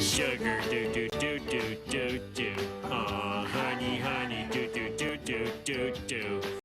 Sugar do do do do do do. Honey, honey do do do do do do.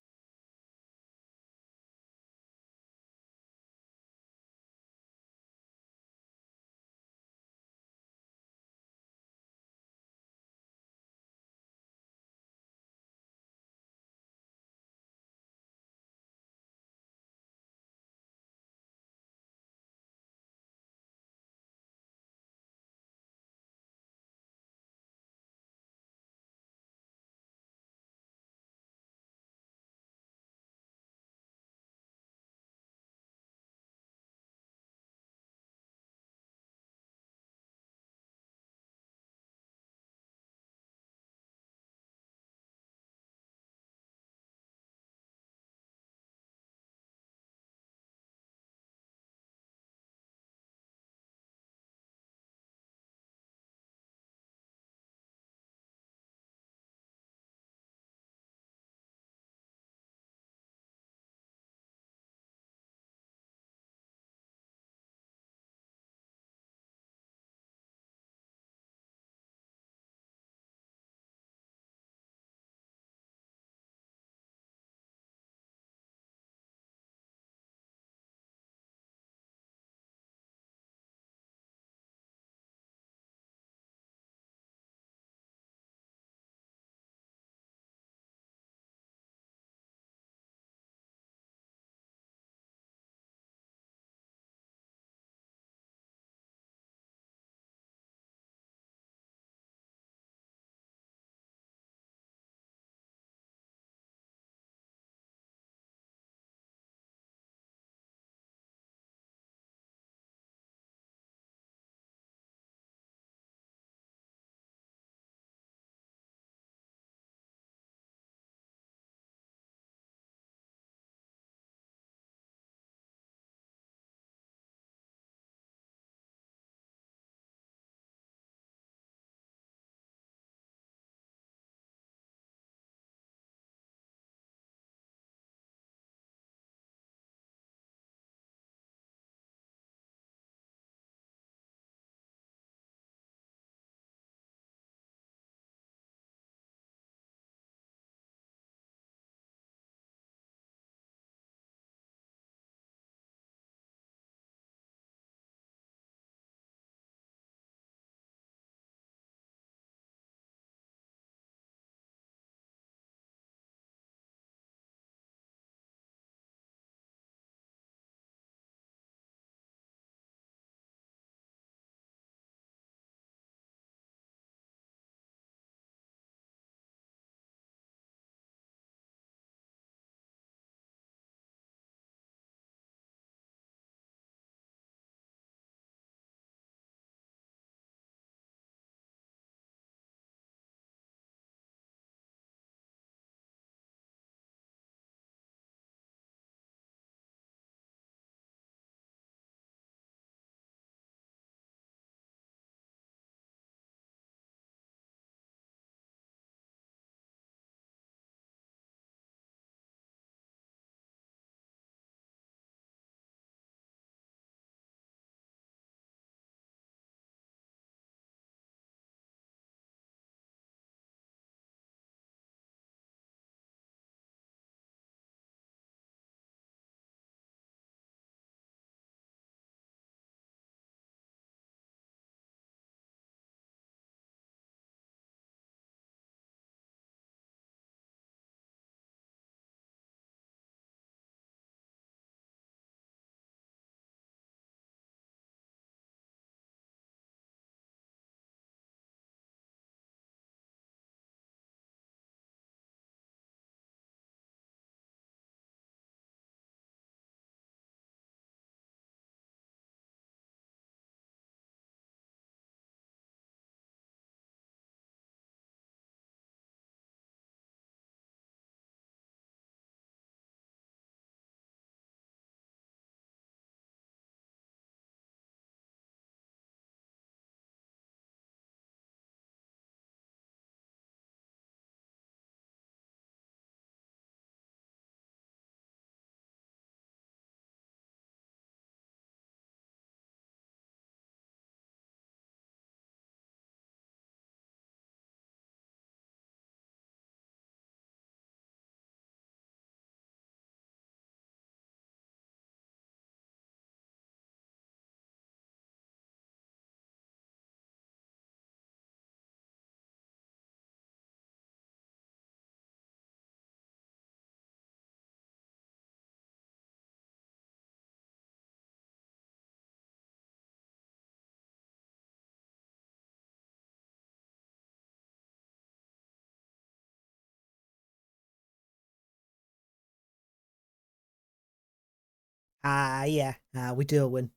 Yeah. How we doing?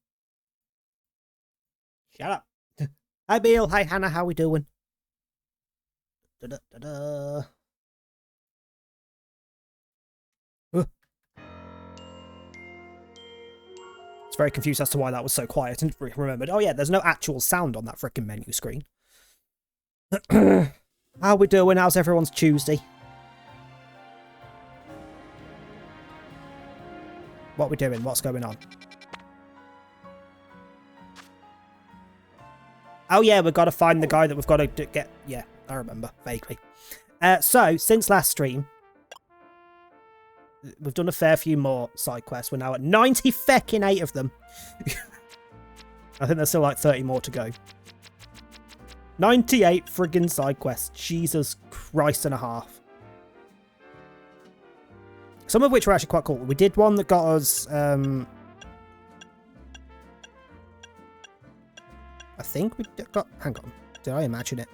Shut up. Hi, Bill. Hi, Hannah. How we doing? Da-da-da-da. It's very confused as to why that was so quiet and remembered. Oh, yeah, there's no actual sound on that freaking menu screen. How we doing? How's everyone's Tuesday? What we doing? What's going on? Oh, yeah, we've got to find the guy that we've got to get... Yeah, I remember, vaguely. So, since last stream, we've done a fair few more side quests. We're now at 90 feckin' 8 of them. I think there's still like 30 more to go. 98 friggin' side quests. Jesus Christ and a half. Some of which were actually quite cool. We did one that got us... I think we got... Hang on. Did I imagine it?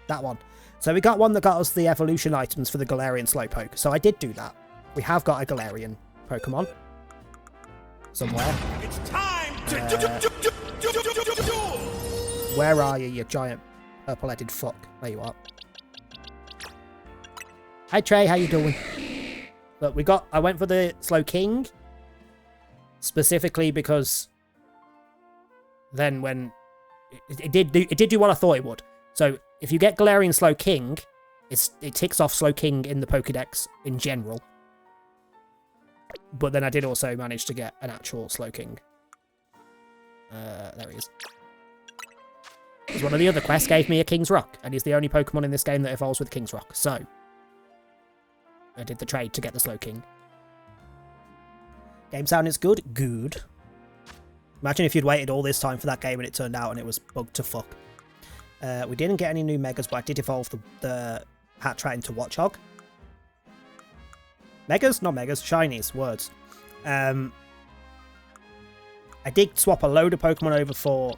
That one. So we got one that got us the evolution items for the Galarian Slowpoke. So I did do that. We have got a Galarian Pokemon. Somewhere. It's time to Where are you giant purple-headed fuck? There you are. Hi Trey, how you doing? Look, I went for the Slowking. Specifically because then when it did do what I thought it would. So if you get Galarian Slowking, it ticks off Slowking in the Pokédex in general. But then I did also manage to get an actual Slowking. There he is. Because one of the other quests gave me a King's Rock, and he's the only Pokemon in this game that evolves with King's Rock. So I did the trade to get the Slowking. Game sound is good? Good. Imagine if you'd waited all this time for that game and it turned out and it was bugged to fuck. We didn't get any new Megas, but I did evolve the Hatrat into Watchog. Megas? Not Megas. Shinies. Words. I did swap a load of Pokemon over for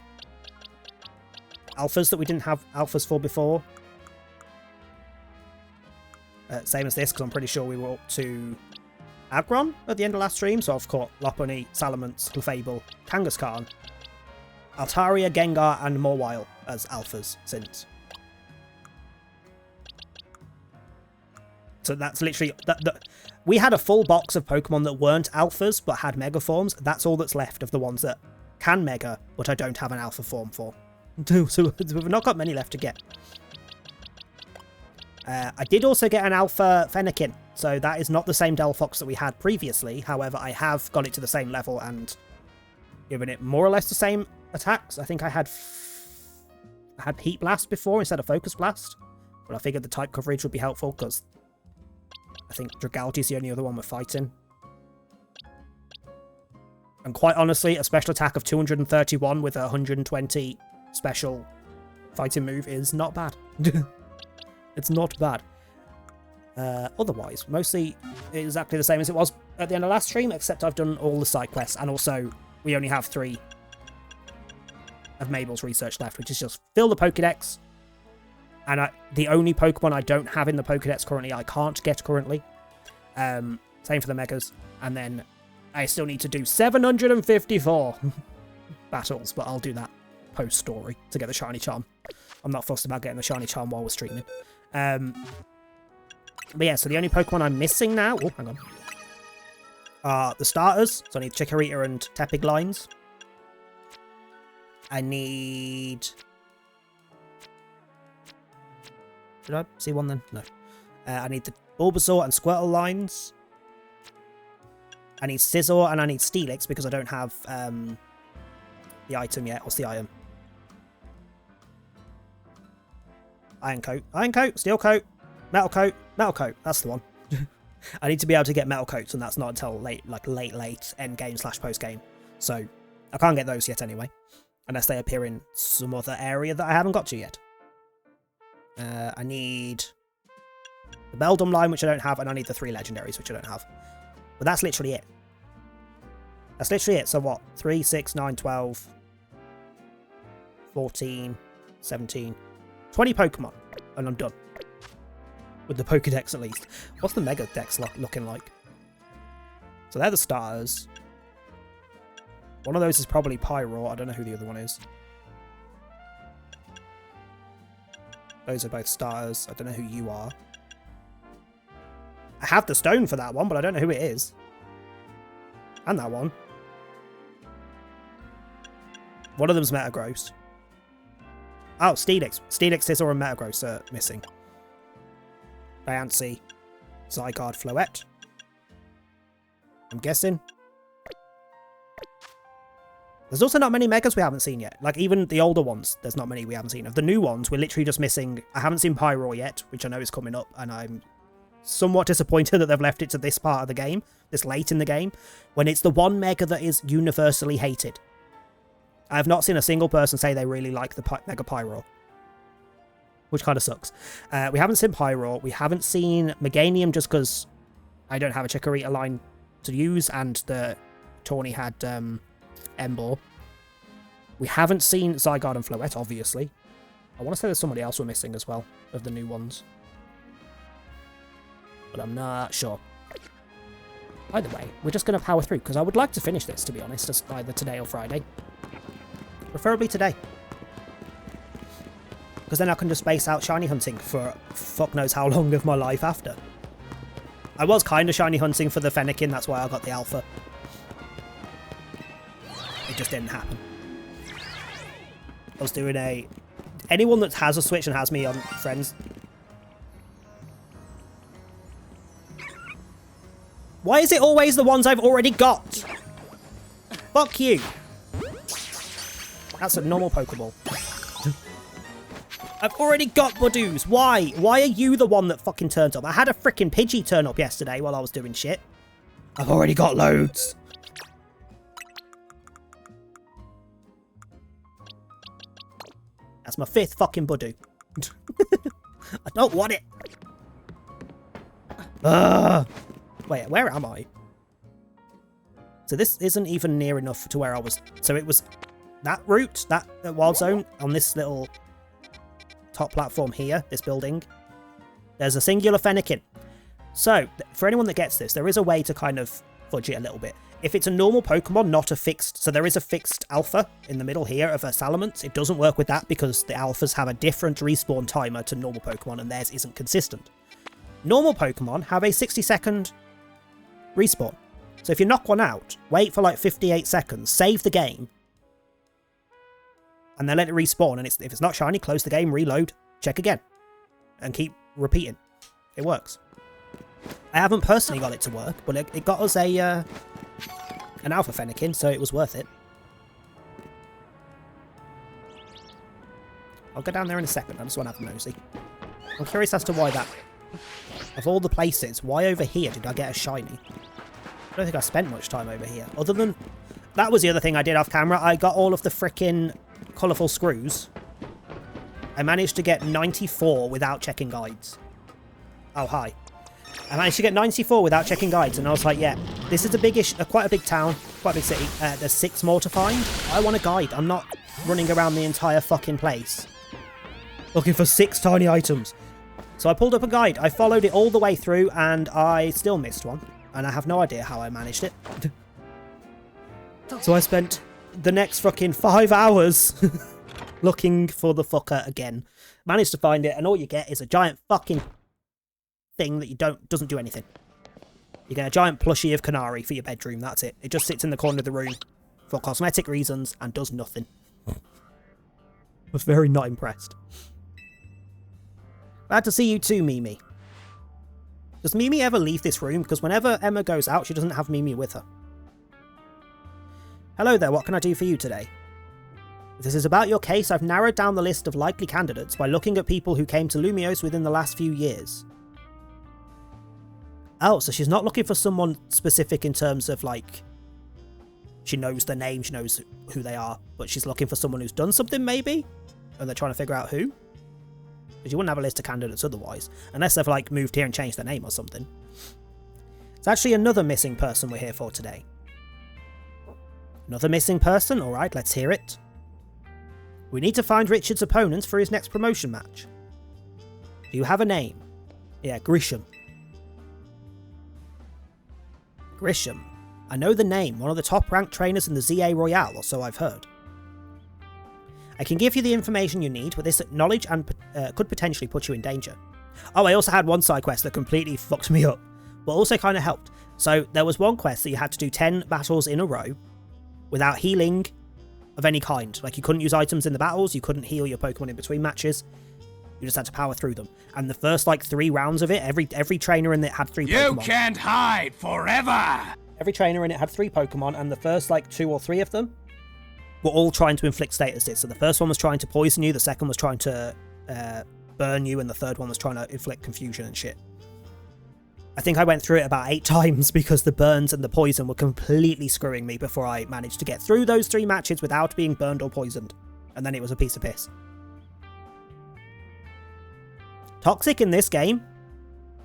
Alphas that we didn't have Alphas for before. Same as this, because I'm pretty sure we were up to Aggron at the end of last stream, so I've caught Lopunny, Salamence, Clefable, Kangaskhan, Altaria, Gengar, and Mawile as Alphas since. So that's literally... we had a full box of Pokemon that weren't Alphas, but had Mega forms. That's all that's left of the ones that can Mega, but I don't have an Alpha form for. So we've not got many left to get. I did also get an Alpha Fennekin, so that is not the same Delphox that we had previously. However, I have got it to the same level and given it more or less the same attacks. I think I had Heat Blast before instead of Focus Blast, but I figured the type coverage would be helpful because I think Dragalge is the only other one we're fighting. And quite honestly, a special attack of 231 with a 120 special fighting move is not bad. It's not bad. Otherwise, mostly exactly the same as it was at the end of last stream, except I've done all the side quests, and also we only have 3 of Mabel's research left, which is just fill the Pokédex, and the only Pokemon I don't have in the Pokédex currently, I can't get currently. Same for the Megas, and then I still need to do 754 battles, but I'll do that post-story to get the Shiny Charm. I'm not fussed about getting the Shiny Charm while we're streaming. But yeah, so the only Pokemon I'm missing now... Oh, hang on. Are the starters. So I need Chikorita and Tepig lines. I need... Did I see one then? No. I need the Bulbasaur and Squirtle lines. I need Scizor and I need Steelix because I don't have the item yet. What's the item? Iron Coat. Iron Coat, Steel Coat, Metal Coat, Metal Coat. That's the one. I need to be able to get Metal Coats, and that's not until late end game / post game. So I can't get those yet anyway, unless they appear in some other area that I haven't got to yet. I need the Beldum line, which I don't have, and I need the 3 legendaries, which I don't have. But that's literally it. That's literally it. So what? 3, 6, 9, 12, 14, 17... 20 Pokemon, and I'm done. With the Pokédex, at least. What's the Mega Dex looking like? So they're the starters. One of those is probably Pyro. I don't know who the other one is. Those are both starters. I don't know who you are. I have the stone for that one, but I don't know who it is. And that one. One of them's Metagross. Oh, Steelix. Steelix, Scizor, and Metagross are missing. Diancie, Zygarde, Floette. I'm guessing. There's also not many Megas we haven't seen yet. Like, even the older ones, there's not many we haven't seen. Of the new ones, we're literally just missing... I haven't seen Pyro yet, which I know is coming up, and I'm somewhat disappointed that they've left it to this part of the game, this late in the game, when it's the one Mega that is universally hated. I have not seen a single person say they really like the Mega Pyro, which kind of sucks. We haven't seen Pyro. We haven't seen Meganium just because I don't have a Chikorita line to use, and the Tawny had Emboar. We haven't seen Zygarde and Floette, obviously. I want to say there's somebody else we're missing as well, of the new ones. But I'm not sure. Either way, we're just going to power through, because I would like to finish this, to be honest, either today or Friday. Preferably today. Because then I can just space out shiny hunting for fuck knows how long of my life after. I was kind of shiny hunting for the Fennekin, that's why I got the alpha. It just didn't happen. I was doing a... Anyone that has a Switch and has me on friends... Why is it always the ones I've already got? Fuck you. That's a normal Pokeball. I've already got Budoos. Why? Why are you the one that fucking turns up? I had a freaking Pidgey turn up yesterday while I was doing shit. I've already got loads. That's my 5th fucking Budoo. I don't want it. Wait, where am I? So this isn't even near enough to where I was. So it was that route, that wild zone on this little top platform here, this building. There's a singular Fennekin. So for anyone that gets this, there is a way to kind of fudge it a little bit. If it's a normal Pokemon, not a fixed... So there is a fixed alpha in the middle here of a Salamence. It doesn't work with that because the alphas have a different respawn timer to normal Pokemon and theirs isn't consistent. Normal Pokemon have a 60-second respawn. So if you knock one out, wait for like 58 seconds, save the game, and then let it respawn. And if it's not shiny, close the game, reload, check again, and keep repeating. It works. I haven't personally got it to work, but it got us a an Alpha Fennekin, so it was worth it. I'll go down there in a second. I just want to have a nosy. I'm curious as to why that... Of all the places, why over here did I get a shiny? I don't think I spent much time over here. Other than... That was the other thing I did off camera. I got all of the frickin' colourful screws. I managed to get 94 without checking guides. Oh, hi. I managed to get 94 without checking guides, and I was like, yeah, this is a big-ish, quite a big town, quite a big city. There's 6 more to find. I want a guide. I'm not running around the entire fucking place looking for 6 tiny items. So I pulled up a guide. I followed it all the way through, and I still missed one. And I have no idea how I managed it. So I spent the next fucking 5 hours looking for the fucker again. Managed to find it, and all you get is a giant fucking thing that doesn't do anything. You get a giant plushie of Canary for your bedroom, that's it. It just sits in the corner of the room for cosmetic reasons and does nothing. I was very not impressed. Glad to see you too, Mimi. Does Mimi ever leave this room? Because whenever Emma goes out, she doesn't have Mimi with her. Hello there, what can I do for you today? If this is about your case, I've narrowed down the list of likely candidates by looking at people who came to Lumiose within the last few years. Oh, so she's not looking for someone specific in terms of, like, she knows their name, she knows who they are, but she's looking for someone who's done something, maybe? And they're trying to figure out who? Because you wouldn't have a list of candidates otherwise, unless they've, like, moved here and changed their name or something. It's actually another missing person we're here for today. Another missing person? Alright, let's hear it. We need to find Richard's opponent for his next promotion match. Do you have a name? Yeah, Grisham. Grisham. I know the name, one of the top ranked trainers in the ZA Royale, or so I've heard. I can give you the information you need, but this knowledge could potentially put you in danger. Oh, I also had one side quest that completely fucked me up, but also kind of helped. So there was one quest that you had to do 10 battles in a row without healing of any kind. Like, you couldn't use items in the battles, you couldn't heal your Pokemon in between matches. You just had to power through them. And the first, like, 3 rounds of it, every trainer in it had 3 Pokemon. You can't hide forever! Every trainer in it had 3 Pokemon, and the first, like, 2 or 3 of them were all trying to inflict status hits. So the first one was trying to poison you, the second was trying to burn you, and the third one was trying to inflict confusion and shit. I think I went through it about 8 times because the burns and the poison were completely screwing me before I managed to get through those 3 matches without being burned or poisoned. And then it was a piece of piss. Toxic in this game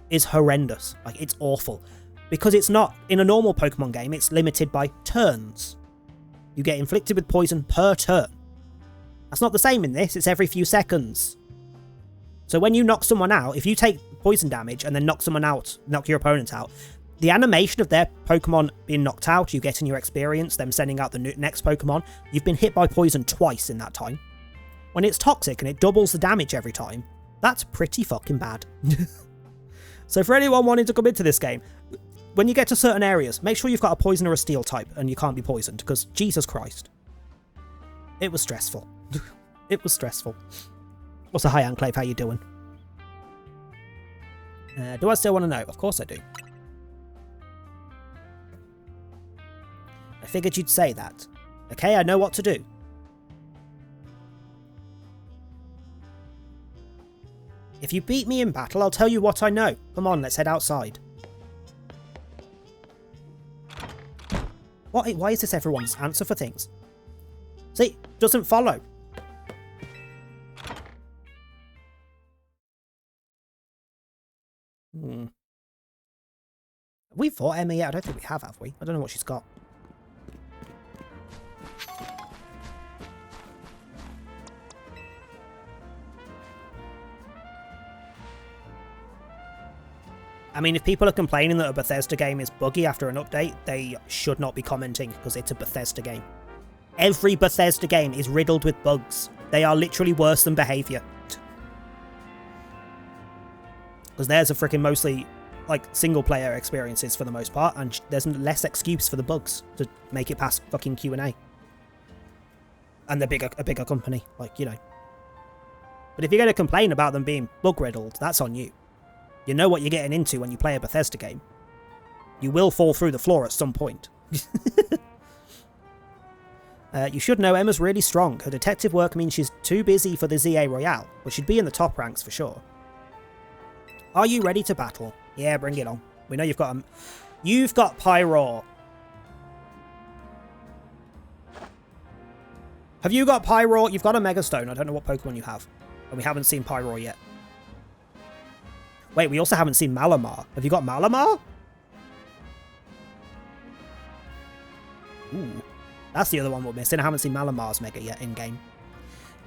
is horrendous. Like, it's awful. Because it's not, in a normal Pokemon game, it's limited by turns. You get inflicted with poison per turn. That's not the same in this, it's every few seconds. So when you knock someone out, if you take poison damage and then knock someone out, knock your opponent out, the animation of their Pokemon being knocked out, you get in your experience, them sending out the next Pokemon, you've been hit by poison twice in that time. When it's toxic and it doubles the damage every time, that's pretty fucking bad. So for anyone wanting to come into this game, when you get to certain areas, make sure you've got a poison or a steel type and you can't be poisoned, because Jesus Christ. It was stressful. It was stressful. Also, hi Enclave, how you doing? Do I still want to know? Of course I do. I figured you'd say that. Okay, I know what to do. If you beat me in battle, I'll tell you what I know. Come on, let's head outside. Why is this everyone's answer for things? See, doesn't follow. Have we fought Emma yet? I don't think we have we? I don't know what she's got. I mean, if people are complaining that a Bethesda game is buggy after an update, they should not be commenting, because it's a Bethesda game. Every Bethesda game is riddled with bugs. They are literally worse than behaviour. Because theirs are freaking mostly, like, single-player experiences for the most part, and there's less excuse for the bugs to make it past fucking Q&A. And they're a bigger company, like, you know. But if you're going to complain about them being bug-riddled, that's on you. You know what you're getting into when you play a Bethesda game. You will fall through the floor at some point. You should know Emma's really strong. Her detective work means she's too busy for the ZA Royale, but she'd be in the top ranks for sure. Are you ready to battle? Yeah, bring it on. We know you've got You've got Pyroar. Have you got Pyroar? You've got a Mega Stone. I don't know what Pokemon you have. And we haven't seen Pyroar yet. Wait, we also haven't seen Malamar. Have you got Malamar? Ooh. That's the other one we're missing. I haven't seen Malamar's Mega yet in-game.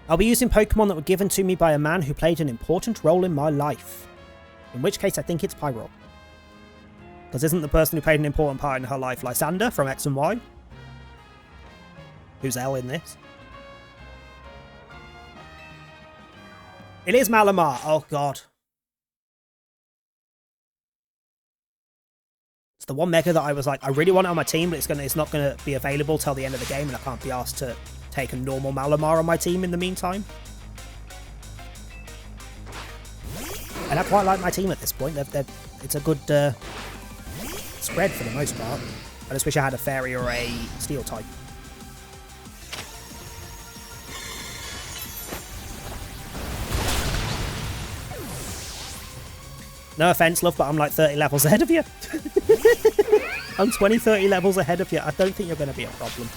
I'll be using Pokemon that were given to me by a man who played an important role in my life. In which case, I think it's Pyroar. Because isn't the person who played an important part in her life Lysander from X and Y? Who's L in this? It is Malamar. Oh, God. It's the one Mega that I was like, I really want it on my team, but it's not going to be available till the end of the game, and I can't be asked to take a normal Malamar on my team in the meantime. And I quite like my team at this point. It's a good spread for the most part. I just wish I had a Fairy or a Steel type. No offense, love, but I'm like 30 levels ahead of you. I'm 20, 30 levels ahead of you. I don't think you're going to be a problem.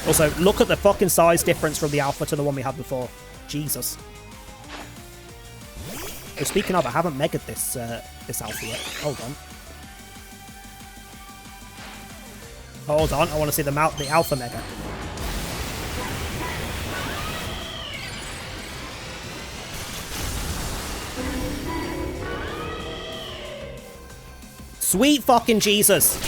Also, look at the fucking size difference from the alpha to the one we had before. Jesus. Oh, speaking of, I haven't megaed this alpha yet. Hold on. Hold on, I want to see the alpha mega. Sweet fucking Jesus.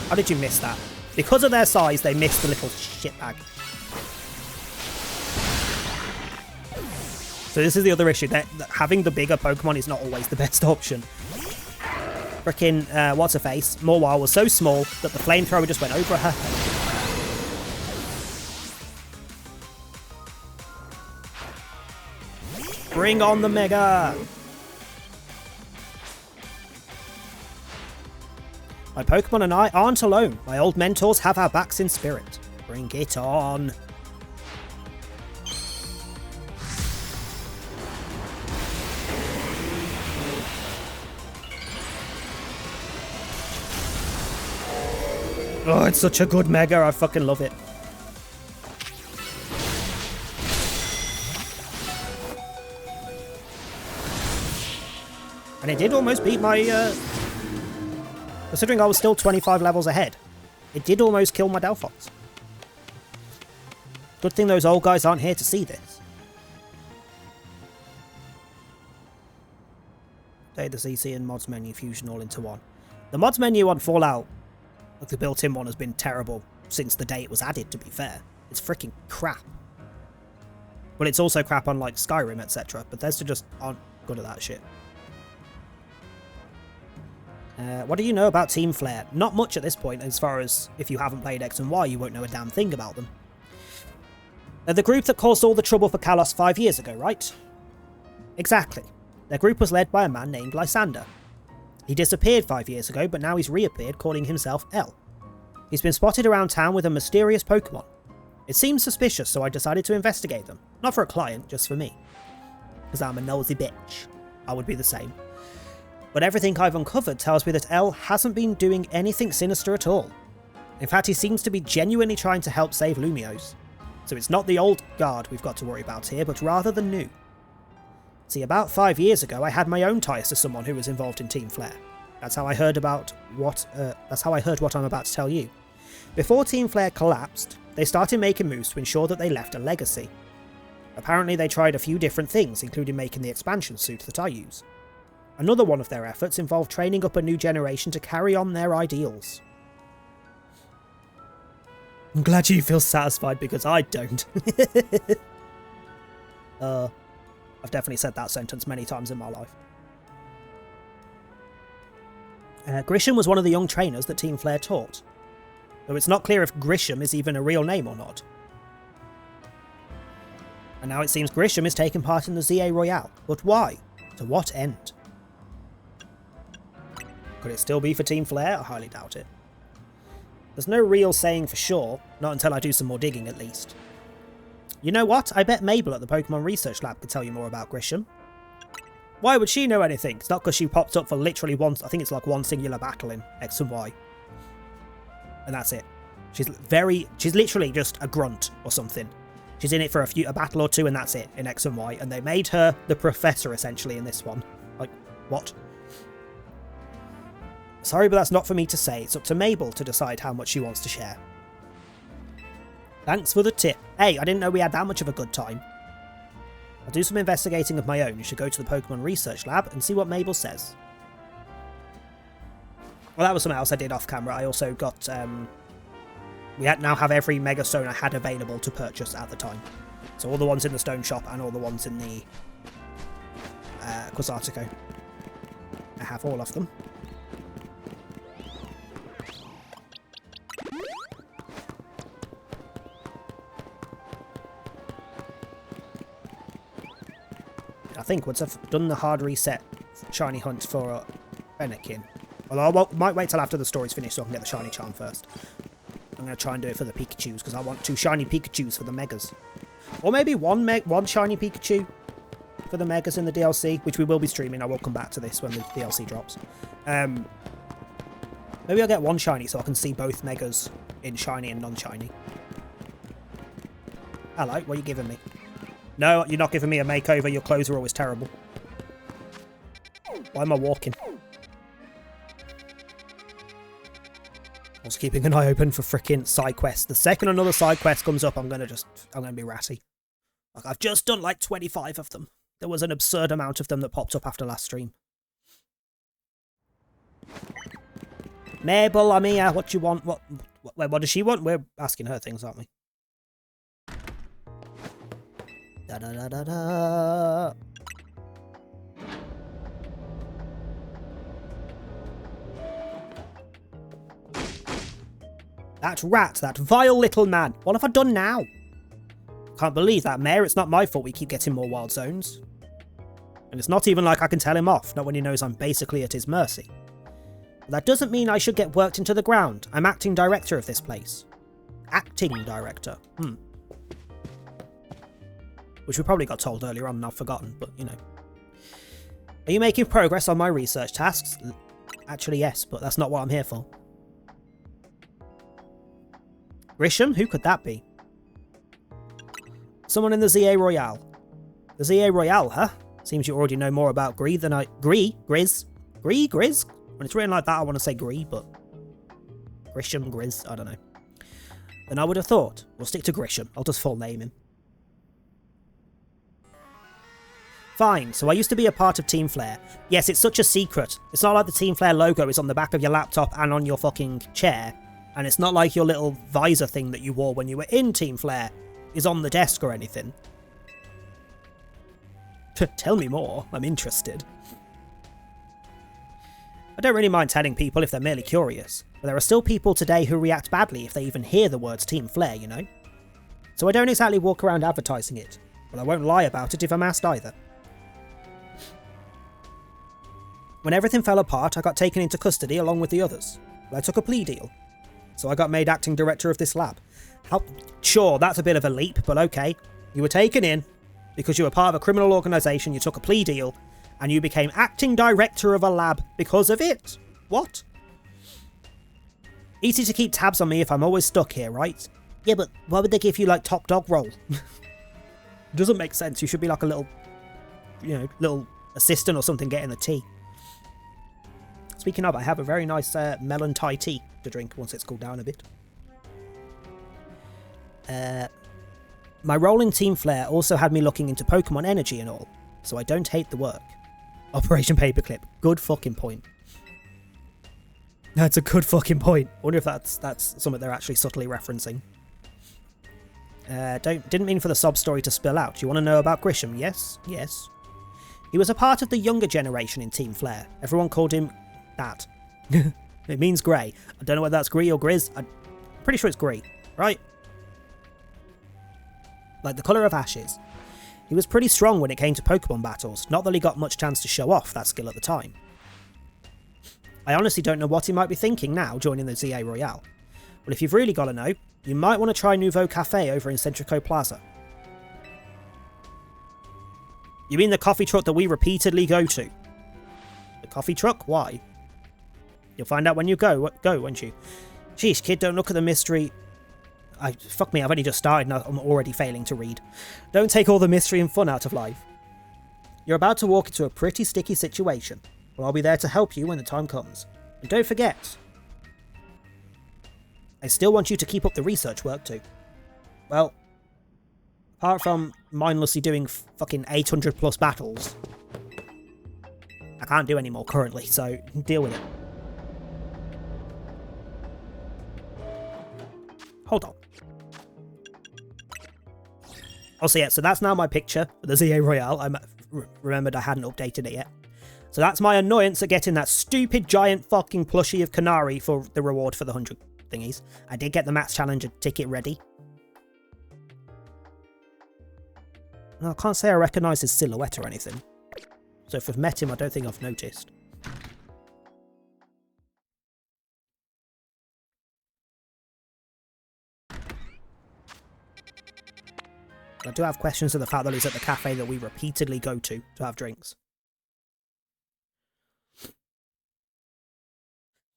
How did you miss that? Because of their size, they missed the little shitbag. So this is the other issue, that having the bigger Pokemon is not always the best option. Frickin' what's-her-face, Mawile was so small that the flamethrower just went over her head. Bring on the Mega! My Pokemon and I aren't alone. My old mentors have our backs in spirit. Bring it on. Oh, it's such a good Mega. I fucking love it. And it did almost beat my... Considering I was still 25 levels ahead, it did almost kill my Delphox. Good thing those old guys aren't here to see this. Update the CC and mods menu fusion all into one. The mods menu on Fallout, like the built-in one, has been terrible since the day it was added, to be fair. It's freaking crap. But it's also crap on like Skyrim, etc. Bethesda just aren't good at that shit. What do you know about Team Flare? Not much at this point, as far as if you haven't played X and Y, you won't know a damn thing about them. They're the group that caused all the trouble for Kalos 5 years ago, right? Exactly. Their group was led by a man named Lysander. He disappeared 5 years ago, but now he's reappeared, calling himself L. He's been spotted around town with a mysterious Pokemon. It seems suspicious, so I decided to investigate them. Not for a client, just for me. Because I'm a nosy bitch. I would be the same. But everything I've uncovered tells me that L hasn't been doing anything sinister at all. In fact, he seems to be genuinely trying to help save Lumiose. So it's not the old guard we've got to worry about here, but rather the new. See, about 5 years ago, I had my own ties to someone who was involved in Team Flare. That's how I heard what I'm about to tell you. Before Team Flare collapsed, they started making moves to ensure that they left a legacy. Apparently, they tried a few different things, including making the expansion suit that I use. Another one of their efforts involved training up a new generation to carry on their ideals. I'm glad you feel satisfied, because I don't. I've definitely said that sentence many times in my life. Grisham was one of the young trainers that Team Flare taught, though it's not clear if Grisham is even a real name or not. And now it seems Grisham is taking part in the ZA Royale, but why? To what end? Could it still be for Team Flare? I highly doubt it. There's no real saying for sure, not until I do some more digging at least. You know what? I bet Mabel at the Pokemon Research Lab could tell you more about Grisham. Why would she know anything? It's not because she popped up for literally once. I think it's like one singular battle in X and Y. And that's it. She's literally just a grunt or something. She's in it for a battle or two and that's it in X and Y. And they made her the professor essentially in this one. Like, what? Sorry, but that's not for me to say. It's up to Mabel to decide how much she wants to share. Thanks for the tip. Hey, I didn't know we had that much of a good time. I'll do some investigating of my own. You should go to the Pokemon Research Lab and see what Mabel says. Well, that was something else I did off camera. I also got... now have every Mega Stone I had available to purchase at the time. So all the ones in the Stone Shop and all the ones in the Quasartico. I have all of them. I think once I've done the hard reset shiny hunt for Fennekin. Although I might wait till after the story's finished so I can get the shiny charm first. I'm going to try and do it for the Pikachus because I want 2 shiny Pikachus for the Megas. Or maybe one shiny Pikachu for the Megas in the DLC, which we will be streaming. I will come back to this when the DLC drops. Maybe I'll get 1 shiny so I can see both Megas in shiny and non-shiny. Hello, what are you giving me? No, you're not giving me a makeover. Your clothes are always terrible. Why am I walking? I was keeping an eye open for frickin' side quests. The second another side quest comes up, I'm gonna be ratty. Like, I've just done like 25 of them. There was an absurd amount of them that popped up after last stream. Mabel, I'm here. What you want? What does she want? We're asking her things, aren't we? Da da da da da. That rat, that vile little man. What have I done now? Can't believe that, Mayor. It's not my fault we keep getting more wild zones. And it's not even like I can tell him off, not when he knows I'm basically at his mercy. But that doesn't mean I should get worked into the ground. I'm acting director of this place. Acting director. Which we probably got told earlier on and I've forgotten, but you know. Are you making progress on my research tasks? Actually, yes, but that's not what I'm here for. Grisham? Who could that be? Someone in the ZA Royale. The ZA Royale, huh? Seems you already know more about Gree than I... Grizz? When it's written like that, I want to say Gree, but... Grisham, Grizz, I don't know. Then I would have thought. We'll stick to Grisham. I'll just full name him. Fine, so I used to be a part of Team Flare. Yes, it's such a secret. It's not like the Team Flare logo is on the back of your laptop and on your fucking chair. And it's not like your little visor thing that you wore when you were in Team Flare is on the desk or anything. Tell me more, I'm interested. I don't really mind telling people if they're merely curious, but there are still people today who react badly if they even hear the words Team Flare, you know? So I don't exactly walk around advertising it, but I won't lie about it if I'm asked either. When everything fell apart, I got taken into custody along with the others, but I took a plea deal. So I got made acting director of this lab. Sure, that's a bit of a leap, but okay. You were taken in because you were part of a criminal organisation, you took a plea deal, and you became acting director of a lab because of it. What? Easy to keep tabs on me if I'm always stuck here, right? Yeah, but why would they give you, like, top dog role? Doesn't make sense. You should be like a little, you know, little assistant or something getting the tea. Speaking of, I have a very nice melon Thai tea to drink once it's cooled down a bit. My role in Team Flare also had me looking into Pokemon energy and all, so I don't hate the work. Operation Paperclip. Good fucking point. That's a good fucking point. I wonder if that's something they're actually subtly referencing. Didn't mean for the sob story to spill out. Do you want to know about Grisham? Yes. Yes. He was a part of the younger generation in Team Flare. Everyone called him that. It means grey. I don't know whether that's Gree or Grizz. I'm pretty sure it's Gree, right? Like the colour of ashes. He was pretty strong when it came to Pokemon battles, not that he got much chance to show off that skill at the time. I honestly don't know what he might be thinking now joining the ZA Royale. But if you've really got to know, you might want to try Nouveau Cafe over in Centrico Plaza. You mean the coffee truck that we repeatedly go to? The coffee truck? Why? You'll find out when you go, won't you? Sheesh, kid, don't look at the mystery... Fuck me, I've only just started and I'm already failing to read. Don't take all the mystery and fun out of life. You're about to walk into a pretty sticky situation. Well, I'll be there to help you when the time comes. And don't forget, I still want you to keep up the research work too. Well, apart from mindlessly doing fucking 800 plus battles, I can't do any more currently, so deal with it. Hold on. Oh, so yeah, so that's now my picture for the ZA Royale. I remembered I hadn't updated it yet. So that's my annoyance at getting that stupid giant fucking plushie of Canary for the reward for the 100 thingies. I did get the Max Challenger ticket ready. No, I can't say I recognise his silhouette or anything. So if I've met him, I don't think I've noticed. I do have questions to the fact that he's at the cafe that we repeatedly go to have drinks.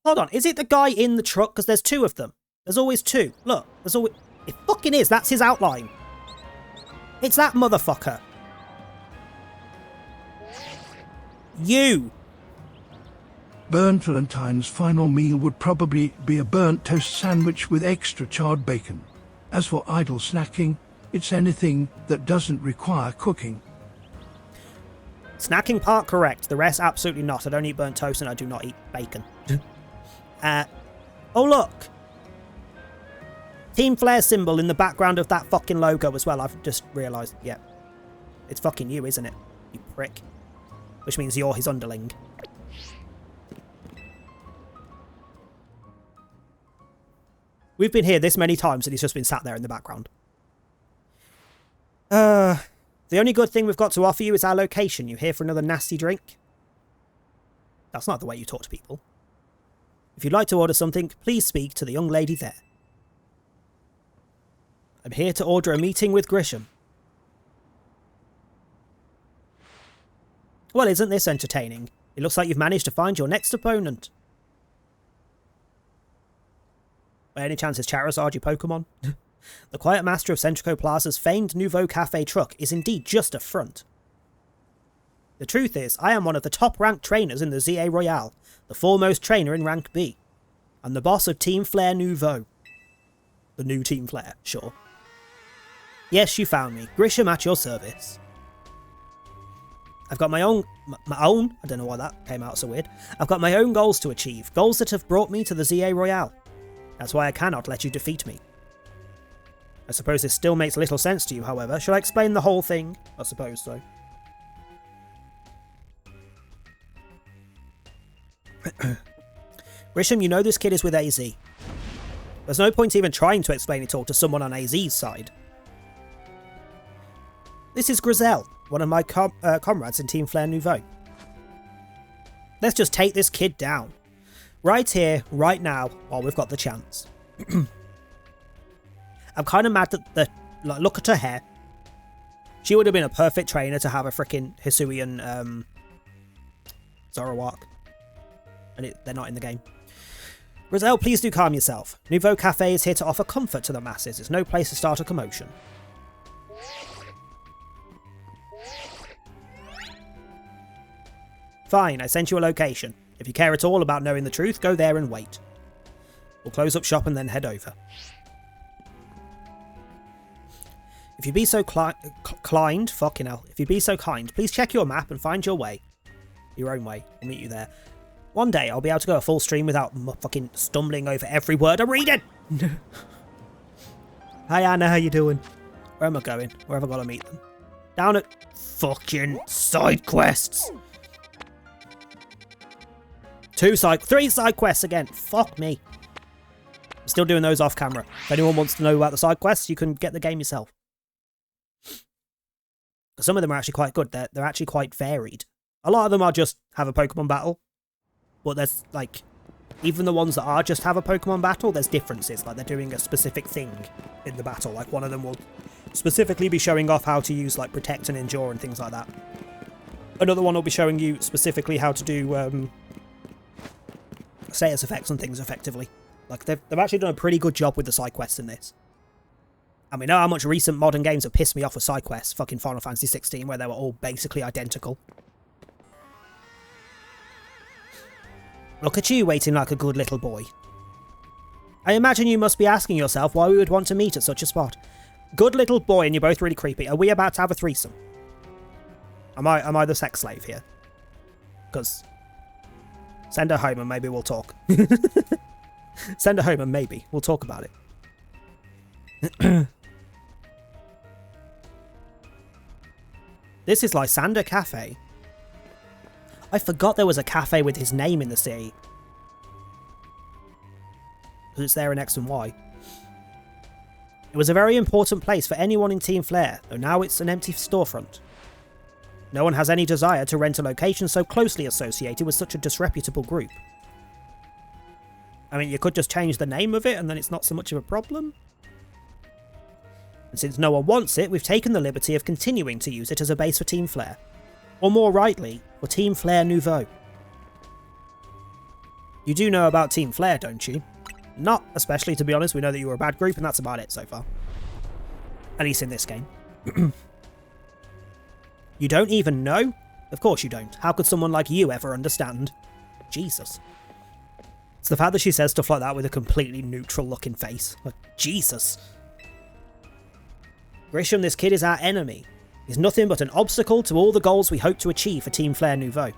Hold on, is it the guy in the truck? Because there's two of them. There's always two. Look, there's always... It fucking is, that's his outline. It's that motherfucker. You! Burnt Valentine's final meal would probably be a burnt toast sandwich with extra charred bacon. As for idle snacking, it's anything that doesn't require cooking. Snacking part correct, the rest absolutely not. I don't eat burnt toast and I do not eat bacon. Oh, look! Team Flare symbol in the background of that fucking logo as well. I've just realised. Yeah. It's fucking you, isn't it? You prick. Which means you're his underling. We've been here this many times and he's just been sat there in the background. The only good thing we've got to offer you is our location. You here for another nasty drink? That's not the way you talk to people. If you'd like to order something, please speak to the young lady there. I'm here to order a meeting with Grisham. Well, isn't this entertaining? It looks like you've managed to find your next opponent. By any chance is Charizard your Pokemon? The quiet master of Centrico Plaza's famed Nouveau Cafe truck is indeed just a front. The truth is, I am one of the top-ranked trainers in the ZA Royale, the foremost trainer in Rank B, and the boss of Team Flare Nouveau. The new Team Flare, sure. Yes, you found me. Grisham at your service. I've got my own, I don't know why that came out so weird. I've got my own goals to achieve, goals that have brought me to the ZA Royale. That's why I cannot let you defeat me. I suppose this still makes little sense to you, however. Should I explain the whole thing? I suppose so. Grisham, you know this kid is with AZ. There's no point even trying to explain it all to someone on AZ's side. This is Grizel, one of my comrades in Team Flare Nouveau. Let's just take this kid down. Right here, right now, while we've got the chance. I'm kind of mad that look at her hair. She would have been a perfect trainer to have a freaking Hisuian Zoroark. And they're not in the game. Grizel, please do calm yourself. Nouveau Cafe is here to offer comfort to the masses. It's no place to start a commotion. Fine, I sent you a location. If you care at all about knowing the truth, go there and wait. We'll close up shop and then head over. If you'd be so fucking hell. If you'd be so kind, please check your map and find your way. Your own way. I'll meet you there. One day, I'll be able to go a full stream without fucking stumbling over every word I'm reading. Hi Anna, how you doing? Where am I going? Where have I got to meet them? Down at fucking side quests. 3 side quests again. Fuck me. I'm still doing those off camera. If anyone wants to know about the side quests, you can get the game yourself. Some of them are actually quite good. They're actually quite varied. A lot of them are just have a Pokemon battle. But there's, like, even the ones that are just have a Pokemon battle, there's differences. Like, they're doing a specific thing in the battle. Like, one of them will specifically be showing off how to use, like, Protect and Endure and things like that. Another one will be showing you specifically how to do status effects and things effectively. Like, they've actually done a pretty good job with the side quests in this. And we know how much recent modern games have pissed me off with side quests. Fucking Final Fantasy 16, where they were all basically identical. Look at you, waiting like a good little boy. I imagine you must be asking yourself why we would want to meet at such a spot. Good little boy, and you're both really creepy. Are we about to have a threesome? Am I the sex slave here? Because send her home and maybe we'll talk. Send her home and maybe we'll talk about it. This is Lysander Cafe. I forgot there was a cafe with his name in the city. Because it's there in X and Y. It was a very important place for anyone in Team Flare, though now it's an empty storefront. No one has any desire to rent a location so closely associated with such a disreputable group. I mean, you could just change the name of it and then it's not so much of a problem. And since no one wants it, we've taken the liberty of continuing to use it as a base for Team Flare. Or more rightly, for Team Flare Nouveau. You do know about Team Flare, don't you? Not especially, to be honest. We know that you were a bad group and that's about it so far. At least in this game. You don't even know? Of course you don't. How could someone like you ever understand? Jesus. It's the fact that she says stuff like that with a completely neutral looking face. Like, Jesus. Grisham, this kid is our enemy. He's nothing but an obstacle to all the goals we hope to achieve for Team Flare Nouveau.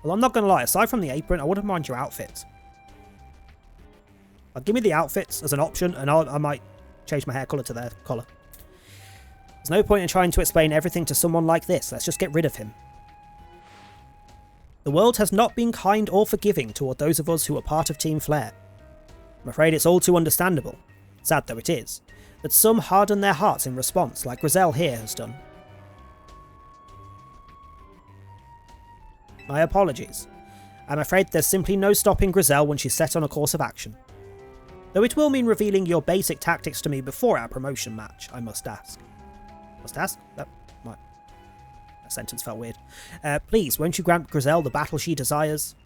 Well, I'm not going to lie. Aside from the apron, I wouldn't mind your outfits. Like, give me the outfits as an option, and I might change my hair colour to their colour. There's no point in trying to explain everything to someone like this. Let's just get rid of him. The world has not been kind or forgiving toward those of us who are part of Team Flare. I'm afraid it's all too understandable, sad though it is, that some harden their hearts in response, like Grizel here has done. My apologies. I'm afraid there's simply no stopping Grizel when she's set on a course of action. Though it will mean revealing your basic tactics to me before our promotion match, I must ask. Must ask? That sentence felt weird. Please, won't you grant Grizel the battle she desires?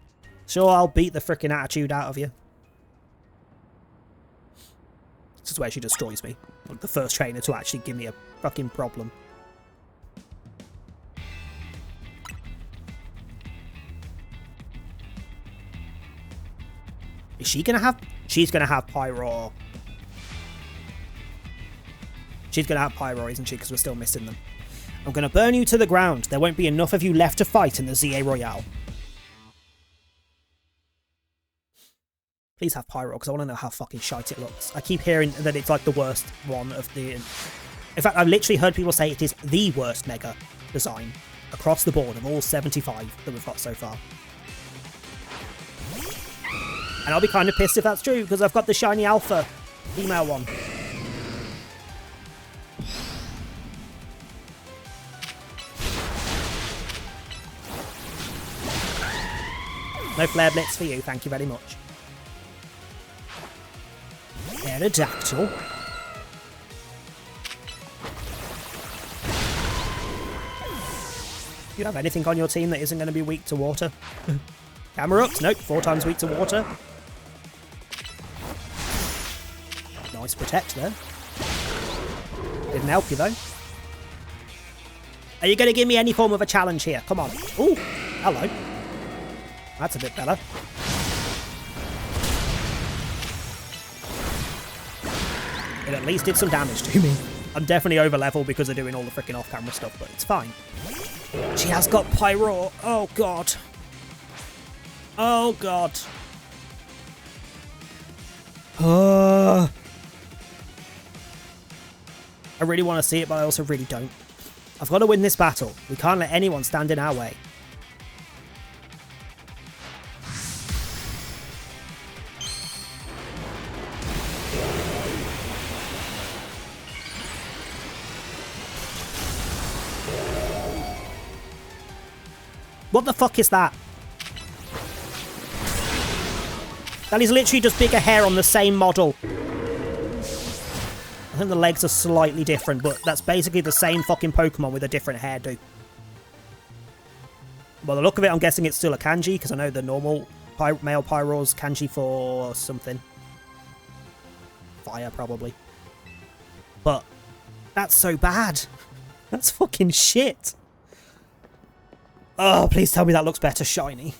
Sure, I'll beat the frickin' attitude out of you. This is where she destroys me. I'm the first trainer to actually give me a fucking problem. Is she gonna have... She's gonna have Pyro. She's gonna have Pyro, isn't she? Because we're still missing them. I'm gonna burn you to the ground. There won't be enough of you left to fight in the ZA Royale. Please have Pyro, because I want to know how fucking shite it looks. I keep hearing that it's like the worst one of the... In fact, I've literally heard people say it is the worst Mega design across the board of all 75 that we've got so far. And I'll be kind of pissed if that's true, because I've got the shiny alpha female one. No Flare Blitz for you, thank you very much. Aerodactyl. Do you have anything on your team that isn't going to be weak to water? Camerupt? Nope, 4 times weak to water. Nice protect there. Didn't help you though. Are you going to give me any form of a challenge here? Come on. Ooh, hello. That's a bit better. It at least did some damage to me. I'm definitely over level because of doing all the freaking off-camera stuff, but it's fine. She has got Pyro. Oh god. Oh god. I really want to see it, but I also really don't. I've got to win this battle. We can't let anyone stand in our way. What the fuck is that? That is literally just bigger hair on the same model. I think the legs are slightly different, but that's basically the same fucking Pokemon with a different hairdo. By the look of it, I'm guessing it's still a kanji, because I know the normal male Pyro's kanji for something. Fire, probably. But that's so bad. That's fucking shit. Oh, please tell me that looks better shiny.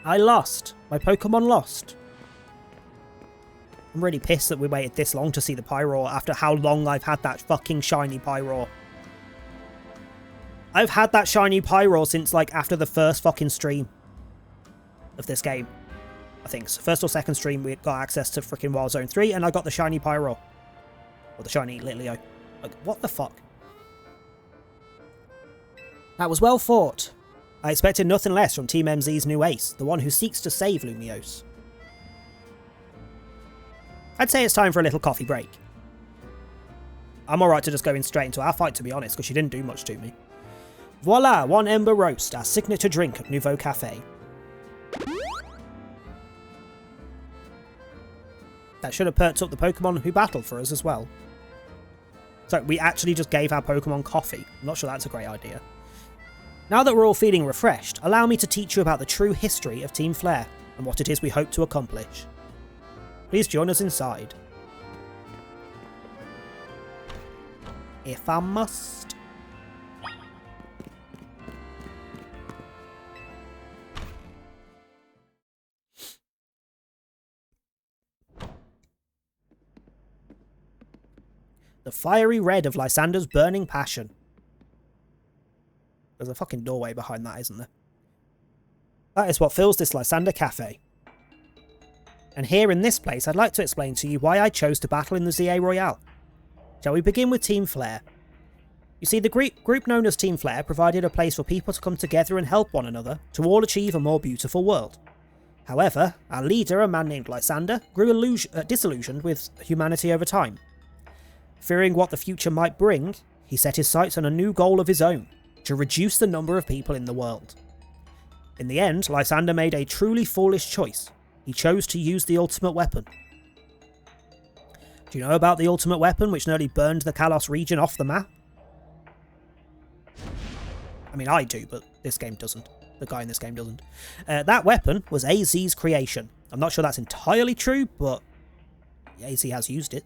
I lost. My Pokemon lost. I'm really pissed that we waited this long to see the Pyro after how long I've had that fucking shiny Pyro. I've had that shiny Pyro since, like, after the first fucking stream of this game. I think. So first or second stream, we got access to freaking Wild Zone 3, and I got the shiny Pyro. Or the shiny Litleo. Like, what the fuck? That was well fought. I expected nothing less from Team MZ's new ace, the one who seeks to save Lumiose. I'd say it's time for a little coffee break. I'm alright to just go in straight into our fight, to be honest, because she didn't do much to me. Voila, 1 Ember Roast, our signature drink at Nouveau Cafe. That should have perked up the Pokemon who battled for us as well. So we actually just gave our Pokemon coffee. I'm not sure that's a great idea. Now that we're all feeling refreshed, allow me to teach you about the true history of Team Flare and what it is we hope to accomplish. Please join us inside. If I must. The fiery red of Lysander's burning passion. There's a fucking doorway behind that, isn't there? That is what fills this Lysander Cafe. And here in this place, I'd like to explain to you why I chose to battle in the ZA Royale. Shall we begin with Team Flare? You see, the group known as Team Flare provided a place for people to come together and help one another to all achieve a more beautiful world. However, our leader, a man named Lysander, grew disillusioned with humanity over time. Fearing what the future might bring, he set his sights on a new goal of his own, to reduce the number of people in the world. In the end, Lysander made a truly foolish choice. He chose to use the ultimate weapon. Do you know about the ultimate weapon which nearly burned the Kalos region off the map? I mean, I do, but this game doesn't. The guy in this game doesn't. That weapon was AZ's creation. I'm not sure that's entirely true, but AZ has used it.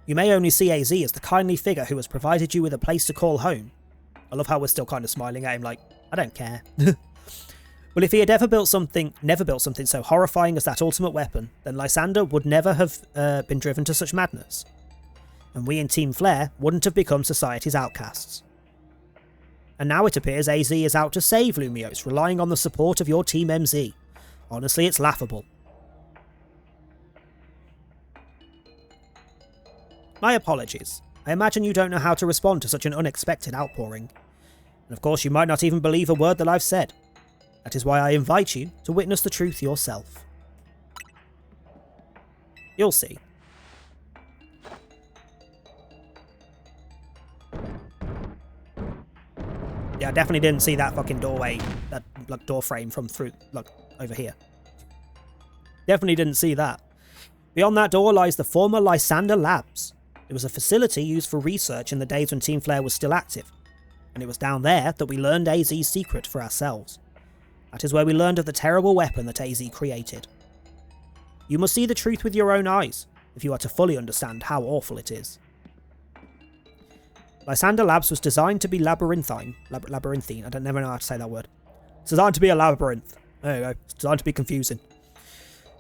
You may only see AZ as the kindly figure who has provided you with a place to call home. I love how we're still kind of smiling at him like, I don't care. Well, if he had never built something so horrifying as that ultimate weapon, then Lysander would never have been driven to such madness. And we in Team Flare wouldn't have become society's outcasts. And now it appears AZ is out to save Lumiose, relying on the support of your Team MZ. Honestly, it's laughable. My apologies. I imagine you don't know how to respond to such an unexpected outpouring. And of course you might not even believe a word that I've said. That is why I invite you to witness the truth yourself. You'll see. Yeah, I definitely didn't see that fucking doorway, that like door frame from through, like, over here. Definitely didn't see that. Beyond that door lies the former Lysander Labs. It was a facility used for research in the days when Team Flare was still active. And it was down there that we learned AZ's secret for ourselves. That is where we learned of the terrible weapon that AZ created. You must see the truth with your own eyes, if you are to fully understand how awful it is. Lysander Labs was designed to be labyrinthine, I don't never know how to say that word. It's designed to be a labyrinth. There you go, it's designed to be confusing.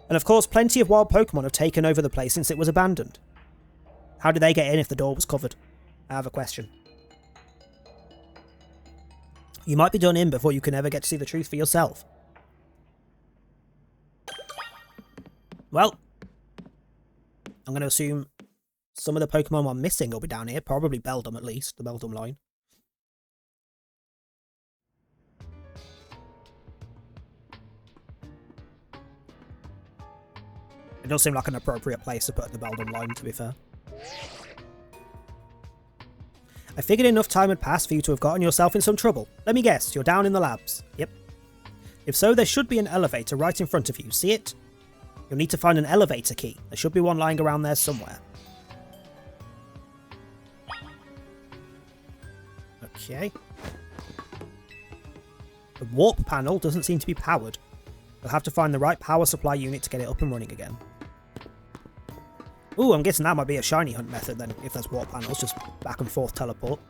And of course, plenty of wild Pokemon have taken over the place since it was abandoned. How did they get in if the door was covered? I have a question. You might be done in before you can ever get to see the truth for yourself. Well, I'm going to assume some of the Pokemon I'm missing will be down here. Probably Beldum at least, the Beldum line. It does seem like an appropriate place to put the Beldum line, to be fair. I figured enough time had passed for you to have gotten yourself in some trouble. Let me guess, you're down in the labs. Yep. If so, there should be an elevator right in front of you. See it? You'll need to find an elevator key. There should be one lying around there somewhere. Okay. The warp panel doesn't seem to be powered. You'll have to find the right power supply unit to get it up and running again. Ooh, I'm guessing that might be a shiny hunt method then, if there's warp panels, just back and forth teleport.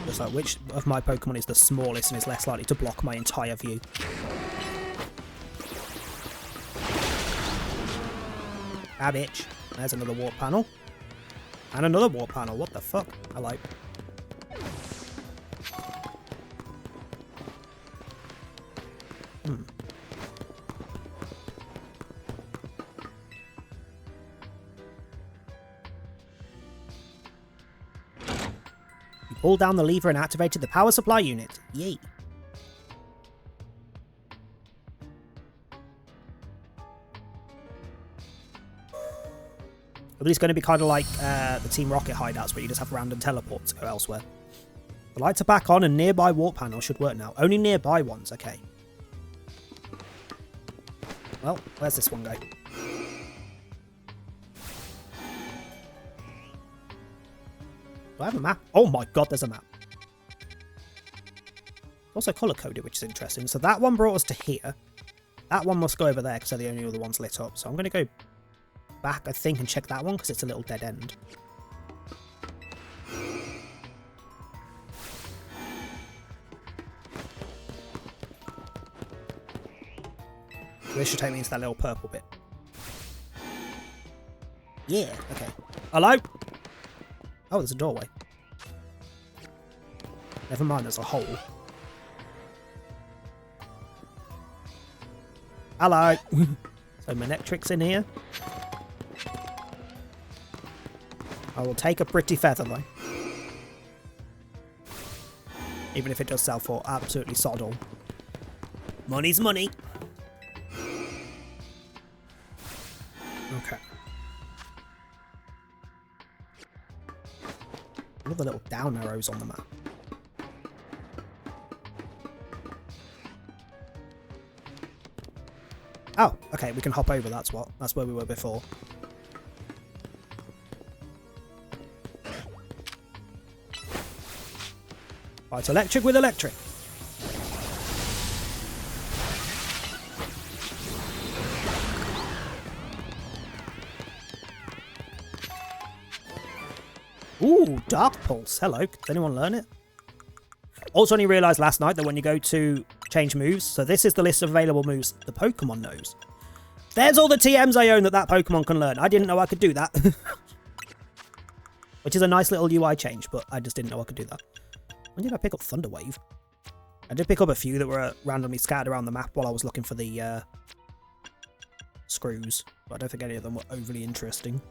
Just like, which of my Pokemon is the smallest and is less likely to block my entire view? Ah, bitch. There's another warp panel. And another warp panel, what the fuck? I like... You pulled down the lever and activated the power supply unit. Yay. But it's going to be kind of like the Team Rocket hideouts where you just have random teleports to go elsewhere. The lights are back on and nearby warp panels should work now. Only nearby ones, okay. Well, where's this one go? Do I have a map? Oh my god, there's a map. Also color-coded, which is interesting. So that one brought us to here. That one must go over there because they're the only other ones lit up. So I'm going to go back, I think, and check that one because it's a little dead end. This should take me into that little purple bit. Yeah, okay. Hello? Oh, there's a doorway. Never mind, there's a hole. Hello! So Manectric's in here. I will take a pretty feather, though. Even if it does sell for absolutely sod all. Money's money! Okay. What are the little down arrows on the map? Oh, okay, we can hop over, that's what. That's where we were before. Fight electric with electric. Ooh, Dark Pulse. Hello. Did anyone learn it? Also only realised last night that when you go to change moves, so this is the list of available moves the Pokemon knows. There's all the TMs I own that Pokemon can learn. I didn't know I could do that. Which is a nice little UI change, but I just didn't know I could do that. When did I pick up Thunder Wave? I did pick up a few that were randomly scattered around the map while I was looking for the screws, but I don't think any of them were overly interesting.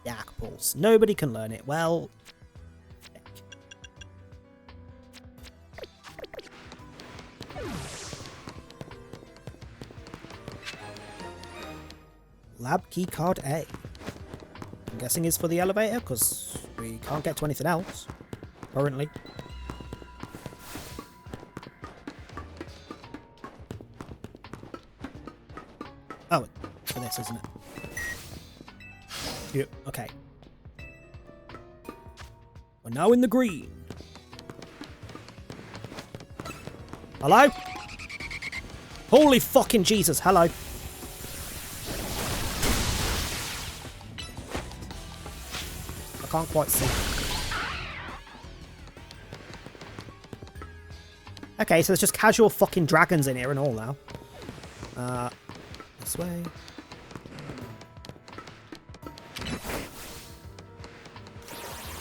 Dark Pulse. Nobody can learn it. Well, heck. Lab keycard A. I'm guessing is for the elevator, because we can't get to anything else, currently. Oh, it's for this, isn't it? Yep, okay. We're now in the green. Hello? Holy fucking Jesus, hello. I can't quite see. Okay, so there's just casual fucking dragons in here and all now. This way.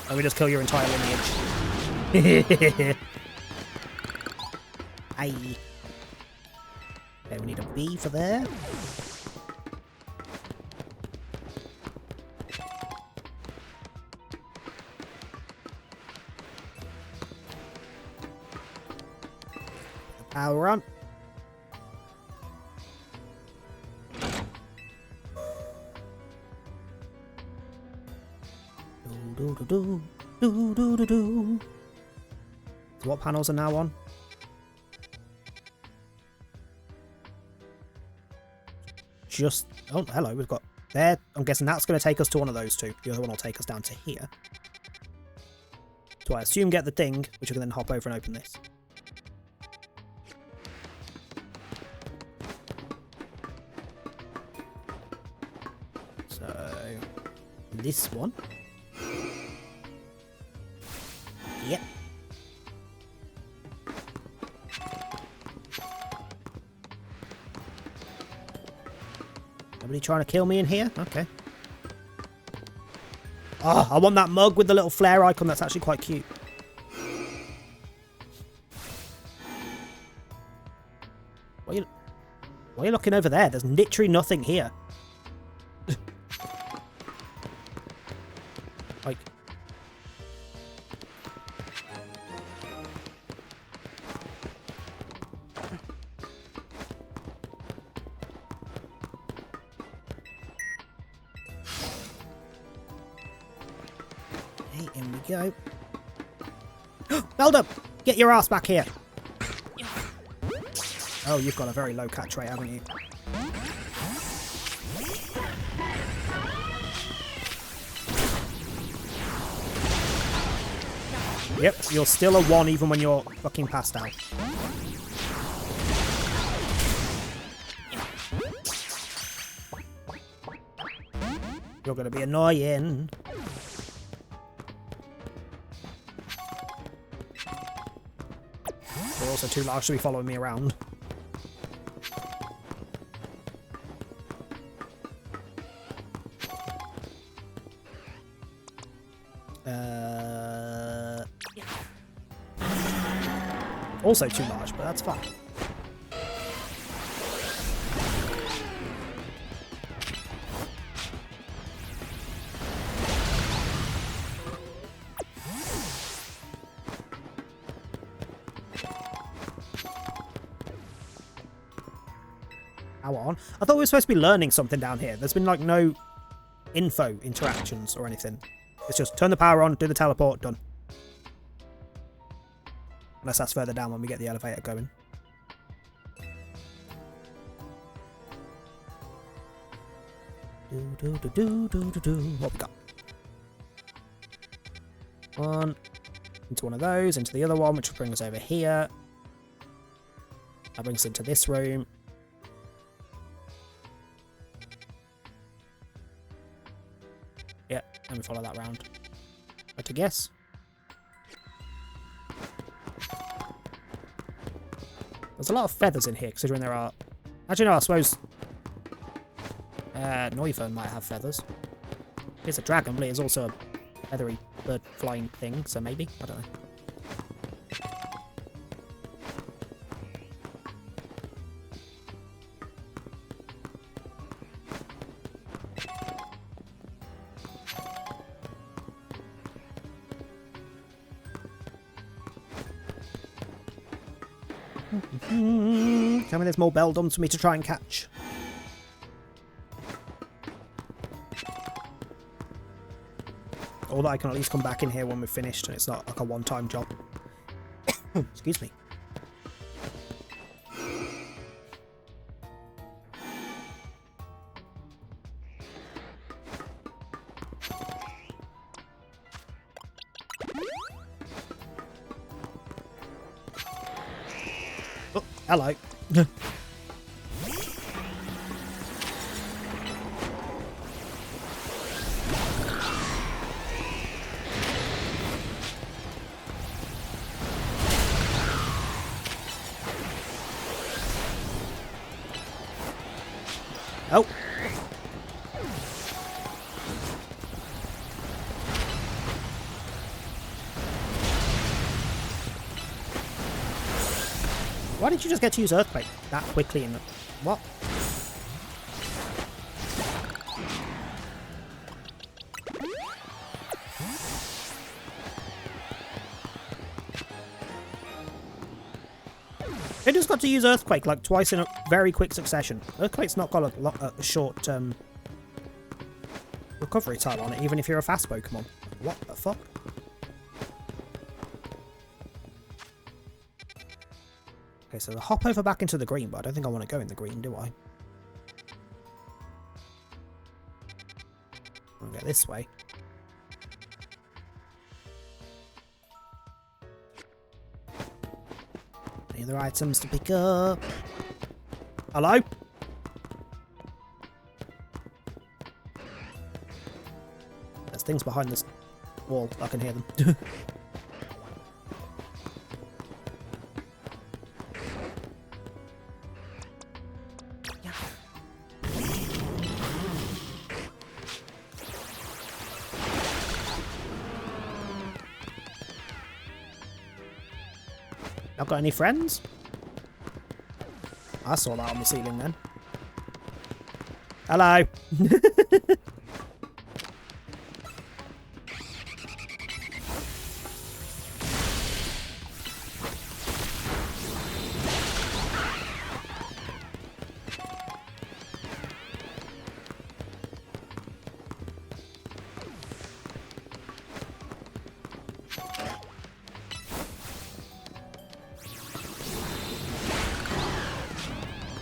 Let me just kill your entire lineage. Aye. Okay, we need a B for there. Power on. So what panels are now on? Just... oh, hello, we've got... there. I'm guessing that's going to take us to one of those two. The other one will take us down to here. So I assume get the thing, which we can then hop over and open this. So... this one. Yep. Nobody trying to kill me in here? Okay. Oh, I want that mug with the little flare icon. That's actually quite cute. Why are you looking over there? There's literally nothing here. Like... okay, in we go. Beldum! Get your ass back here! Oh, you've got a very low catch rate, haven't you? Yep, you're still a 1 even when you're fucking passed out. You're gonna be annoying. They're also too large to be following me around. Also too large, but that's fine. How on? I thought we were supposed to be learning something down here. There's been like no info interactions or anything. It's just turn the power on, do the teleport, done. Unless that's further down when we get the elevator going. What we got? One. Into one of those, into the other one, which will bring us over here. That brings us into this room. Yeah, and we follow that round. But to guess. There's a lot of feathers in here, considering there are... Actually, no, I suppose... Noivern might have feathers. It's a dragon, but it is also a feathery bird flying thing, so maybe? I don't know. Tell me there's more Beldums for me to try and catch. Or that I can at least come back in here when we're finished and it's not like a one-time job. Excuse me. Oh, hello. Oh. Why did you just get to use Earthquake that quickly in the... What? I just got to use Earthquake like twice in a very quick succession. Earthquake's not got a short recovery time on it, even if you're a fast Pokemon. What the fuck? Okay, so hop over back into the green, but I don't think I want to go in the green, do I? I'll go this way. Any other items to pick up? Hello? There's things behind this wall. I can hear them. Not got any friends? I saw that on the ceiling then. Hello.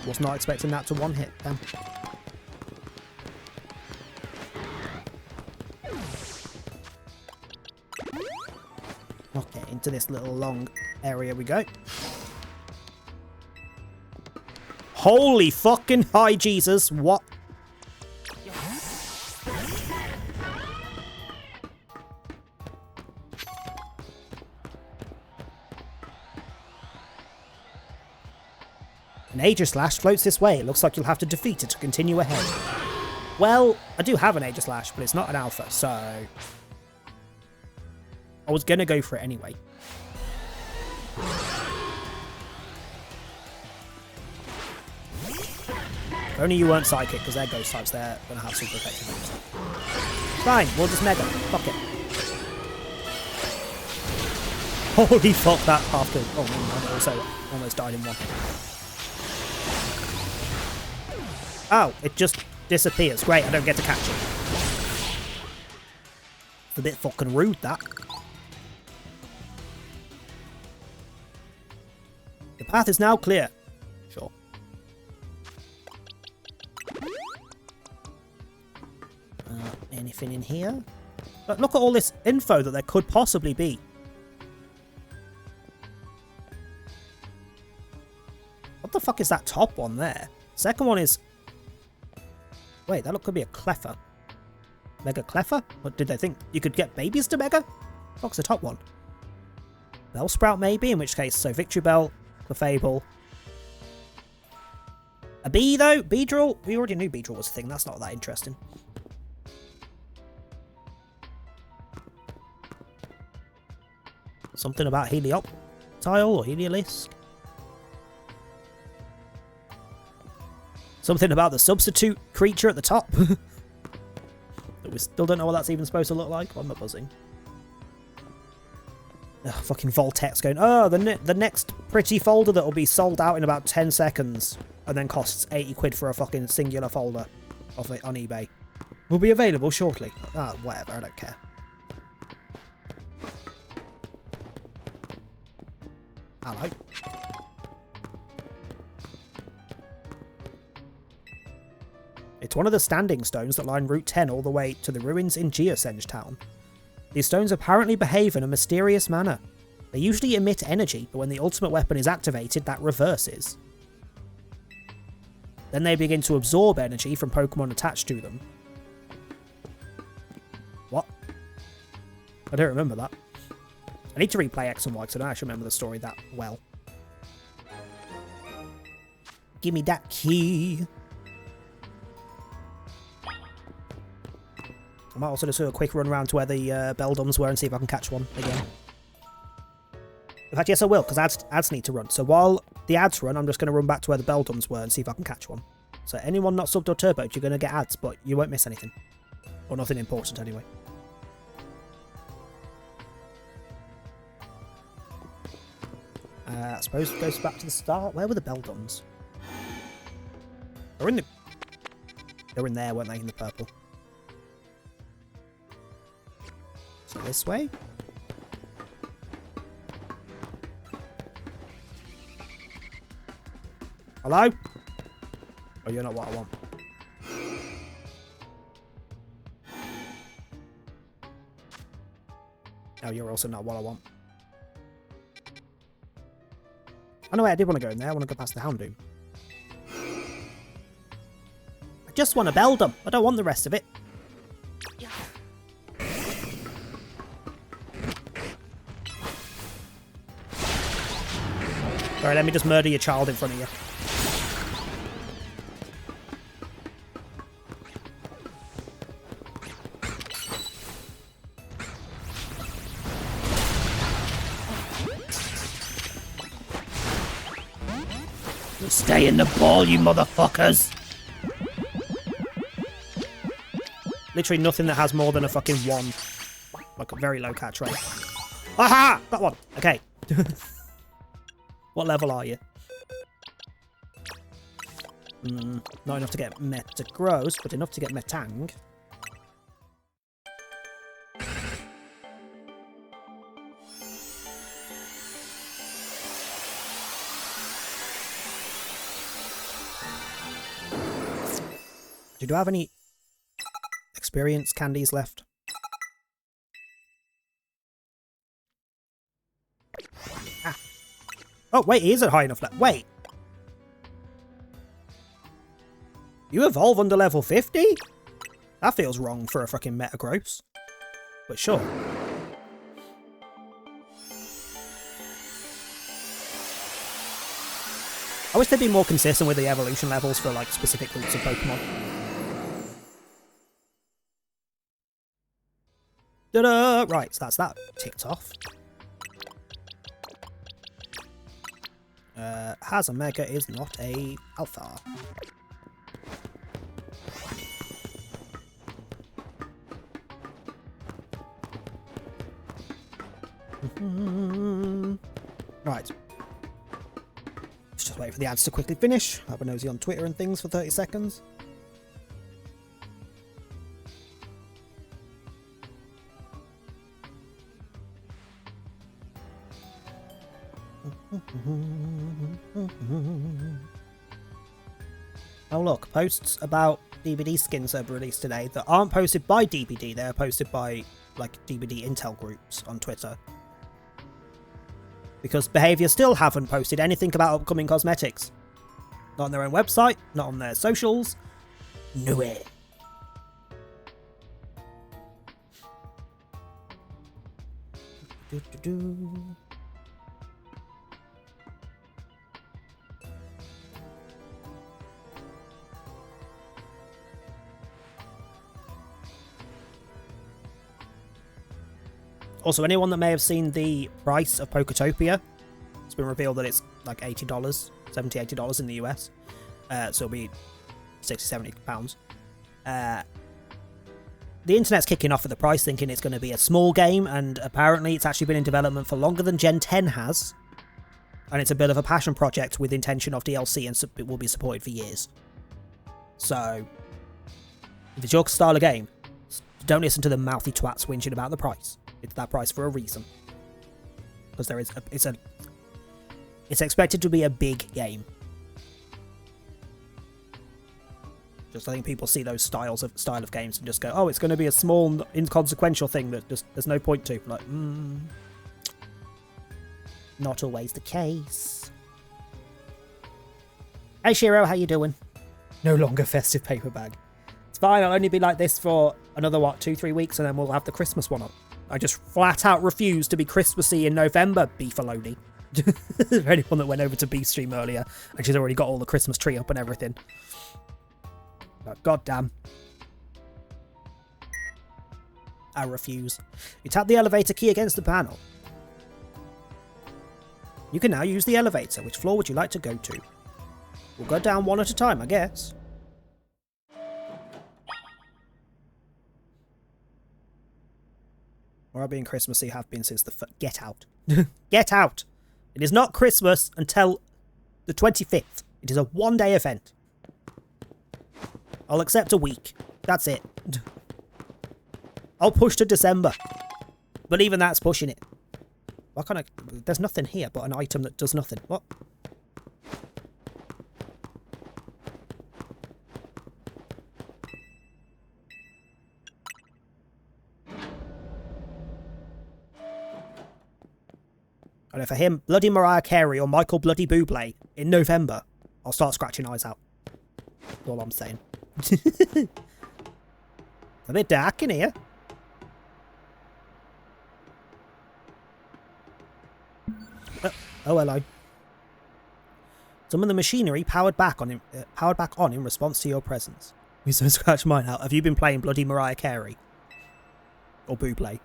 Was not expecting that to one hit then. Okay, into this little long area we go. Holy fucking hi Jesus, what? An Aegislash floats this way. It looks like you'll have to defeat it to continue ahead. Well, I do have an Aegislash, but it's not an alpha, so... I was gonna go for it anyway. If only you weren't Psychic, because they're Ghost types, they're gonna have super effective moves. Fine, we'll just Mega. Fuck it. Holy fuck, that half kill. Oh, man, I also almost died in one. Oh, it just disappears. Great, I don't get to catch it. It's a bit fucking rude, that. The path is now clear. Sure. Anything in here? But look at all this info that there could possibly be. What the fuck is that top one there? Second one is... Wait, that could be a Cleffa. Mega Cleffa? What did they think? You could get babies to Mega? Fuck's the top one? Bellsprout maybe, in which case, so Victory Bell, Clefable. A bee though? Beedrill? We already knew Beedrill was a thing, that's not that interesting. Something about Helioptile or Heliolisk? Something about the substitute creature at the top. We still don't know what that's even supposed to look like. Why am I buzzing? Ugh, fucking Voltex going, oh, the next pretty folder that will be sold out in about 10 seconds and then costs 80 quid for a fucking singular folder off it on eBay. Will be available shortly. Ah, whatever, I don't care. Hello. It's one of the standing stones that line Route 10 all the way to the ruins in Geosenge Town. These stones apparently behave in a mysterious manner. They usually emit energy, but when the ultimate weapon is activated, that reverses. Then they begin to absorb energy from Pokemon attached to them. What? I don't remember that. I need to replay X and Y because I don't actually remember the story that well. Give me that key. I might also just do a quick run around to where the Beldums were and see if I can catch one again. In fact, yes I will, because ads need to run. So while the ads run, I'm just going to run back to where the Beldums were and see if I can catch one. So anyone not subbed or turboed, you're going to get ads, but you won't miss anything. Or nothing important anyway. I suppose it goes back to the start. Where were the Beldums? They're in there, weren't they, in the purple? So this way? Hello? Oh, you're not what I want. No, you're also not what I want. Oh no, wait, I did want to go in there. I want to go past the Houndoom. I just want to Beldum. I don't want the rest of it. Alright, let me just murder your child in front of you. Stay in the ball, you motherfuckers! Literally nothing that has more than a fucking 1. Like a very low catch rate. Aha! Got one! Okay. What level are you? Not enough to get Metagross, but enough to get Metang. Do I have any experience candies left? Ah. Oh, wait, he isn't high enough left. Wait. You evolve under level 50? That feels wrong for a fucking Metagross. But sure. I wish they'd be more consistent with the evolution levels for like specific groups of Pokemon. Ta-da! Right, so that's that ticked off. Has a Mega is not a Alpha. Right. Let's just wait for the ads to quickly finish. Have a nosy on Twitter and things for 30 seconds. Oh look, posts about DBD skins are released today that aren't posted by DBD, they're posted by like DBD Intel groups on Twitter. Because Behaviour still haven't posted anything about upcoming cosmetics. Not on their own website, not on their socials, nowhere. Also, anyone that may have seen the price of Poketopia, it's been revealed that it's like $80, $70, $80 in the US. So it'll be £60, £70. The internet's kicking off at the price, thinking it's going to be a small game, and apparently it's actually been in development for longer than Gen 10 has. And it's a bit of a passion project with intention of DLC, and it will be supported for years. So, if it's your style of game, don't listen to the mouthy twats whinging about the price. It's that price for a reason. Because there is it's expected to be a big game. Just I think people see those style of games and just go, oh, it's going to be a small, inconsequential thing that just there's no point to. Like, not always the case. Hey Shiro, how you doing? No longer festive paper bag. It's fine, I'll only be like this for another, 2-3 weeks, and then we'll have the Christmas one up. I just flat out refuse to be Christmassy in November, Beefaloni. For anyone that went over to Beef Stream earlier, and she's already got all the Christmas tree up and everything. But goddamn. I refuse. You tap the elevator key against the panel. You can now use the elevator. Which floor would you like to go to? We'll go down one at a time, I guess. Or being Christmassy have been since the... Get out. Get out! It is not Christmas until the 25th. It is a one-day event. I'll accept a week. That's it. I'll push to December. But even that's pushing it. Why can't I... There's nothing here but an item that does nothing. What? And for him, bloody Mariah Carey or Michael Bloody Bublé in November, I'll start scratching eyes out. That's all I'm saying. It's a bit dark in here. Oh, hello. Some of the machinery powered back on in response to your presence. You so scratch mine out. Have you been playing bloody Mariah Carey? Or Bublé?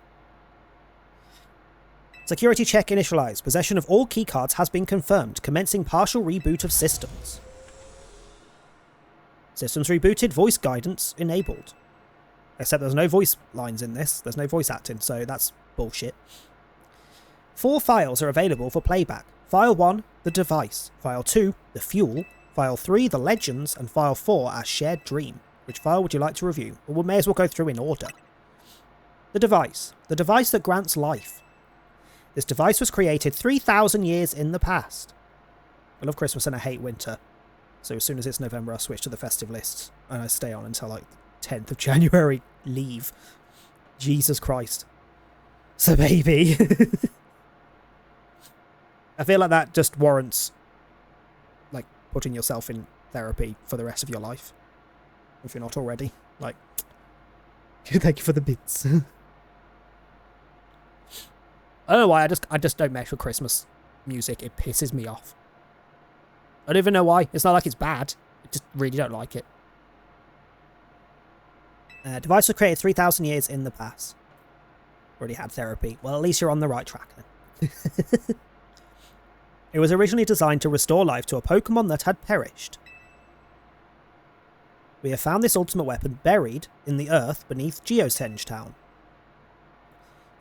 Security check initialized. Possession of all keycards has been confirmed. Commencing partial reboot of systems. Systems rebooted. Voice guidance enabled. Except there's no voice lines in this. There's no voice acting, so that's bullshit. 4 files are available for playback. File 1, the device. File 2, the fuel. File 3, the legends. And File 4, our shared dream. Which file would you like to review? Well, we may as well go through in order. The device. The device that grants life. This device was created 3,000 years in the past. I love Christmas and I hate winter. So as soon as it's November, I'll switch to the festive lists. And I stay on until like 10th of January. Leave. Jesus Christ. So baby. I feel like that just warrants like putting yourself in therapy for the rest of your life. If you're not already. Like, thank you for the bits. Oh, I just don't mess with Christmas music. It pisses me off. I don't even know why. It's not like it's bad. I just really don't like it. Device was created 3,000 years in the past. Already had therapy. Well, at least you're on the right track then. It was originally designed to restore life to a Pokemon that had perished. We have found this ultimate weapon buried in the earth beneath Geosenge Town.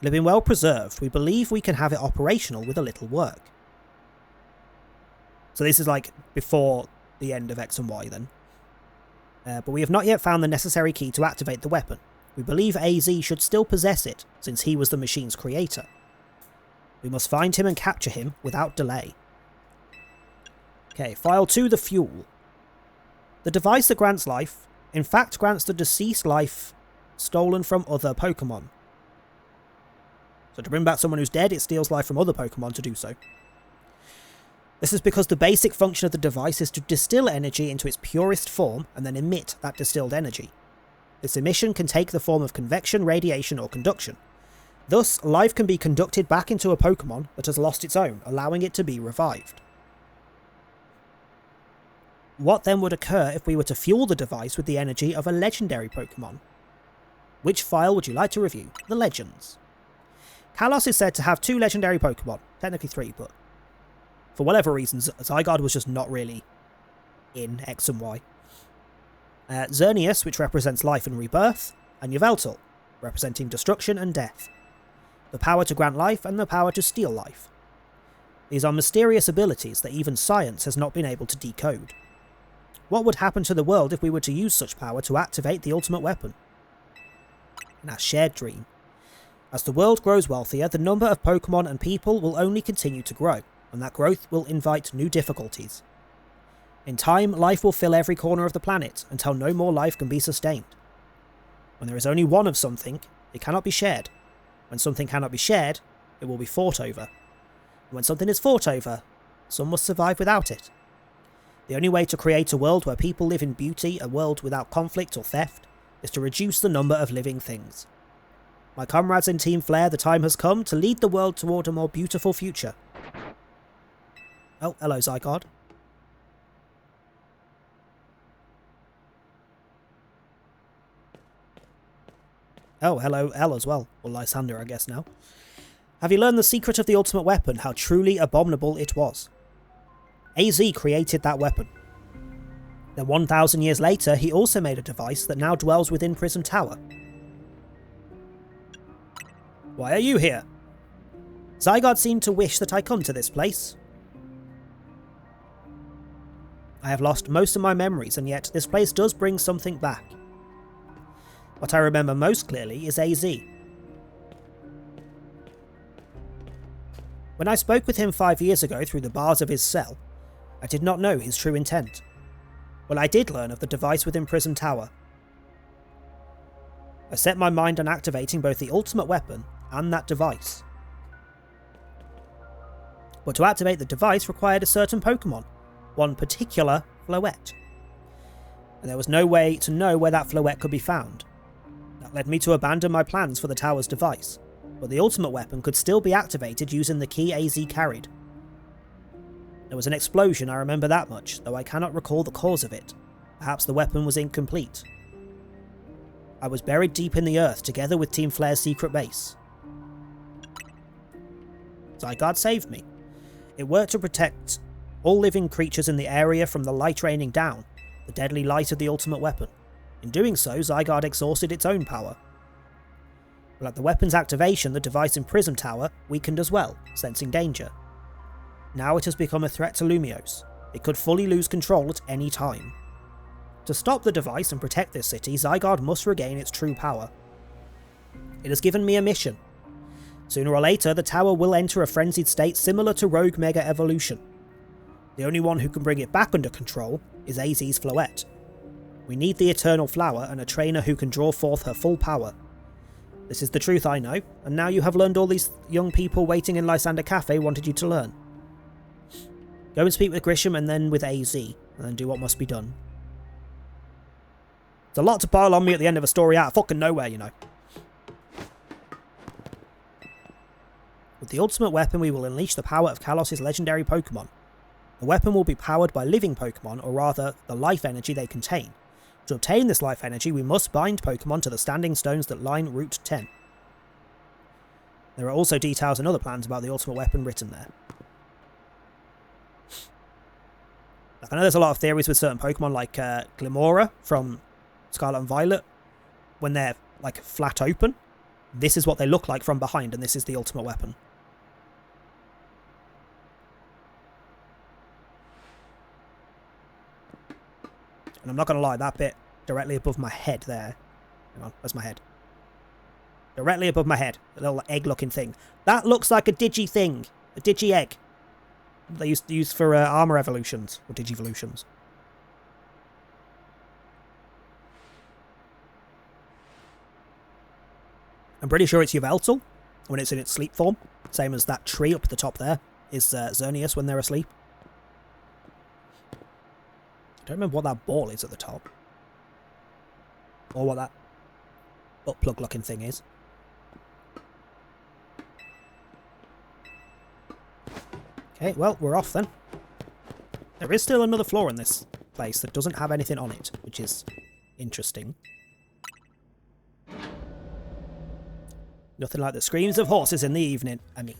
It had been well preserved. We believe we can have it operational with a little work. So this is like before the end of X and Y then. But we have not yet found the necessary key to activate the weapon. We believe AZ should still possess it, since he was the machine's creator. We must find him and capture him without delay. Okay, File 2, the fuel. The device that grants life, in fact grants the deceased life stolen from other Pokemon. So to bring back someone who's dead, it steals life from other Pokemon to do so. This is because the basic function of the device is to distill energy into its purest form and then emit that distilled energy. This emission can take the form of convection, radiation, or conduction. Thus, life can be conducted back into a Pokemon that has lost its own, allowing it to be revived. What then would occur if we were to fuel the device with the energy of a legendary Pokemon? Which file would you like to review? The Legends. Kalos is said to have 2 legendary Pokemon, technically 3, but for whatever reasons, Zygarde was just not really in X and Y. Xerneas, which represents life and rebirth, and Yveltal, representing destruction and death. The power to grant life and the power to steal life. These are mysterious abilities that even science has not been able to decode. What would happen to the world if we were to use such power to activate the ultimate weapon? And our shared dream. As the world grows wealthier, the number of Pokemon and people will only continue to grow, and that growth will invite new difficulties. In time, life will fill every corner of the planet, until no more life can be sustained. When there is only one of something, it cannot be shared. When something cannot be shared, it will be fought over. And when something is fought over, some must survive without it. The only way to create a world where people live in beauty, a world without conflict or theft, is to reduce the number of living things. My comrades in Team Flare, the time has come to lead the world toward a more beautiful future. Oh, hello, Zygarde. Oh, hello, Elle as well. Or Lysander, I guess now. Have you learned the secret of the ultimate weapon, how truly abominable it was? AZ created that weapon. Then 1,000 years later, he also made a device that now dwells within Prism Tower. Why are you here? Zygarde seemed to wish that I come to this place. I have lost most of my memories, and yet this place does bring something back. What I remember most clearly is AZ. When I spoke with him 5 years ago through the bars of his cell, I did not know his true intent. Well, I did learn of the device within Prism Tower. I set my mind on activating both the ultimate weapon and that device. But to activate the device required a certain Pokemon, one particular Floette. And there was no way to know where that Floette could be found. That led me to abandon my plans for the tower's device, but the ultimate weapon could still be activated using the key AZ carried. There was an explosion, I remember that much, though I cannot recall the cause of it. Perhaps the weapon was incomplete. I was buried deep in the earth together with Team Flare's secret base. Zygarde saved me. It worked to protect all living creatures in the area from the light raining down, the deadly light of the ultimate weapon. In doing so, Zygarde exhausted its own power. But at the weapon's activation, the device in Prism Tower weakened as well, sensing danger. Now it has become a threat to Lumiose. It could fully lose control at any time. To stop the device and protect this city, Zygarde must regain its true power. It has given me a mission. Sooner or later, the tower will enter a frenzied state similar to Rogue Mega Evolution. The only one who can bring it back under control is AZ's Floette. We need the Eternal Flower and a trainer who can draw forth her full power. This is the truth I know, and now you have learned all these young people waiting in Lysander Cafe wanted you to learn. Go and speak with Grisham and then with AZ, and then do what must be done. It's a lot to pile on me at the end of a story out of fucking nowhere, you know. With the ultimate weapon, we will unleash the power of Kalos' legendary Pokemon. The weapon will be powered by living Pokemon, or rather, the life energy they contain. To obtain this life energy, we must bind Pokemon to the standing stones that line Route 10. There are also details and other plans about the ultimate weapon written there. Like, I know there's a lot of theories with certain Pokemon, like Glimora from Scarlet and Violet. When they're, like, flat open, this is what they look like from behind, and this is the ultimate weapon. And I'm not going to lie, that bit directly above my head there. Hang on, where's my head? Directly above my head. A little egg-looking thing. That looks like a Digi thing. A Digi egg. They used to use for armor evolutions. Or Digivolutions. I'm pretty sure it's Yveltal when it's in its sleep form. Same as that tree up at the top there is Xerneas when they're asleep. I don't remember what that ball is at the top. Or what that butt plug looking thing is. Okay, well, we're off then. There is still another floor in this place that doesn't have anything on it, which is interesting. Nothing like the screams of horses in the evening. I mean...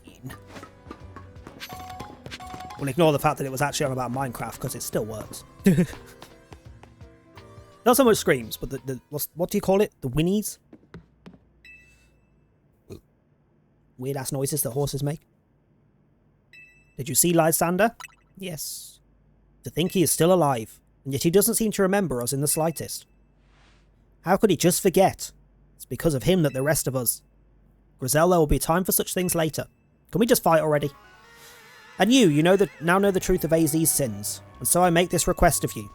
We'll ignore the fact that it was actually on about Minecraft, because it still works. Not so much screams, but what do you call it? The whinnies? Weird-ass noises that horses make. Did you see Lysander? Yes. To think he is still alive, and yet he doesn't seem to remember us in the slightest. How could he just forget? It's because of him that the rest of us... Grizel, there will be time for such things later. Can we just fight already? And you now know the truth of AZ's sins, and so I make this request of you.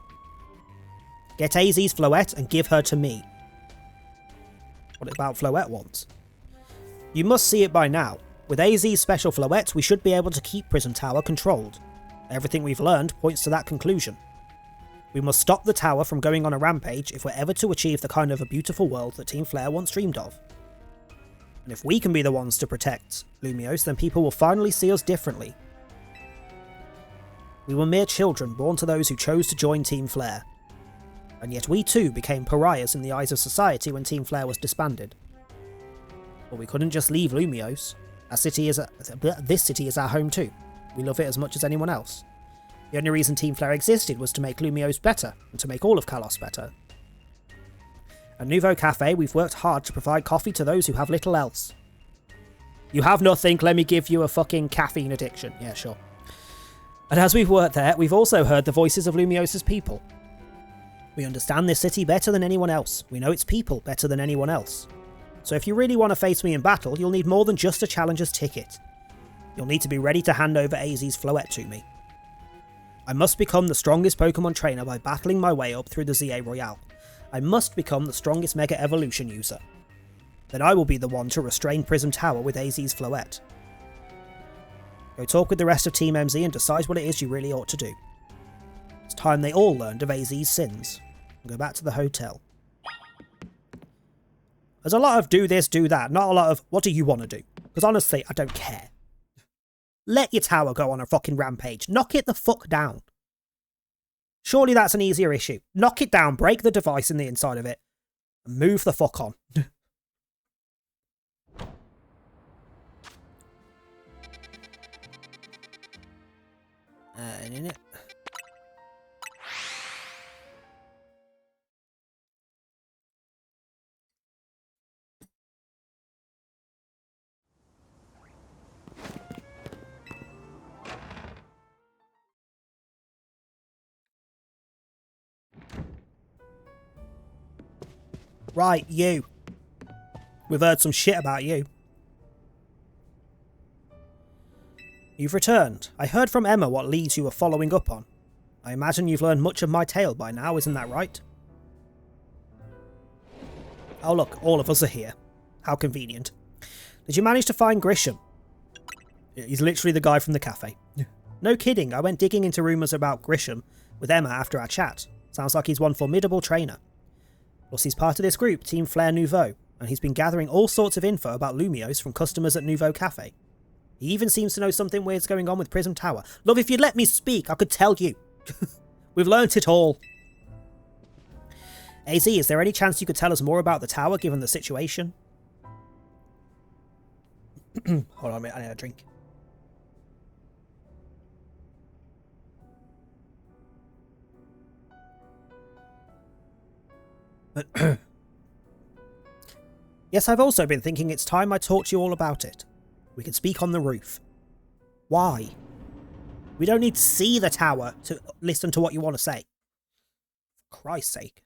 Get AZ's Floette and give her to me. What about Floette wants? You must see it by now. With AZ's special Floette, we should be able to keep Prism Tower controlled. Everything we've learned points to that conclusion. We must stop the tower from going on a rampage if we're ever to achieve the kind of a beautiful world that Team Flare once dreamed of. And if we can be the ones to protect Lumiose, then people will finally see us differently. We were mere children born to those who chose to join Team Flare. And yet we too became pariahs in the eyes of society when Team Flare was disbanded. But we couldn't just leave Lumiose. This city is our home too. We love it as much as anyone else. The only reason Team Flare existed was to make Lumiose better, and to make all of Kalos better. At Nouveau Cafe, we've worked hard to provide coffee to those who have little else. You have nothing, let me give you a fucking caffeine addiction. Yeah, sure. And as we've worked there, we've also heard the voices of Lumiose's people. We understand this city better than anyone else. We know its people better than anyone else. So if you really want to face me in battle, you'll need more than just a challenger's ticket. You'll need to be ready to hand over AZ's Floette to me. I must become the strongest Pokemon trainer by battling my way up through the ZA Royale. I must become the strongest Mega Evolution user. Then I will be the one to restrain Prism Tower with AZ's Floette. Go talk with the rest of Team MZ and decide what it is you really ought to do. It's time they all learned of AZ's sins. And go back to the hotel. There's a lot of do this, do that, not a lot of what do you want to do? Because honestly, I don't care. Let your tower go on a fucking rampage. Knock it the fuck down. Surely that's an easier issue. Knock it down, break the device in the inside of it, and move the fuck on. In it. Right, you. We've heard some shit about you. You've returned. I heard from Emma what leads you were following up on. I imagine you've learned much of my tale by now, isn't that right? Oh look, all of us are here. How convenient. Did you manage to find Grisham? He's literally the guy from the cafe. No kidding, I went digging into rumours about Grisham with Emma after our chat. Sounds like he's one formidable trainer. Plus he's part of this group, Team Flare Nouveau, and he's been gathering all sorts of info about Lumiose from customers at Nouveau Cafe. He even seems to know something weird's going on with Prism Tower. Love, if you'd let me speak, I could tell you. We've learnt it all. AZ, is there any chance you could tell us more about the tower, given the situation? Hold on a minute, I need a drink. Yes, I've also been thinking it's time I talked to you all about it. We can speak on the roof. Why? We don't need to see the tower to listen to what you want to say. For Christ's sake.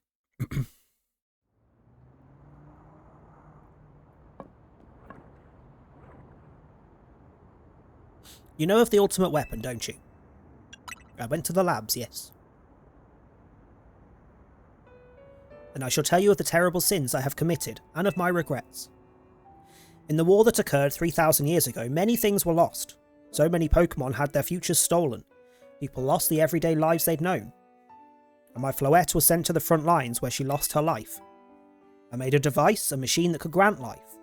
You know of the ultimate weapon, don't you? I went to the labs, yes. And I shall tell you of the terrible sins I have committed, and of my regrets. In the war that occurred 3,000 years ago, many things were lost. So many Pokemon had their futures stolen. People lost the everyday lives they'd known. And my Floette was sent to the front lines where she lost her life. I made a device, a machine that could grant life.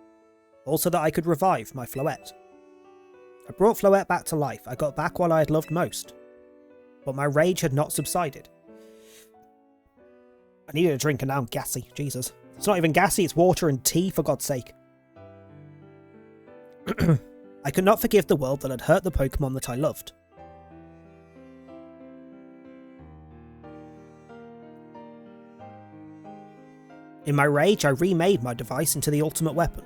Also that I could revive my Floette. I brought Floette back to life. I got back what I had loved most. But my rage had not subsided. I needed a drink and now I'm gassy. Jesus. It's not even gassy, it's water and tea, for God's sake. I could not forgive the world that had hurt the Pokemon that I loved. In my rage, I remade my device into the ultimate weapon.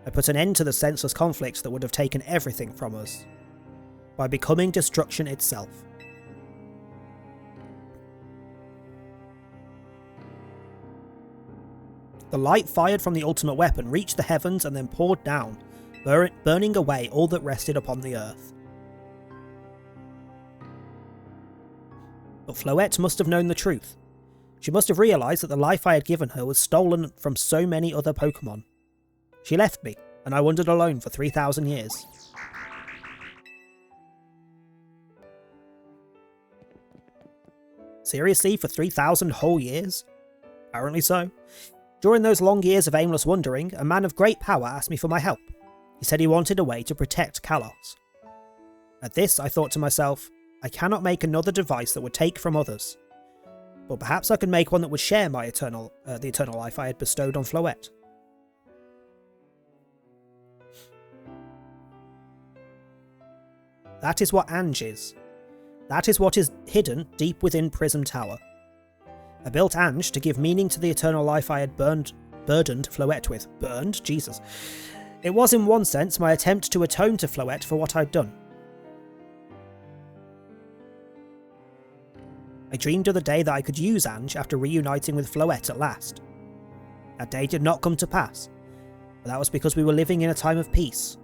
I put an end to the senseless conflicts that would have taken everything from us, by becoming destruction itself. The light fired from the ultimate weapon reached the heavens and then poured down, burning away all that rested upon the earth. But Floette must have known the truth. She must have realised that the life I had given her was stolen from so many other Pokemon. She left me, and I wandered alone for 3,000 years. Seriously, for 3,000 whole years? Apparently so. During those long years of aimless wandering, a man of great power asked me for my help. He said he wanted a way to protect Kalos. At this, I thought to myself, I cannot make another device that would take from others. But perhaps I could make one that would share my the eternal life I had bestowed on Floette. That is what Ange is. That is what is hidden deep within Prism Tower. I built Ange to give meaning to the eternal life I had burdened Floette with. Burned? Jesus. It was in one sense my attempt to atone to Floette for what I'd done. I dreamed of the day that I could use Ange after reuniting with Floette at last. That day did not come to pass, but that was because we were living in a time of peace.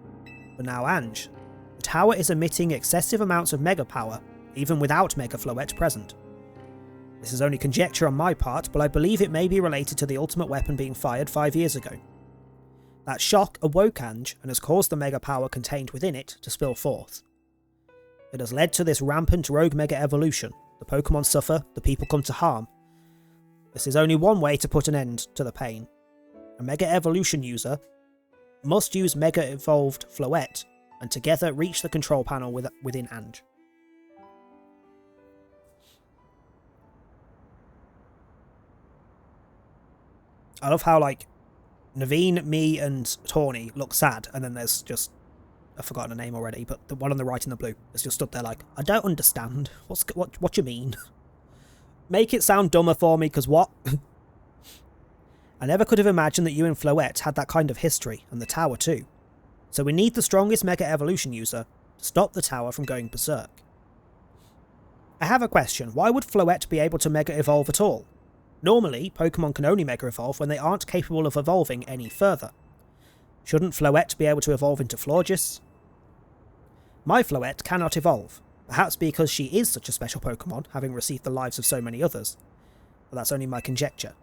But now Ange, the tower is emitting excessive amounts of Mega Power, even without Mega Floette present. This is only conjecture on my part, but I believe it may be related to the ultimate weapon being fired 5 years ago. That shock awoke Ange and has caused the Mega Power contained within it to spill forth. It has led to this rampant rogue Mega Evolution. The Pokemon suffer, the people come to harm. This is only one way to put an end to the pain. A Mega Evolution user must use Mega Evolved Floette and together reach the control panel within Ange. I love how, like, Naveen, me, and Tawny look sad, and then there's just... I've forgotten the name already, but the one on the right in the blue has just stood there like, I don't understand. What you mean? Make it sound dumber for me, because what? I never could have imagined that you and Floette had that kind of history, and the tower too. So we need the strongest Mega Evolution user to stop the tower from going berserk. I have a question. Why would Floette be able to Mega Evolve at all? Normally, Pokemon can only Mega Evolve when they aren't capable of evolving any further. Shouldn't Floette be able to evolve into Florges? My Floette cannot evolve, perhaps because she is such a special Pokemon, having received the lives of so many others. But that's only my conjecture.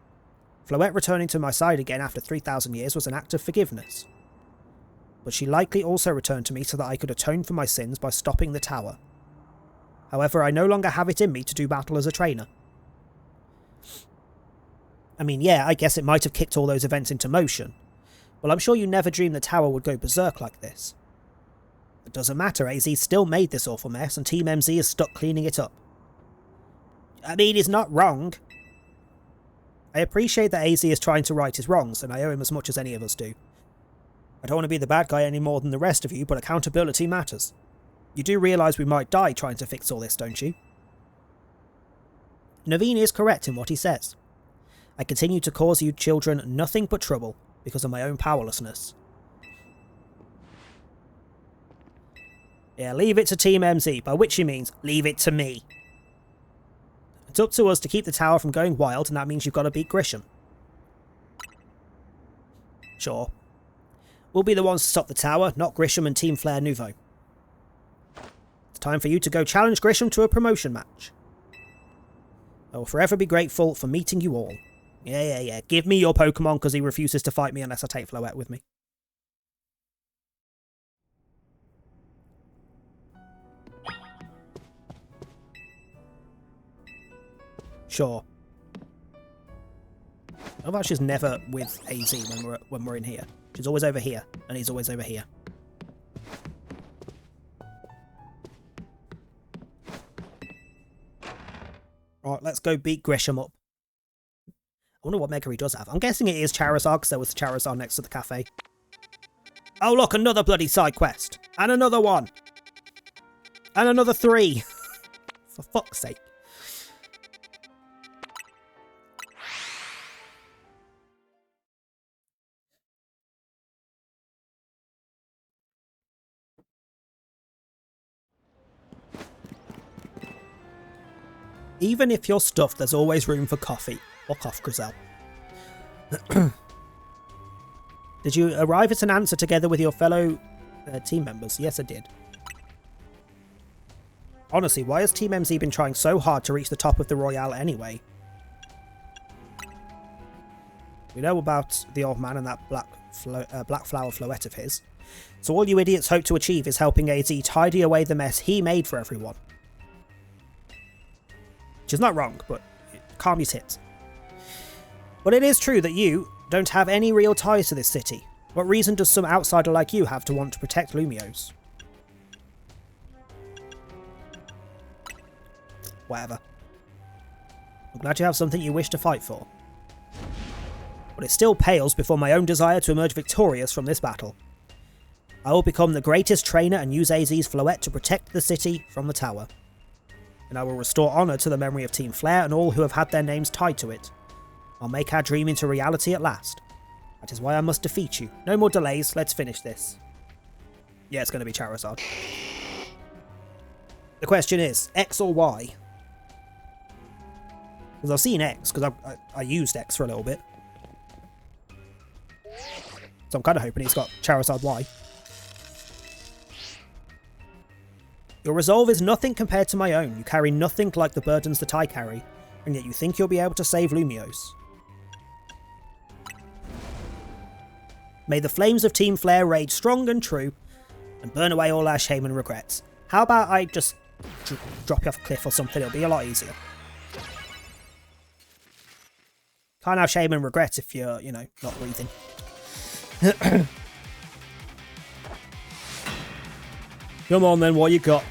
Floette returning to my side again after 3,000 years was an act of forgiveness. But she likely also returned to me so that I could atone for my sins by stopping the tower. However, I no longer have it in me to do battle as a trainer. I mean, yeah, I guess it might have kicked all those events into motion. Well, I'm sure you never dreamed the tower would go berserk like this. It doesn't matter, AZ still made this awful mess, and Team MZ is stuck cleaning it up. I mean, he's not wrong. I appreciate that AZ is trying to right his wrongs, and I owe him as much as any of us do. I don't want to be the bad guy any more than the rest of you, but accountability matters. You do realise we might die trying to fix all this, don't you? Naveen is correct in what he says. I continue to cause you children nothing but trouble because of my own powerlessness. Yeah, leave it to Team MZ, by which he means, leave it to me. It's up to us to keep the tower from going wild, and that means you've got to beat Grisham. Sure. We'll be the ones to stop the tower, not Grisham and Team Flare Nouveau. It's time for you to go challenge Grisham to a promotion match. I will forever be grateful for meeting you all. Yeah. Give me your Pokemon because he refuses to fight me unless I take Floette with me. Sure. How about she's never with AZ when we're in here? She's always over here, and he's always over here. Alright, let's go beat Grisham up. I wonder what Mega he does have. I'm guessing it is Charizard, because there was Charizard next to the cafe. Oh look, another bloody side quest. And another one. And another 3. For fuck's sake. Even if you're stuffed, there's always room for coffee. Walk off, Grizel. Did you arrive at an answer together with your fellow team members? Yes, I did. Honestly, why has Team MZ been trying so hard to reach the top of the Royale anyway? We know about the old man and that black flower Floette of his. So all you idiots hope to achieve is helping AZ tidy away the mess he made for everyone. Which is not wrong, but calm your tits. But it is true that you don't have any real ties to this city. What reason does some outsider like you have to want to protect Lumiose? Whatever. I'm glad you have something you wish to fight for. But it still pales before my own desire to emerge victorious from this battle. I will become the greatest trainer and use AZ's Floette to protect the city from the tower. And I will restore honour to the memory of Team Flare and all who have had their names tied to it. I'll make our dream into reality at last. That is why I must defeat you. No more delays, let's finish this. Yeah, it's going to be Charizard. The question is, X or Y? Because I've seen X, because I used X for a little bit. So I'm kind of hoping he's got Charizard Y. Your resolve is nothing compared to my own. You carry nothing like the burdens that I carry, and yet you think you'll be able to save Lumiose. May the flames of Team Flare rage strong and true, and burn away all our shame and regrets. How about I just drop you off a cliff or something? It'll be a lot easier. Can't have shame and regrets if you're, you know, not breathing. Come on then, what you got?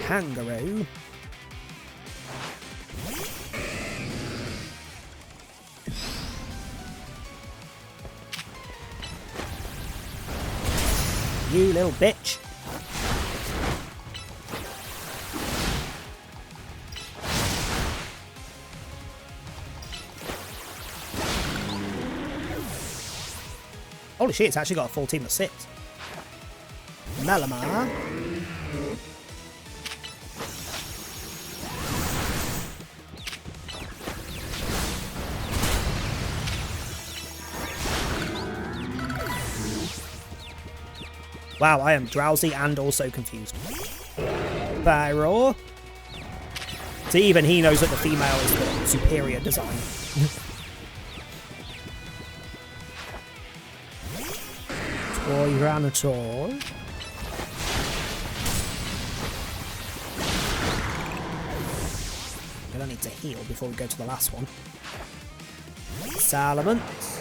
Kangaroo. You little bitch. Holy shit, it's actually got a full team of 6. Malamar. Wow, I am drowsy and also confused. Pyro. So even he knows that the female is the superior design. Tyranitar. I don't need to heal before we go to the last one. Salamence.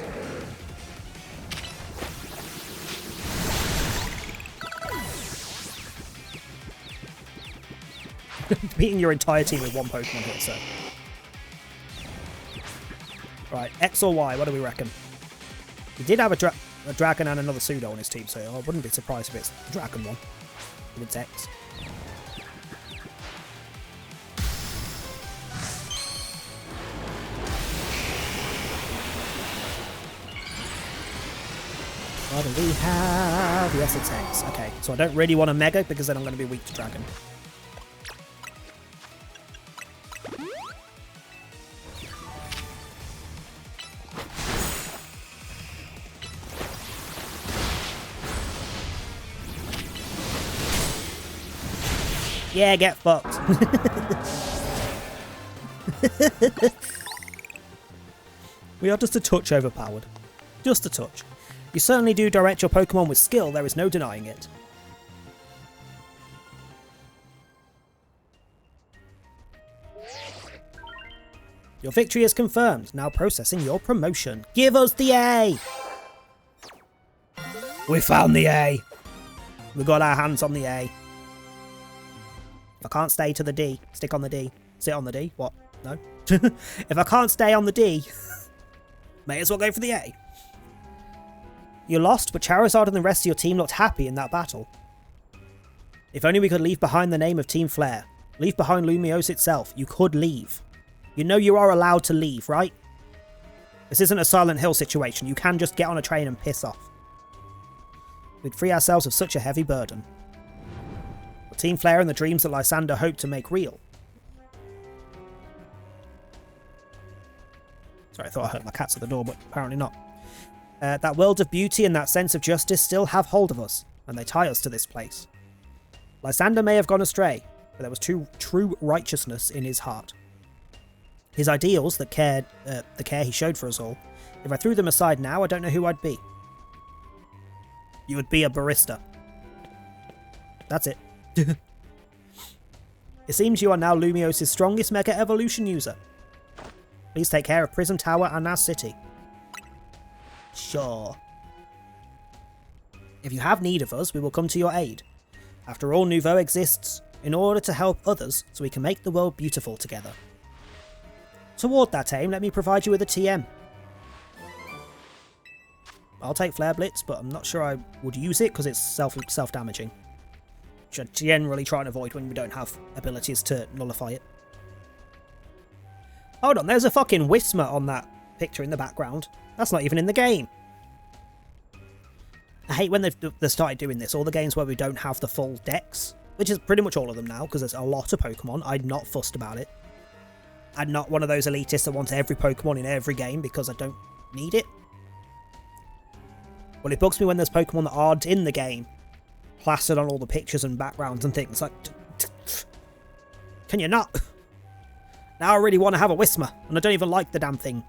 Beating your entire team with one Pokemon hit, so. Right, X or Y, what do we reckon? He did have a dragon and another pseudo on his team, so I wouldn't be surprised if it's the dragon one. If it's X. What do we have? Yes, it's X. Okay, so I don't really want a Mega because then I'm going to be weak to Dragon. Yeah, get fucked. We are just a touch overpowered. Just a touch. You certainly do direct your Pokemon with skill, there is no denying it. Your victory is confirmed, now processing your promotion. Give us the A! We found the A! We got our hands on the A. If I can't stay to the D, stick on the D. Sit on the D? What? No? If I can't stay on the D, may as well go for the A. You lost, but Charizard and the rest of your team looked happy in that battle. If only we could leave behind the name of Team Flare. Leave behind Lumiose itself. You could leave. You know you are allowed to leave, right? This isn't a Silent Hill situation. You can just get on a train and piss off. We'd free ourselves of such a heavy burden. But Team Flare and the dreams that Lysander hoped to make real. Sorry, I thought I heard my cats at the door, but apparently not. That world of beauty and that sense of justice still have hold of us, and they tie us to this place. Lysander may have gone astray, but there was true righteousness in his heart. His ideals, the care he showed for us all, if I threw them aside now, I don't know who I'd be. You would be a barista. That's it. It seems you are now Lumiose's strongest Mega Evolution user. Please take care of Prism Tower and our city. Sure. If you have need of us, we will come to your aid. After all, Nouveau exists in order to help others so we can make the world beautiful together. Toward that aim, let me provide you with a TM. I'll take Flare Blitz, but I'm not sure I would use it because it's self-damaging. Which I generally try and avoid when we don't have abilities to nullify it. Hold on, there's a fucking Whismur on that picture in the background. That's not even in the game. I hate when they've started doing this. All the games where we don't have the full decks, which is pretty much all of them now, because there's a lot of Pokemon. I'm not fussed about it. I'm not one of those elitists that wants every Pokemon in every game because I don't need it. Well, it bugs me when there's Pokemon that aren't in the game, plastered on all the pictures and backgrounds and things. Like, can you not? Now I really want to have a Whismur, and I don't even like the damn thing.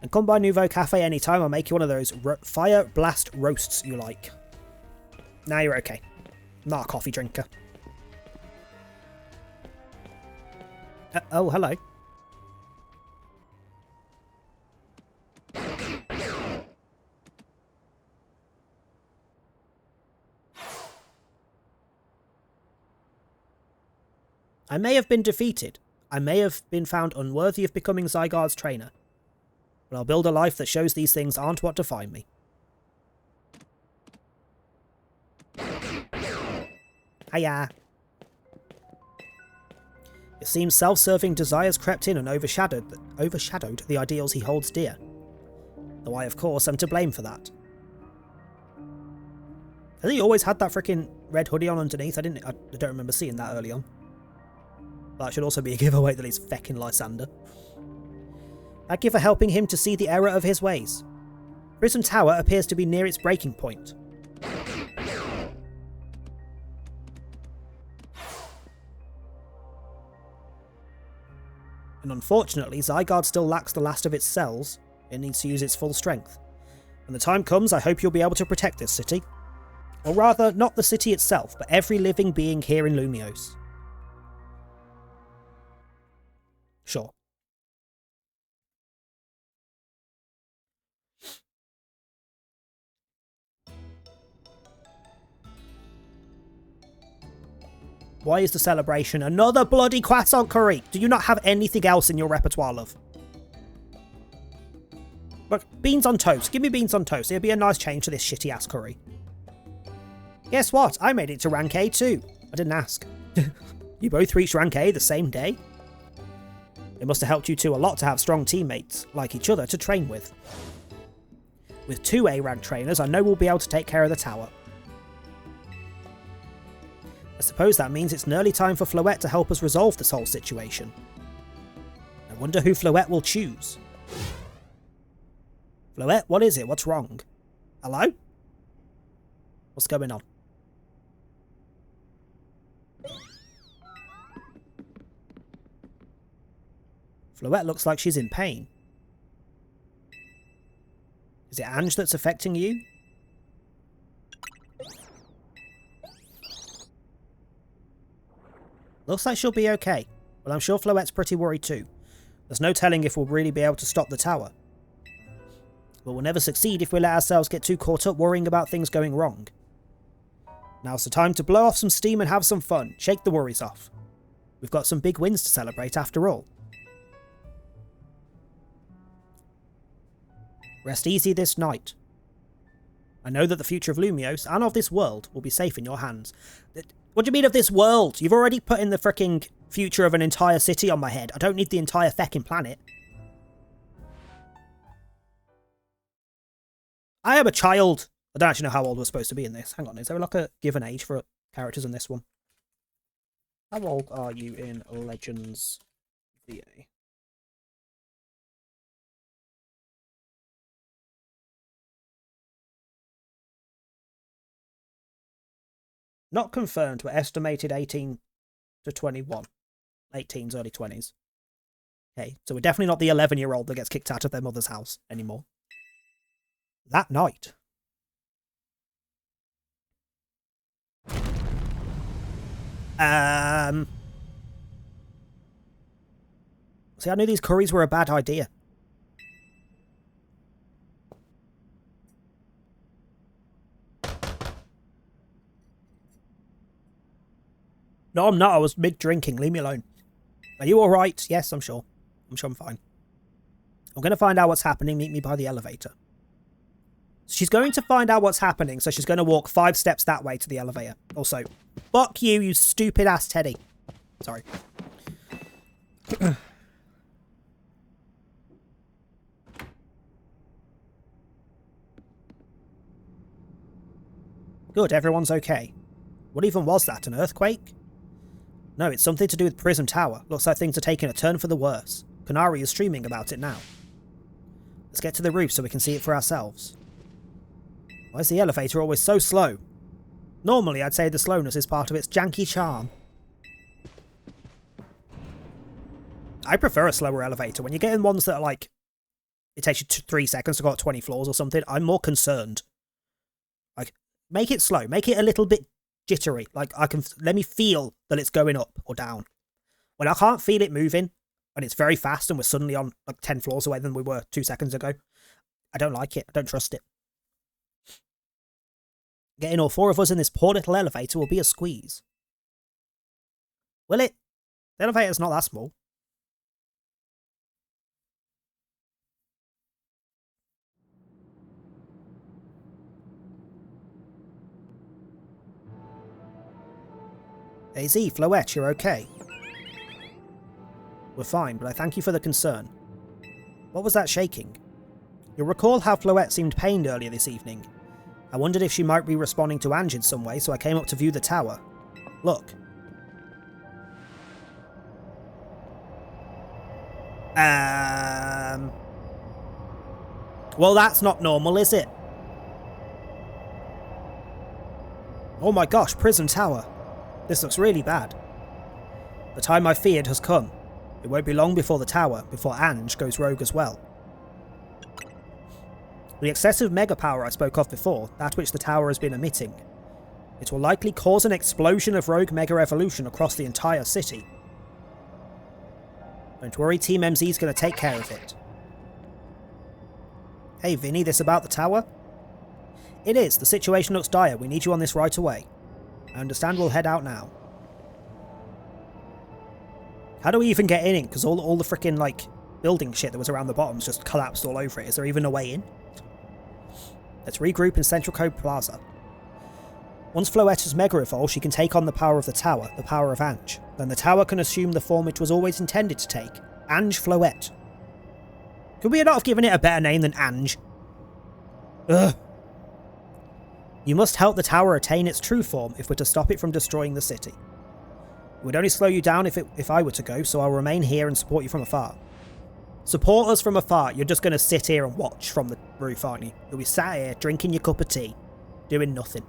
And come by Nouveau Cafe anytime, I'll make you one of those Fire Blast roasts you like. Now you're okay. Not a coffee drinker. Oh, hello. I may have been defeated. I may have been found unworthy of becoming Zygarde's trainer. But I'll build a life that shows these things aren't what define me. Hiya. It seems self-serving desires crept in and overshadowed the ideals he holds dear. Though I, of course, am to blame for that. Has he always had that freaking red hoodie on underneath? I don't remember seeing that early on. That should also be a giveaway that he's fecking Lysander. Thank you for helping him to see the error of his ways. Prism Tower appears to be near its breaking point. And unfortunately, Zygarde still lacks the last of its cells. It needs to use its full strength. When the time comes, I hope you'll be able to protect this city. Or rather, not the city itself, but every living being here in Lumiose. Sure. Why is the celebration another bloody croissant curry? Do you not have anything else in your repertoire, love? Look, beans on toast. Give me beans on toast. It'll be a nice change to this shitty ass curry. Guess what? I made it to rank A too. I didn't ask. You both reached rank A the same day? It must have helped you two a lot to have strong teammates, like each other, to train with. With 2 A rank trainers, I know we'll be able to take care of the tower. I suppose that means it's nearly time for Floette to help us resolve this whole situation. I wonder who Floette will choose. Floette, what is it? What's wrong? Hello? What's going on? Floette looks like she's in pain. Is it Ange that's affecting you? Looks like she'll be okay, but I'm sure Floette's pretty worried too. There's no telling if we'll really be able to stop the tower. But we'll never succeed if we let ourselves get too caught up worrying about things going wrong. Now's the time to blow off some steam and have some fun. Shake the worries off. We've got some big wins to celebrate after all. Rest easy this night. I know that the future of Lumiose and of this world will be safe in your hands. What do you mean of this world? You've already put in the fricking future of an entire city on my head. I don't need the entire feckin' planet. I am a child. I don't actually know how old we're supposed to be in this. Hang on, is there like a given age for characters in this one? How old are you in Legends VA? Not confirmed, but estimated 18 to 21. 18s, early 20s. Okay, so we're definitely not the 11-year-old that gets kicked out of their mother's house anymore. That night. See, I knew these curries were a bad idea. No, I'm not. I was mid-drinking. Leave me alone. Are you alright? Yes, I'm sure. I'm sure I'm fine. I'm going to find out what's happening. Meet me by the elevator. She's going to find out what's happening, so she's going to walk 5 steps that way to the elevator. Also, fuck you, you stupid-ass Teddy. Sorry. Good, everyone's okay. What even was that, an earthquake? No, it's something to do with Prism Tower. Looks like things are taking a turn for the worse. Kanari is streaming about it now. Let's get to the roof so we can see it for ourselves. Why is the elevator always so slow? Normally, I'd say the slowness is part of its janky charm. I prefer a slower elevator. When you get in ones that are like, it takes you 3 seconds to go up 20 floors or something, I'm more concerned. Like, make it slow. Make it a little bit jittery. Like, let me feel that it's going up or down. When I can't feel it moving, and it's very fast and we're suddenly on like 10 floors away than we were 2 seconds ago, I don't like it. I don't trust it. Getting all 4 of us in this poor little elevator will be a squeeze. Will it? The elevator's not that small. AZ, Floette, you're okay. We're fine, but I thank you for the concern. What was that shaking? You'll recall how Floette seemed pained earlier this evening. I wondered if she might be responding to Ange in some way, so I came up to view the tower. Look. Well, that's not normal, is it? Oh my gosh, Prism Tower. This looks really bad. The time I feared has come. It won't be long before Ange goes rogue as well. The excessive mega power I spoke of before, that which the tower has been emitting, it will likely cause an explosion of rogue mega evolution across the entire city. Don't worry, Team MZ is going to take care of it. Hey Vinny, this about the tower? It is. The situation looks dire. We need you on this right away. I understand we'll head out now. How do we even get in it? Because all the freaking, like, building shit that was around the bottom's just collapsed all over it. Is there even a way in? Let's regroup in Central Code Plaza. Once Floette has Mega Evolved, she can take on the power of the tower, the power of Ange. Then the tower can assume the form it was always intended to take. Ange Floette. Could we not have given it a better name than Ange? Ugh. You must help the tower attain its true form if we're to stop it from destroying the city. It would only slow you down if I were to go, so I'll remain here and support you from afar. Support us from afar. You're just going to sit here and watch from the roof, aren't you? You'll be sat here drinking your cup of tea, doing nothing.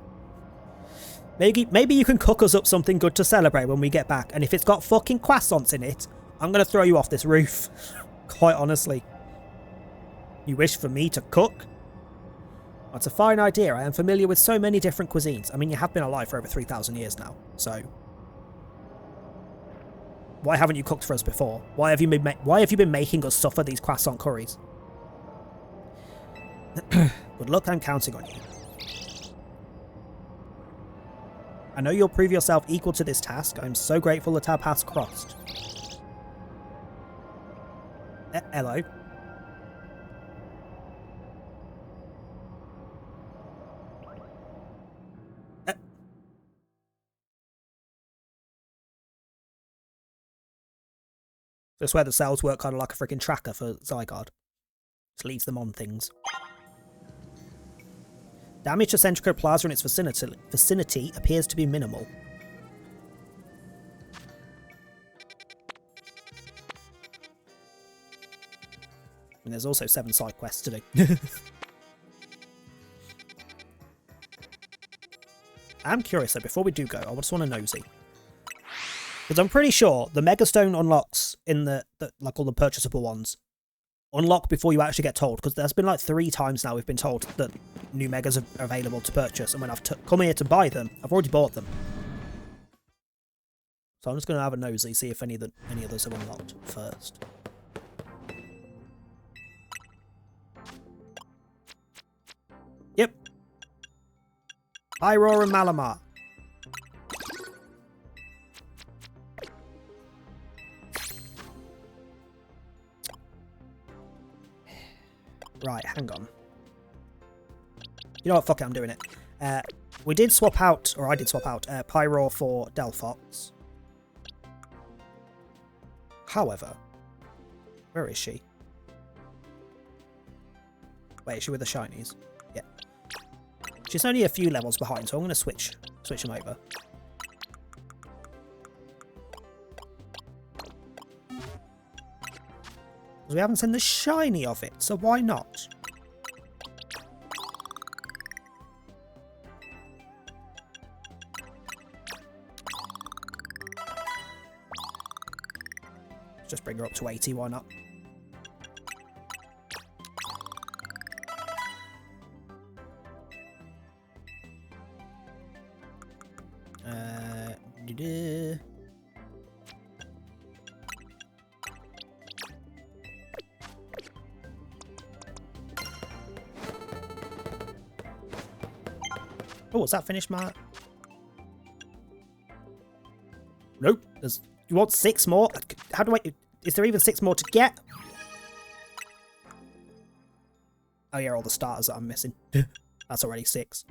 Maybe you can cook us up something good to celebrate when we get back, and if it's got fucking croissants in it, I'm going to throw you off this roof. Quite honestly. You wish for me to cook? That's a fine idea. I am familiar with so many different cuisines. I mean, you have been alive for over 3,000 years now, so... Why haven't you cooked for us before? Why have you been making us suffer these croissant curries? Good luck, I'm counting on you. I know you'll prove yourself equal to this task. I'm so grateful that our paths crossed. Hello. I swear the cells work kind of like a freaking tracker for Zygarde. Just leaves them on things. Damage to Central Code Plaza and its vicinity appears to be minimal. And there's also 7 side quests to do. I'm curious though, before we do go, I just want to nosy. Because I'm pretty sure the Mega Stone unlocks in the like all the purchasable ones unlock before you actually get told. Because there's been like 3 times now we've been told that new Megas are available to purchase. And when I've come here to buy them, I've already bought them. So I'm just going to have a nosy, see if any others are unlocked first. Yep. Pyroar and Malamar. Right, hang on. You know what, fuck it, I'm doing it. We did swap out, or I did swap out, Pyroar for Delphox. However, where is she? Wait, is she with the shinies? Yeah. She's only a few levels behind, so I'm going to switch them over. We haven't seen the shiny of it, so why not? Just bring her up to 80, why not? Oh, has that finished my... Nope. You want 6 more? How do I... Is there even 6 more to get? Oh yeah, all the starters that I'm missing. That's already 6.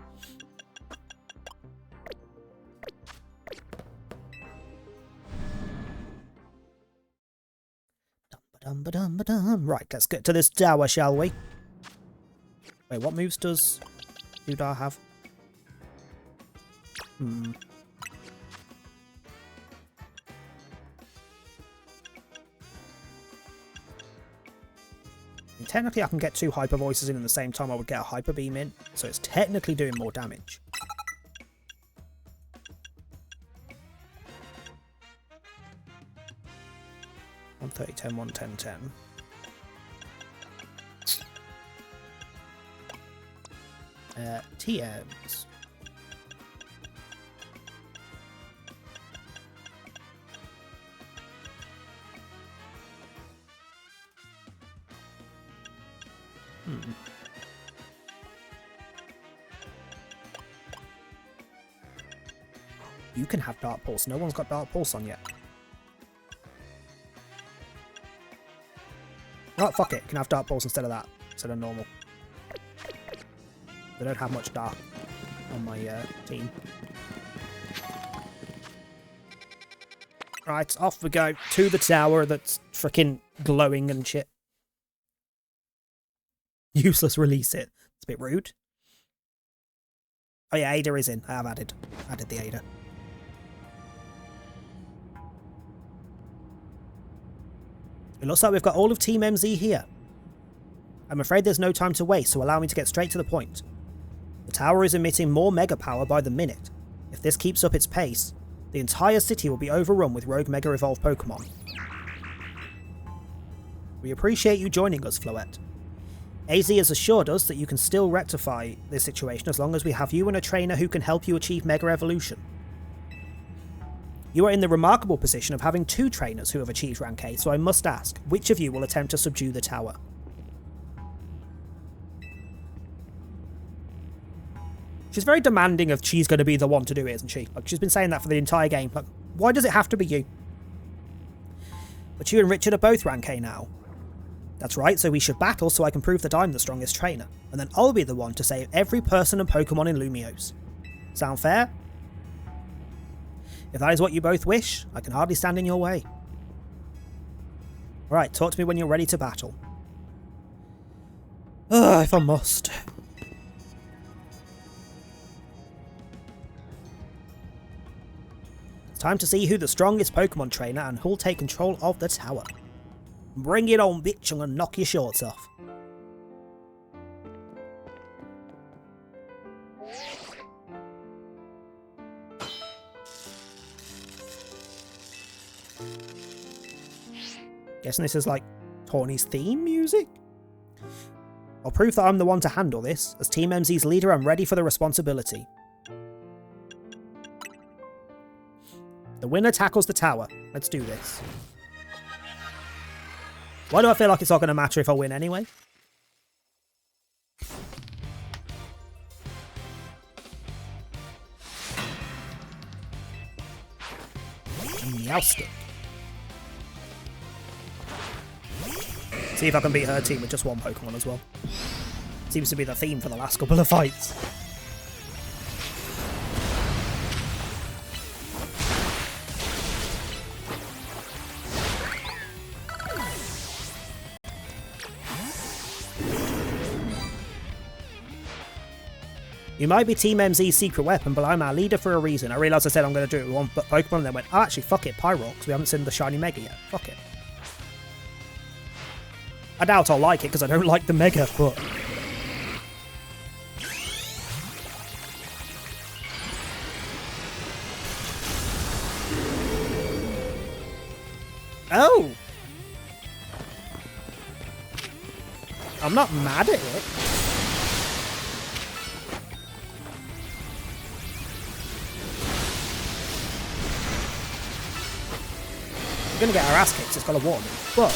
Right, let's get to this tower, shall we? Wait, what moves does Udar have? And technically I can get 2 Hyper Voices in at the same time I would get a Hyper Beam in, so it's technically doing more damage. One 30, 10, 1, 10, 10. TMs. You can have Dark Pulse. No one's got Dark Pulse on yet. Oh, fuck it. Can I have dark balls instead of that? Instead of normal. I don't have much dark on my team. Right, off we go to the tower that's freaking glowing and shit. Useless, release it. It's a bit rude. Oh yeah, Ada is in. I have added the Ada. It looks like we've got all of Team MZ here. I'm afraid there's no time to waste, so allow me to get straight to the point. The tower is emitting more mega power by the minute. If this keeps up its pace, the entire city will be overrun with rogue Mega Evolved Pokemon. We appreciate you joining us, Floette. AZ has assured us that you can still rectify this situation as long as we have you and a trainer who can help you achieve Mega Evolution. You are in the remarkable position of having 2 trainers who have achieved rank A, so I must ask, which of you will attempt to subdue the tower? She's very demanding of she's going to be the one to do it, isn't she? Like, she's been saying that for the entire game. Like, why does it have to be you? But you and Richard are both rank A now. That's right, so we should battle so I can prove that I'm the strongest trainer. And then I'll be the one to save every person and Pokemon in Lumiose. Sound fair? If that is what you both wish, I can hardly stand in your way. Alright, talk to me when you're ready to battle. If I must. It's time to see who the strongest Pokemon trainer and who'll take control of the tower. Bring it on, bitch, I'm gonna knock your shorts off. Guessing this is like Tawny's theme music? I'll prove that I'm the one to handle this. As Team MZ's leader, I'm ready for the responsibility. The winner tackles the tower. Let's do this. Why do I feel like it's not going to matter if I win anyway? Meowstic. See if I can beat her team with just one Pokemon as well. Seems to be the theme for the last couple of fights. You might be Team MZ's secret weapon, but I'm our leader for a reason. I realised I said I'm going to do it with one Pokemon, and then went, oh, actually, fuck it, Pyrox, because we haven't seen the shiny Mega yet. Fuck it. I doubt I'll like it, because I don't like the Mega, but... Oh! I'm not mad at it. We're gonna get our ass kicked, it's got a warning. But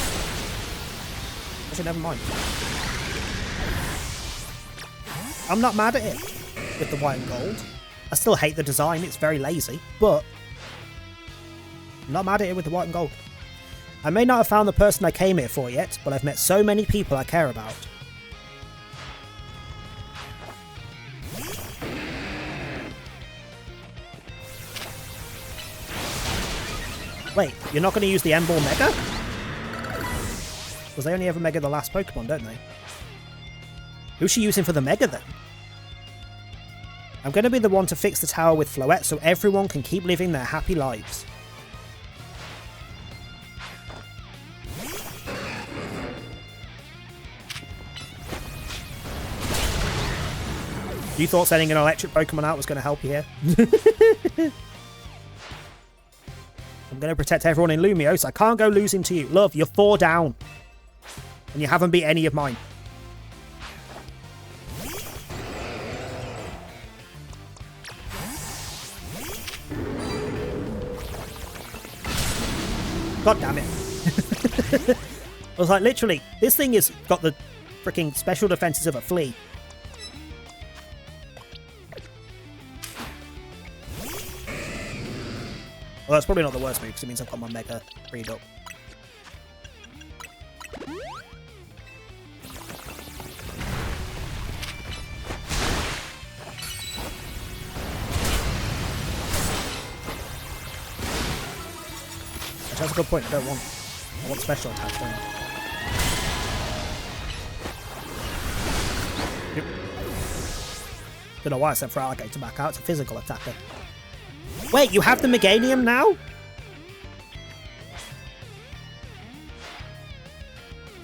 actually, never mind. I'm not mad at it with the white and gold. I still hate the design, it's very lazy, but I'm not mad at it with the white and gold. I may not have found the person I came here for yet, but I've met so many people I care about. Wait, you're not going to use the Emboar Mega? Because they only ever Mega the last Pokemon, don't they? Who's she using for the Mega then? I'm going to be the one to fix the tower with Floette so everyone can keep living their happy lives. You thought sending an electric Pokemon out was going to help you here? I'm going to protect everyone in Lumiose. I can't go losing to you. Love, you're 4 down. And you haven't beat any of mine. God damn it. I was like, literally, this thing has got the freaking special defenses of a flea. Well, that's probably not the worst move, because it means I've got my Mega freed up. Which has a good point. I want special attacks, don't I? Yep. Don't know why I said for Alligator back out. It's a physical attacker. Wait, you have the Meganium now?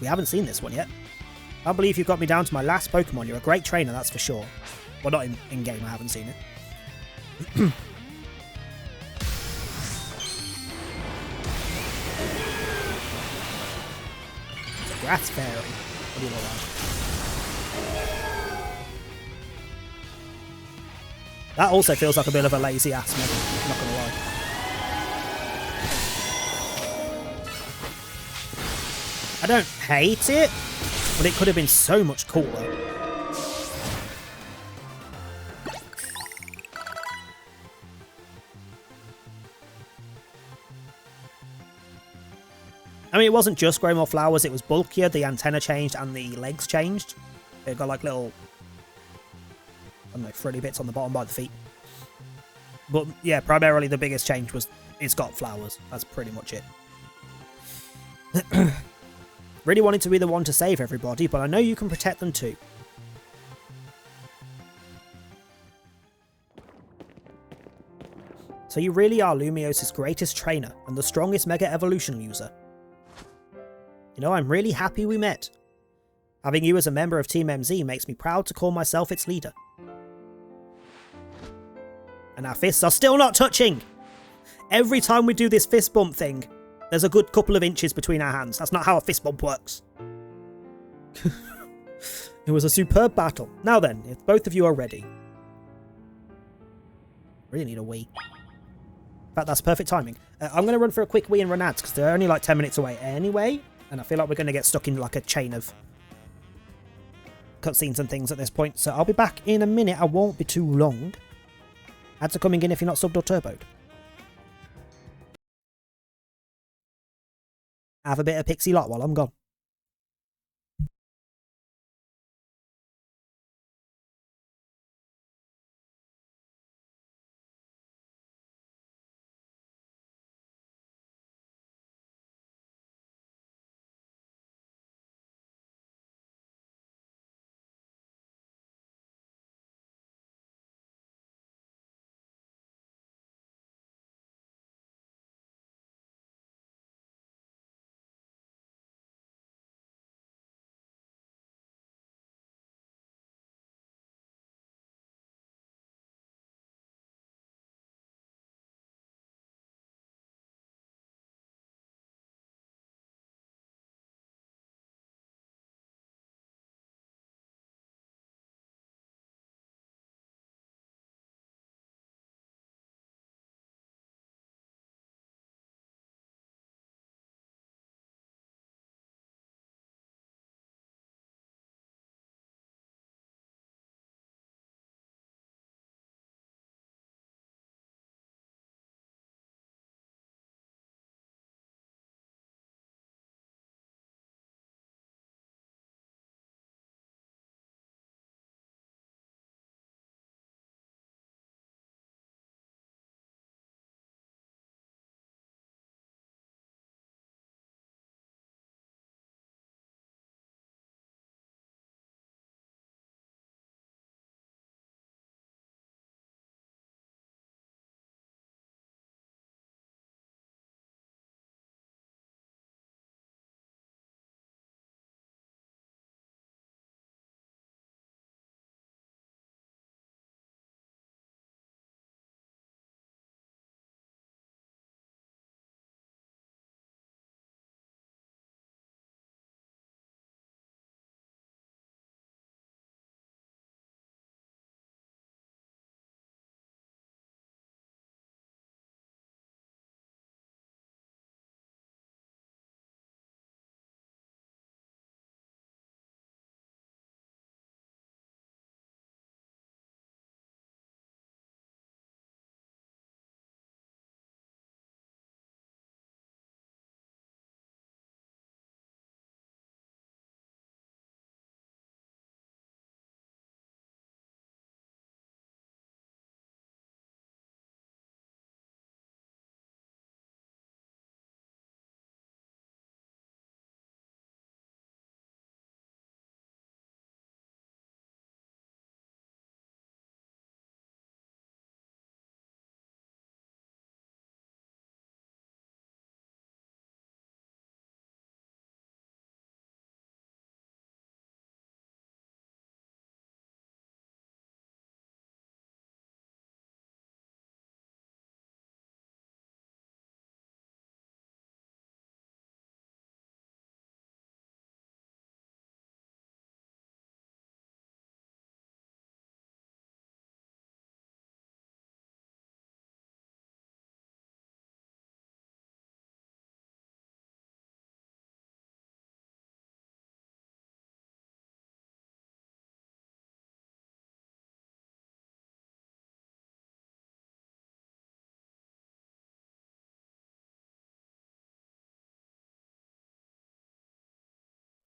We haven't seen this one yet. I can't believe you've got me down to my last Pokemon. You're a great trainer, that's for sure. Well, not in-game, I haven't seen it. It's a grass fairy. What do you know about? That also feels like a bit of a lazy ass move, not gonna lie. I don't hate it, but it could have been so much cooler. I mean, it wasn't just growing more flowers, it was bulkier, the antenna changed, and the legs changed. It got like little, I don't know, frilly bits on the bottom by the feet. But yeah, primarily the biggest change was it's got flowers. That's pretty much it. Really wanted to be the one to save everybody, but I know you can protect them too. So you really are Lumios's greatest trainer and the strongest Mega Evolution user. You know, I'm really happy we met. Having you as a member of Team MZ makes me proud to call myself its leader. And our fists are still not touching! Every time we do this fist bump thing, there's a good couple of inches between our hands. That's not how a fist bump works. It was a superb battle. Now then, if both of you are ready. Really need a wee. In fact, that's perfect timing. I'm going to run for a quick wee and run ads because they're only like 10 minutes away anyway. And I feel like we're going to get stuck in like a chain of cutscenes and things at this point. So I'll be back in a minute. I won't be too long. Ads are coming in if you're not subbed or turboed. Have a bit of Pixie Lot while I'm gone.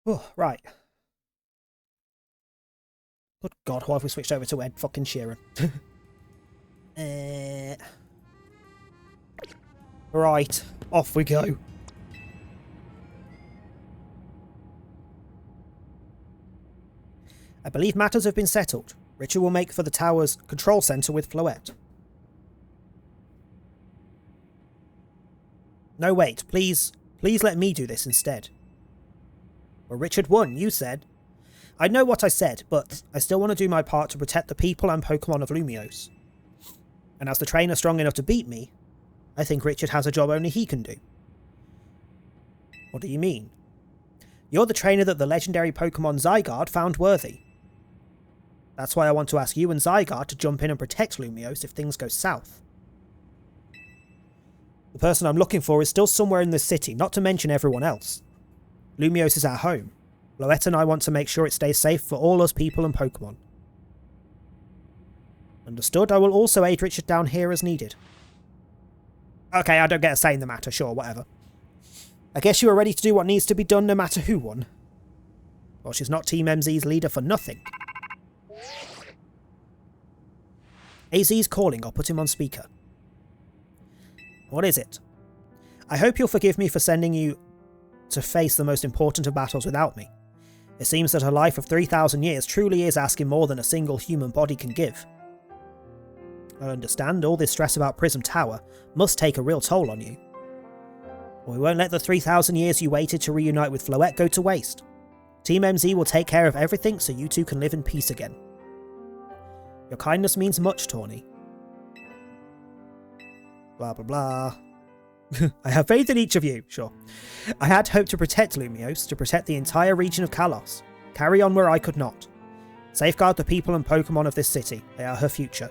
Oh, right. Good God, why have we switched over to Ed fucking Sheeran? Right, off we go. I believe matters have been settled. Richard will make for the tower's control centre with Floette. No, wait, please let me do this instead. Well, Richard won, you said. I know what I said, but I still want to do my part to protect the people and Pokemon of Lumiose. And as the trainer strong enough to beat me, I think Richard has a job only he can do. What do you mean? You're the trainer that the legendary Pokemon Zygarde found worthy. That's why I want to ask you and Zygarde to jump in and protect Lumiose if things go south. The person I'm looking for is still somewhere in this city, not to mention everyone else. Lumiose is our home. Floette and I want to make sure it stays safe for all us people and Pokemon. Understood, I will also aid Richard down here as needed. Okay, I don't get a say in the matter, sure, whatever. I guess you are ready to do what needs to be done no matter who won. Well, she's not Team MZ's leader for nothing. AZ's calling, I'll put him on speaker. What is it? I hope you'll forgive me for sending you to face the most important of battles without me. It seems that a life of 3,000 years truly is asking more than a single human body can give. I understand all this stress about Prism Tower must take a real toll on you. We won't let the 3,000 years you waited to reunite with Floette go to waste. Team MZ will take care of everything so you two can live in peace again. Your kindness means much, Tawny. Blah blah blah. I have faith in each of you, sure. I had hoped to protect Lumiose, to protect the entire region of Kalos. Carry on where I could not. Safeguard the people and Pokemon of this city, they are her future.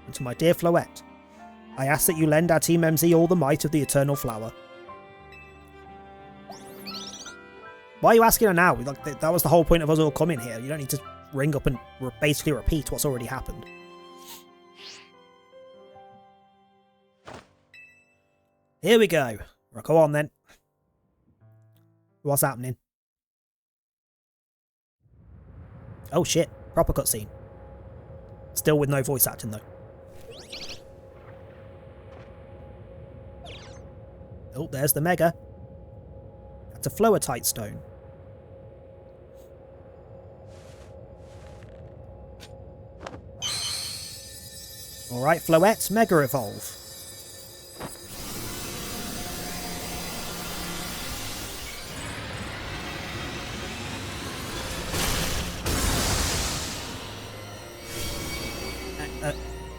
And to my dear Floette, I ask that you lend our Team MZ all the might of the Eternal Flower. Why are you asking her now? That was the whole point of us all coming here. You don't need to ring up and basically repeat what's already happened. Here we go. Right, go on then. What's happening? Oh shit. Proper cutscene. Still with no voice acting though. Oh, there's the Mega. That's a Floetite stone. Alright, Floette, Mega Evolve.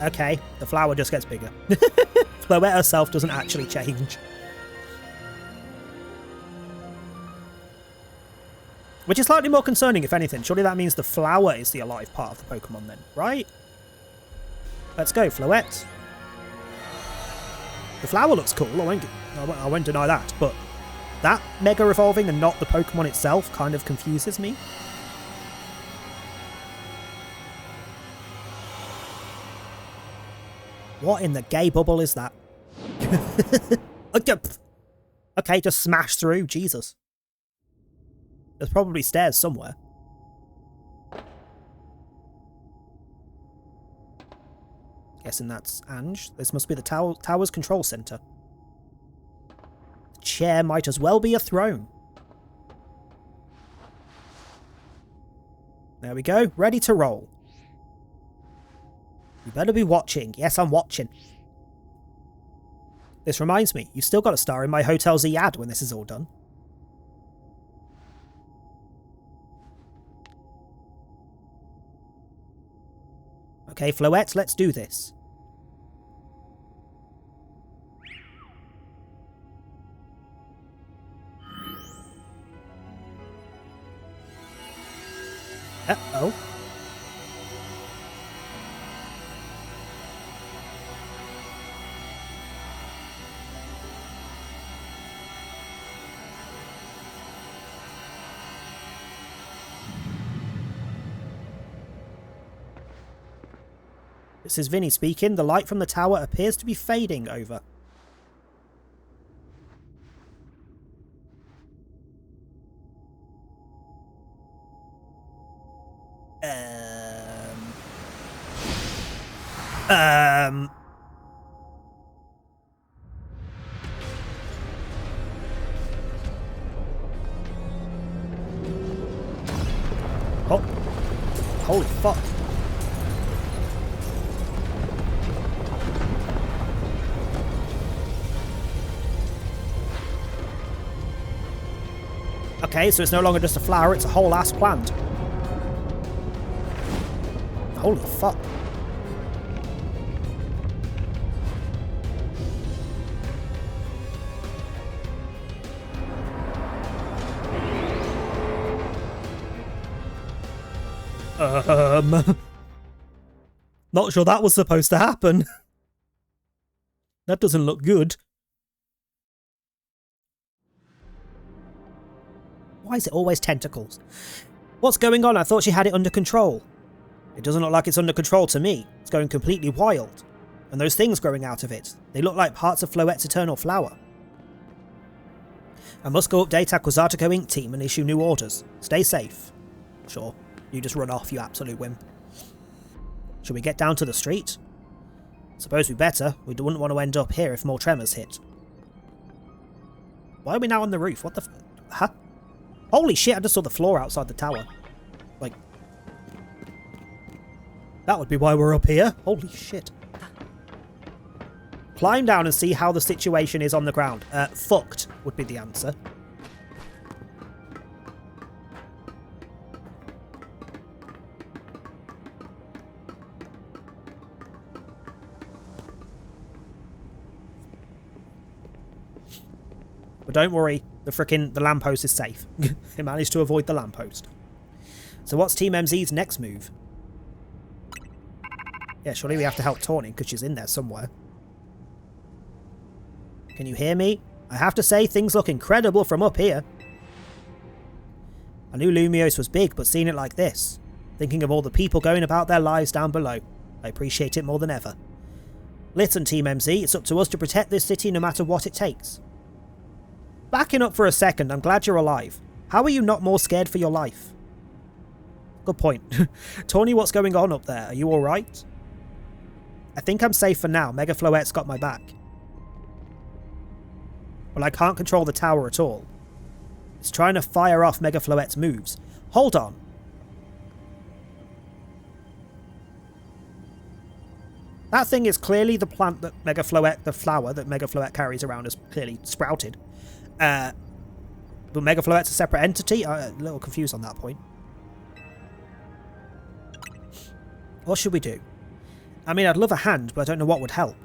Okay, the flower just gets bigger. Floette herself doesn't actually change. Which is slightly more concerning, if anything. Surely that means the flower is the alive part of the Pokemon then, right? Let's go, Floette. The flower looks cool, I won't deny that, but that Mega Evolving and not the Pokemon itself kind of confuses me. What in the gay bubble is that? Okay, just smash through, Jesus. There's probably stairs somewhere. Guessing that's Ange. This must be the tower's control center. The chair might as well be a throne. There we go, ready to roll. You better be watching. Yes, I'm watching. This reminds me, you've still got a star in my Hotel Z ad when this is all done. Okay, Floette, let's do this. Uh-oh. This is Vinny speaking. The light from the tower appears to be fading. Over. Um. Oh. Holy fuck. Okay, so it's no longer just a flower, it's a whole ass plant. Holy fuck. Not sure that was supposed to happen. That doesn't look good. Why is it always tentacles? What's going on? I thought she had it under control. It doesn't look like it's under control to me. It's going completely wild. And those things growing out of it, they look like parts of Floette's eternal flower. I must go update our Quasartico Inc. team and issue new orders. Stay safe. Sure. You just run off, you absolute wimp. Should we get down to the street? Suppose we better. We wouldn't want to end up here if more tremors hit. Why are we now on the roof? What the huh? Holy shit, I just saw the floor outside the tower. Like... that would be why we're up here. Holy shit. Climb down and see how the situation is on the ground. Fucked would be the answer. But don't worry, the lamppost is safe. They managed to avoid the lamppost. So what's Team MZ's next move? Yeah, surely we have to help Tawny because she's in there somewhere. Can you hear me? I have to say, things look incredible from up here. I knew Lumiose was big, but seeing it like this, thinking of all the people going about their lives down below, I appreciate it more than ever. Listen, Team MZ, it's up to us to protect this city no matter what it takes. Backing up for a second, I'm glad you're alive. How are you not more scared for your life? Good point. Tawny, what's going on up there? Are you alright? I think I'm safe for now. Mega Floette's got my back. Well, I can't control the tower at all. It's trying to fire off Mega Floette's moves. Hold on. That thing is clearly the plant that Mega Floette, the flower that Mega Floette carries around, has clearly sprouted. But Mega Floette's a separate entity? I'm a little confused on that point. What should we do? I mean, I'd love a hand, but I don't know what would help.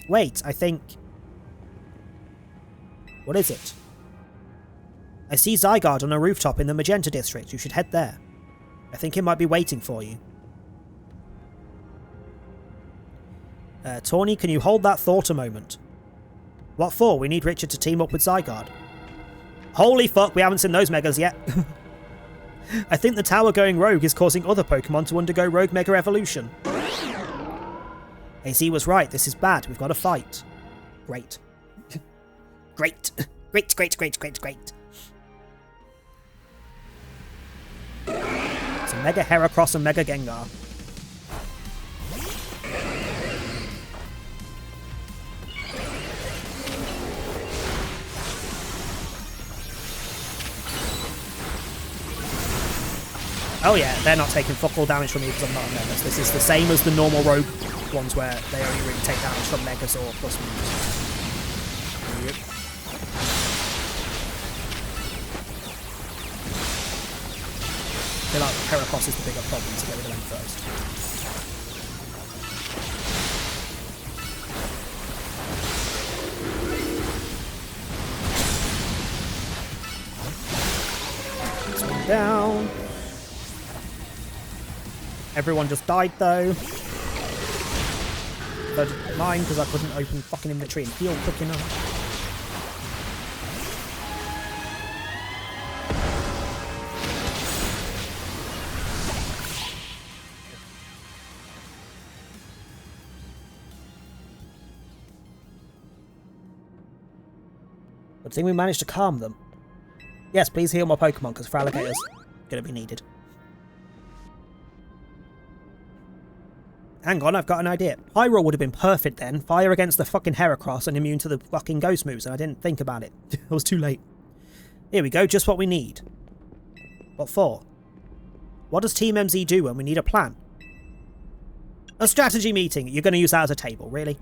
Wait, I think... what is it? I see Zygarde on a rooftop in the Magenta District. You should head there. I think it might be waiting for you. Tawny, can you hold that thought a moment? What for? We need Richard to team up with Zygarde. Holy fuck, we haven't seen those Megas yet. I think the tower going rogue is causing other Pokemon to undergo rogue Mega Evolution. AZ was right, this is bad, we've got to fight. Great. Great. Great, great, great, great, great. So Mega Heracross and Mega Gengar. Oh yeah, they're not taking fuck all damage from me because I'm not a Megas. This is the same as the normal rogue ones where they only really take damage from Megas or plus moves. Yep. I feel like Heracross is the bigger problem, to get rid of them first. This one down. Everyone just died though. But mine because I couldn't open fucking inventory and heal quick enough. Good thing we managed to calm them. Yes, please heal my Pokemon because Feraligator's gonna be needed. hang on, I've got an idea. Pyro would have been perfect then. Fire against the fucking Heracross and immune to the fucking ghost moves, and I didn't think about it. It was too late. Here we go, just what we need. What for? What does Team MZ do when we need a plan? A strategy meeting. You're going to use that as a table, really?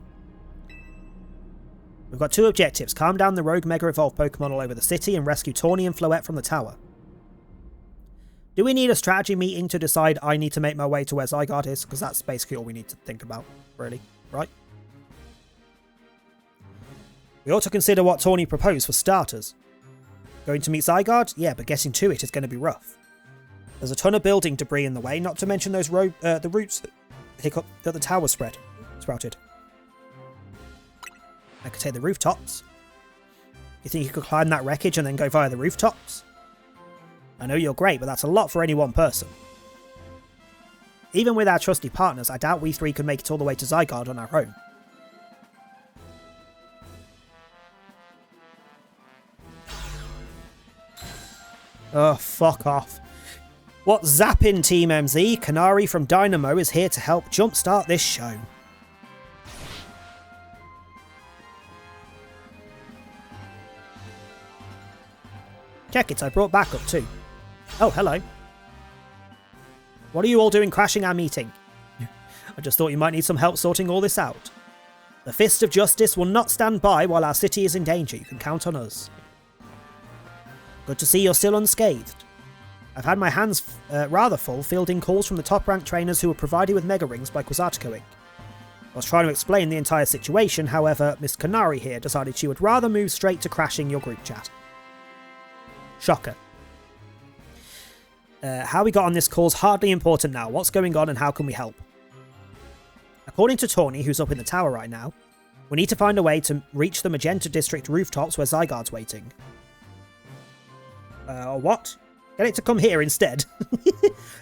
We've got 2 objectives. Calm down the rogue Mega Evolved Pokemon all over the city and rescue Tawny and Floette from the tower. Do we need a strategy meeting to decide I need to make my way to where Zygarde is? Because that's basically all we need to think about, really. Right? We ought to consider what Tawny proposed for starters. Going to meet Zygarde? Yeah, but getting to it is going to be rough. There's a ton of building debris in the way, not to mention those the roots that the tower sprouted. I could take the rooftops. You think you could climb that wreckage and then go via the rooftops? I know you're great, but that's a lot for any one person. Even with our trusty partners, I doubt we 3 could make it all the way to Zygarde on our own. Oh, fuck off. What's zappin', Team MZ? Canary from Dynamo is here to help jumpstart this show. Check it, I brought backup too. Oh, hello. What are you all doing crashing our meeting? I just thought you might need some help sorting all this out. The Fist of Justice will not stand by while our city is in danger. You can count on us. Good to see you're still unscathed. I've had my hands rather full fielding calls from the top-ranked trainers who were provided with Mega Rings by Quasartico Inc. I was trying to explain the entire situation, however, Miss Canary here decided she would rather move straight to crashing your group chat. Shocker. How we got on this call's hardly important now. What's going on and how can we help? According to Tawny, who's up in the tower right now, we need to find a way to reach the Magenta District rooftops where Zygarde's waiting. What? Get it to come here instead.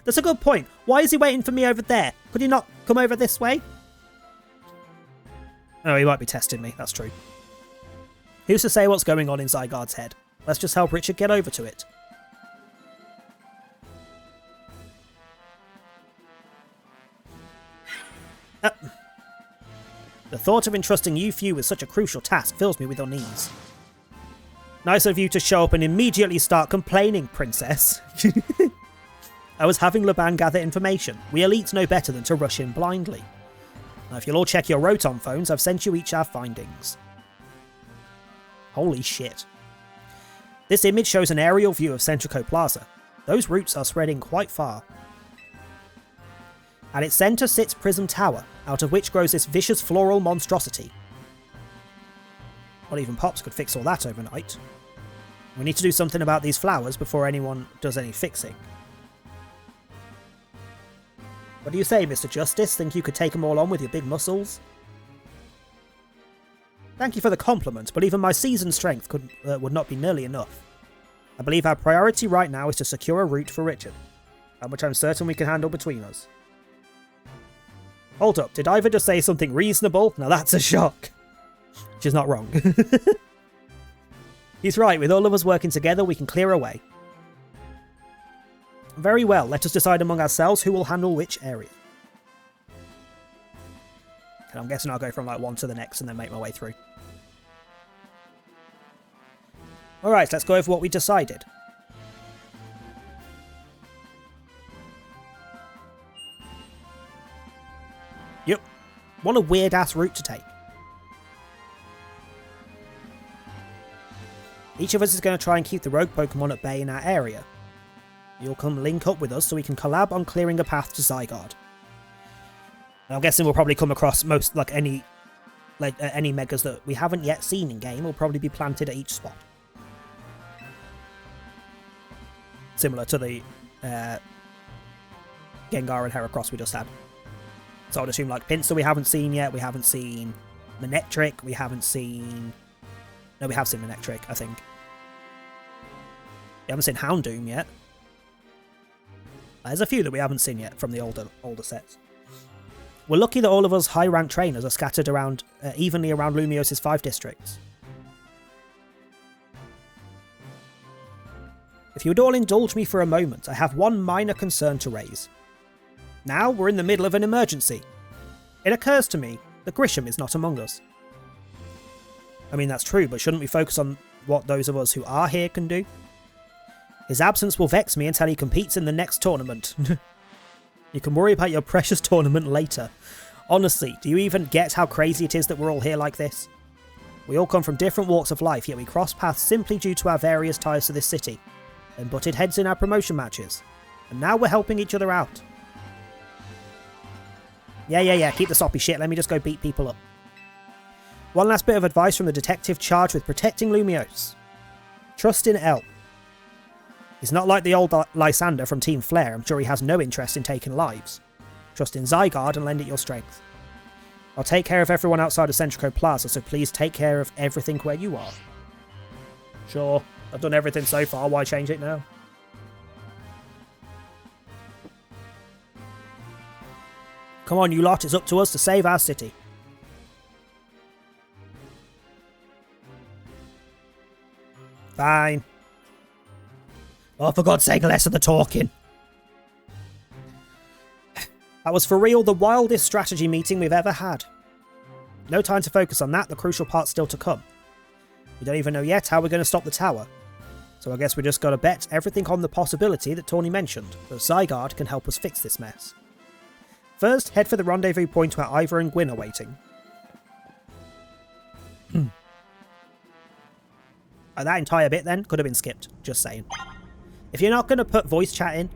That's a good point. Why is he waiting for me over there? Could he not come over this way? Oh, he might be testing me. That's true. Who's to say what's going on in Zygarde's head? Let's just help Richard get over to it. The thought of entrusting you few with such a crucial task fills me with unease. Nice of you to show up and immediately start complaining, princess. I was having Laban gather information. We elites know better than to rush in blindly. Now, if you'll all check your Rotom phones, I've sent you each our findings. Holy shit. This image shows an aerial view of Centrico Plaza. Those roots are spreading quite far. At its centre sits Prism Tower, out of which grows this vicious floral monstrosity. Not even Pops could fix all that overnight. We need to do something about these flowers before anyone does any fixing. What do you say, Mr. Justice? Think you could take them all on with your big muscles? Thank you for the compliment, but even my seasoned strength would not be nearly enough. I believe our priority right now is to secure a route for Richard, which I'm certain we can handle between us. Hold up, did Ivor just say something reasonable? Now that's a shock. She's not wrong. He's right, with all of us working together we can clear a way. Very well, let us decide among ourselves who will handle which area. And I'm guessing I'll go from like one to the next and then make my way through. Alright, let's go over what we decided. Yep. What a weird ass route to take. Each of us is going to try and keep the rogue Pokemon at bay in our area. You'll come link up with us so we can collab on clearing a path to Zygarde. I'm guessing we'll probably come across any megas that we haven't yet seen in game will probably be planted at each spot. Similar to the Gengar and Heracross we just had. So I'd assume like Pinsir we haven't seen yet, we haven't seen Manectric, we haven't seen... No, we have seen Manectric, I think. We haven't seen Houndoom yet. There's a few that we haven't seen yet from the older sets. We're lucky that all of us high-ranked trainers are scattered around evenly around Lumios's 5 districts. If you would all indulge me for a moment, I have one minor concern to raise. Now we're in the middle of an emergency. It occurs to me that Grisham is not among us. I mean, that's true, but shouldn't we focus on what those of us who are here can do? His absence will vex me until he competes in the next tournament. You can worry about your precious tournament later. Honestly, do you even get how crazy it is that we're all here like this? We all come from different walks of life, yet we cross paths simply due to our various ties to this city, and butted heads in our promotion matches, and now we're helping each other out. Yeah, keep the soppy shit, let me just go beat people up. One last bit of advice from the detective charged with protecting Lumiose. Trust in El. He's not like the old Lysander from Team Flare, I'm sure he has no interest in taking lives. Trust in Zygarde and lend it your strength. I'll take care of everyone outside of Centrico Plaza, so please take care of everything where you are. Sure, I've done everything so far, why change it now? Come on, you lot, it's up to us to save our city. Fine. Oh, for God's sake, less of the talking. That was for real the wildest strategy meeting we've ever had. No time to focus on that, the crucial part's still to come. We don't even know yet how we're going to stop the tower. So I guess we just gotta bet everything on the possibility that Tawny mentioned, that Zygarde can help us fix this mess. First, head for the rendezvous point where Ivor and Gwyn are waiting. That entire bit then could have been skipped, just saying. If you're not going to put voice chat in,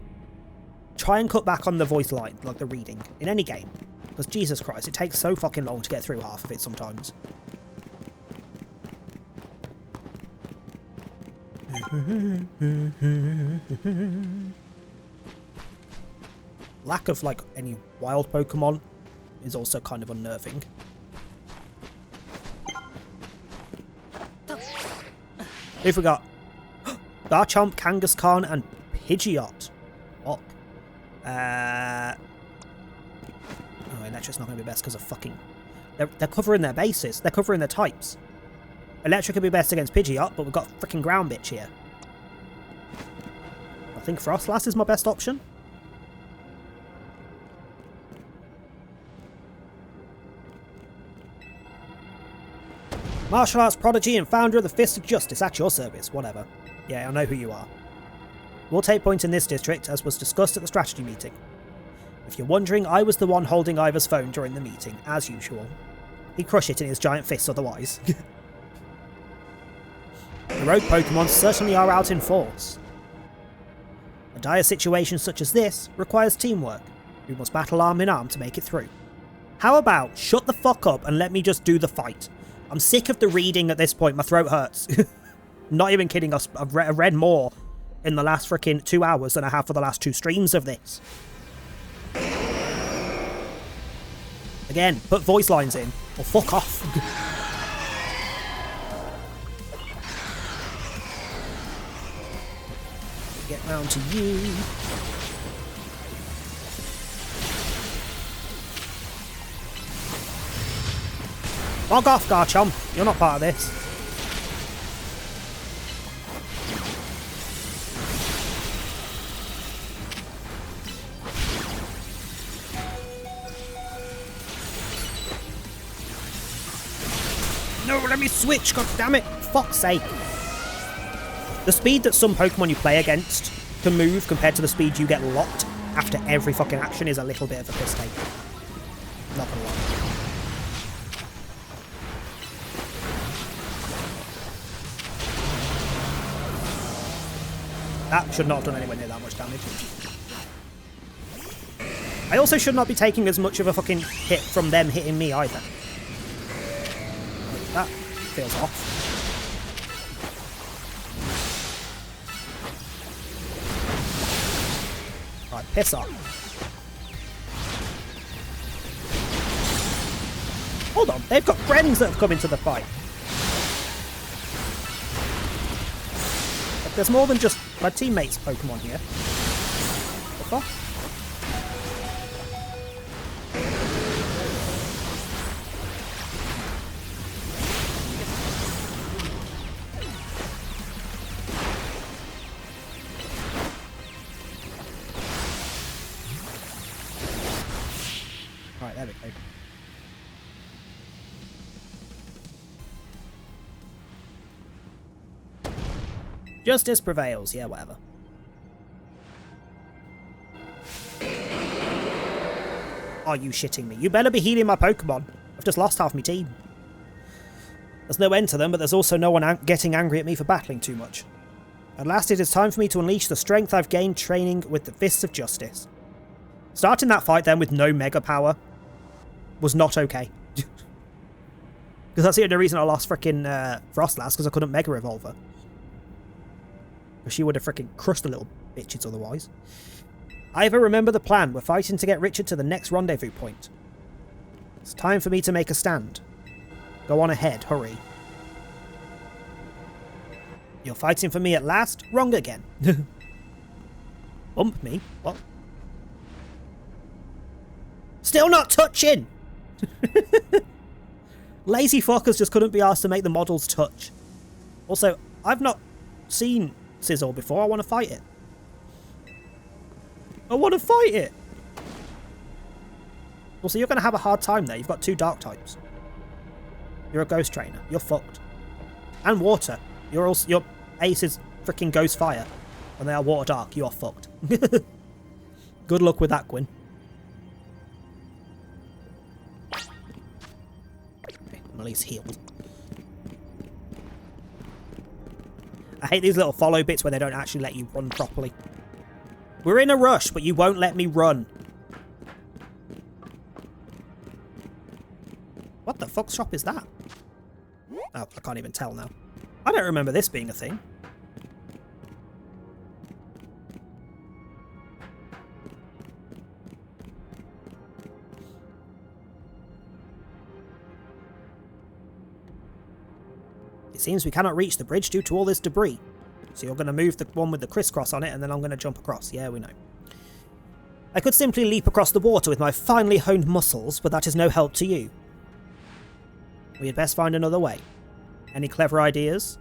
try and cut back on the voice line, like the reading, in any game. Because Jesus Christ, it takes so fucking long to get through half of it sometimes. Lack of, like, any wild Pokemon is also kind of unnerving. Who've we got? Garchomp, Kangaskhan, and Pidgeot. Fuck. Oh, Electric's not going to be best because of fucking... They're covering their bases. They're covering their types. Electric could be best against Pidgeot, but we've got freaking Ground Bitch here. I think Frostlass is my best option. Martial arts prodigy and founder of the Fist of Justice, at your service, whatever. Yeah, I know who you are. We'll take point in this district, as was discussed at the strategy meeting. If you're wondering, I was the one holding Ivor's phone during the meeting, as usual. He'd crush it in his giant fists otherwise. The rogue Pokemon certainly are out in force. A dire situation such as this requires teamwork. We must battle arm in arm to make it through. How about shut the fuck up and let me just do the fight? I'm sick of the reading at this point, my throat hurts. Not even kidding, I've read more in the last freaking 2 hours than I have for the last 2 streams of this. Again, put voice lines in, or fuck off. Get round to you. Log off, Garchomp. You're not part of this. No, let me switch, god damn it. Fuck's sake. The speed that some Pokemon you play against can move compared to the speed you get locked after every fucking action is a little bit of a piss take. Not gonna lie. That should not have done anywhere near that much damage. I also should not be taking as much of a fucking hit from them hitting me either. That feels off. Right, piss off. Hold on, they've got friends that have come into the fight. There's more than just my teammates' Pokemon here. The fuck? Right, there we go. Justice prevails. Yeah, whatever. Are you shitting me? You better be healing my Pokemon. I've just lost half my team. There's no end to them, but there's also no one getting angry at me for battling too much. At last it is time for me to unleash the strength I've gained training with the Fists of Justice. Starting that fight then with no Mega Power was not okay. Because that's the only reason I lost frickin' Frostlass, because I couldn't Mega Evolve her. Because she would have frickin' crushed the little bitches otherwise. Ivor, remember the plan. We're fighting to get Richard to the next rendezvous point. It's time for me to make a stand. Go on ahead, hurry. You're fighting for me at last? Wrong again. Bump me? What? Still not touching! Lazy fuckers just couldn't be asked to make the models touch. Also, I've not seen Sizzle before. I want to fight it. I want to fight it! Also, you're going to have a hard time there. You've got 2 dark types. You're a ghost trainer. You're fucked. And water. Your ace is freaking ghost fire. And they are water dark. You are fucked. Good luck with that, Gwyn. Okay, I'm at least healed. I hate these little follow bits where they don't actually let you run properly. We're in a rush, but you won't let me run. What the fuck's shop is that? Oh, I can't even tell now. I don't remember this being a thing. It seems we cannot reach the bridge due to all this debris. So you're going to move the one with the crisscross on it, and then I'm going to jump across. Yeah, we know. I could simply leap across the water with my finely honed muscles, but that is no help to you. We had best find another way. Any clever ideas?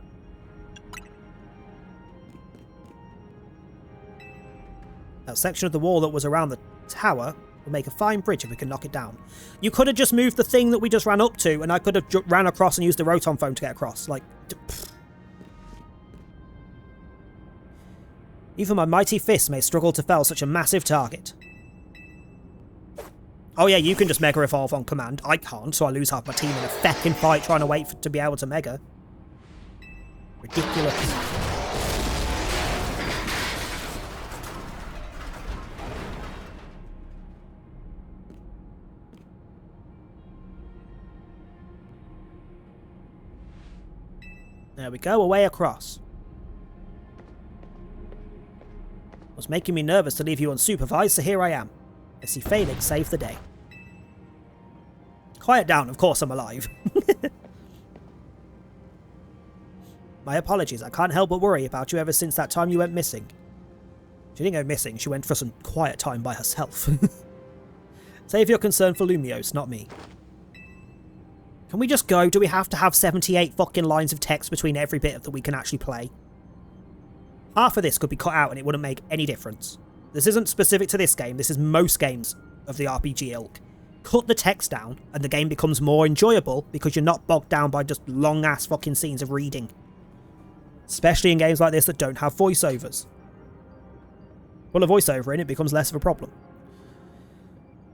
That section of the wall that was around the tower will make a fine bridge if we can knock it down. You could have just moved the thing that we just ran up to, and I could have ran across and used the Rotom phone to get across. Like, pfft. Even my mighty fists may struggle to fell such a massive target. Oh yeah, you can just Mega Evolve on command. I can't, so I lose half my team in a feckin' fight trying to wait to be able to Mega. Ridiculous. There we go, away across. It was making me nervous to leave you unsupervised, so here I am. I see Felix save the day. Quiet down, of course I'm alive. My apologies, I can't help but worry about you ever since that time you went missing. She didn't go missing, she went for some quiet time by herself. Save your concern for Lumiose, not me. Can we just go? Do we have to have 78 fucking lines of text between every bit that we can actually play? Half of this could be cut out and it wouldn't make any difference. This isn't specific to this game, this is most games of the RPG ilk. Cut the text down and the game becomes more enjoyable because you're not bogged down by just long ass fucking scenes of reading. Especially in games like this that don't have voiceovers. Put a voiceover in, it becomes less of a problem.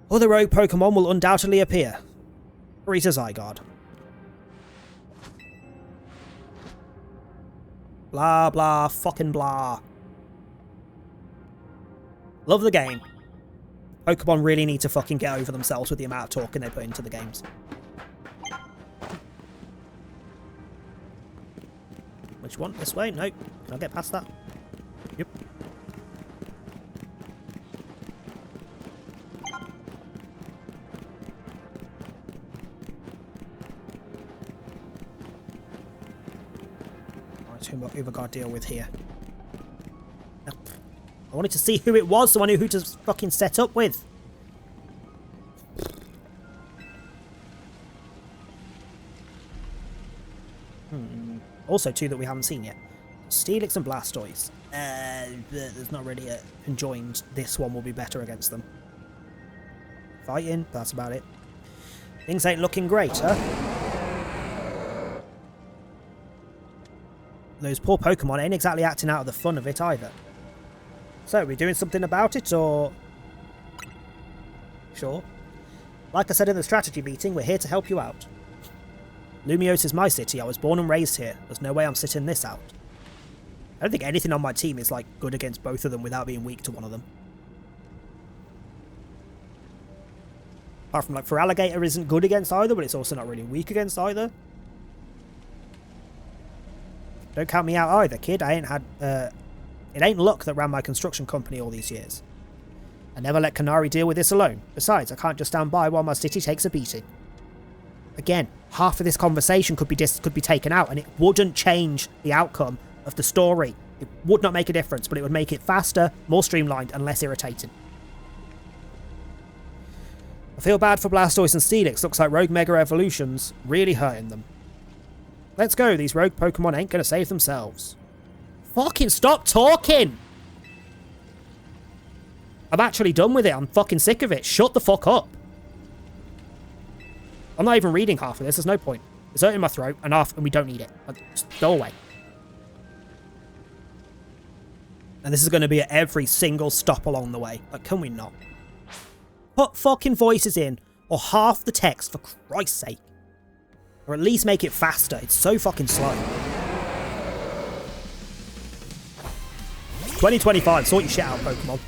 Other rogue Pokemon will undoubtedly appear. Rita Zygarde. Blah, blah, fucking blah. Love the game. Pokemon really need to fucking get over themselves with the amount of talking they put into the games. Which one? This way? No. Can I get past that? Yep. Who have I got to deal with here? I wanted to see who it was so I knew who to fucking set up with. Also, 2 that we haven't seen yet. Steelix and Blastoise. There's not really a conjoined. This one will be better against them. Fighting, that's about it. Things ain't looking great, huh? Those poor Pokemon ain't exactly acting out of the fun of it either. So, are we doing something about it, or...? Sure. Like I said in the strategy meeting, we're here to help you out. Lumiose is my city. I was born and raised here. There's no way I'm sitting this out. I don't think anything on my team is, like, good against both of them without being weak to one of them. Apart from, like, Feraligatr isn't good against either, but it's also not really weak against either. Don't count me out either, kid. I ain't had, it ain't luck that ran my construction company all these years. I never let Canary deal with this alone. Besides, I can't just stand by while my city takes a beating. Again, half of this conversation could be taken out, and it wouldn't change the outcome of the story. It would not make a difference, but it would make it faster, more streamlined, and less irritating. I feel bad for Blastoise and Steelix. Looks like Rogue Mega Evolution's really hurting them. Let's go. These rogue Pokemon ain't gonna save themselves. Fucking stop talking! I'm actually done with it. I'm fucking sick of it. Shut the fuck up. I'm not even reading half of this. There's no point. It's hurting my throat, and we don't need it. Just go away. And this is going to be at every single stop along the way. Like, can we not? Put fucking voices in, or half the text, for Christ's sake. Or at least make it faster. It's so fucking slow. 2025, sort your shit out, Pokemon.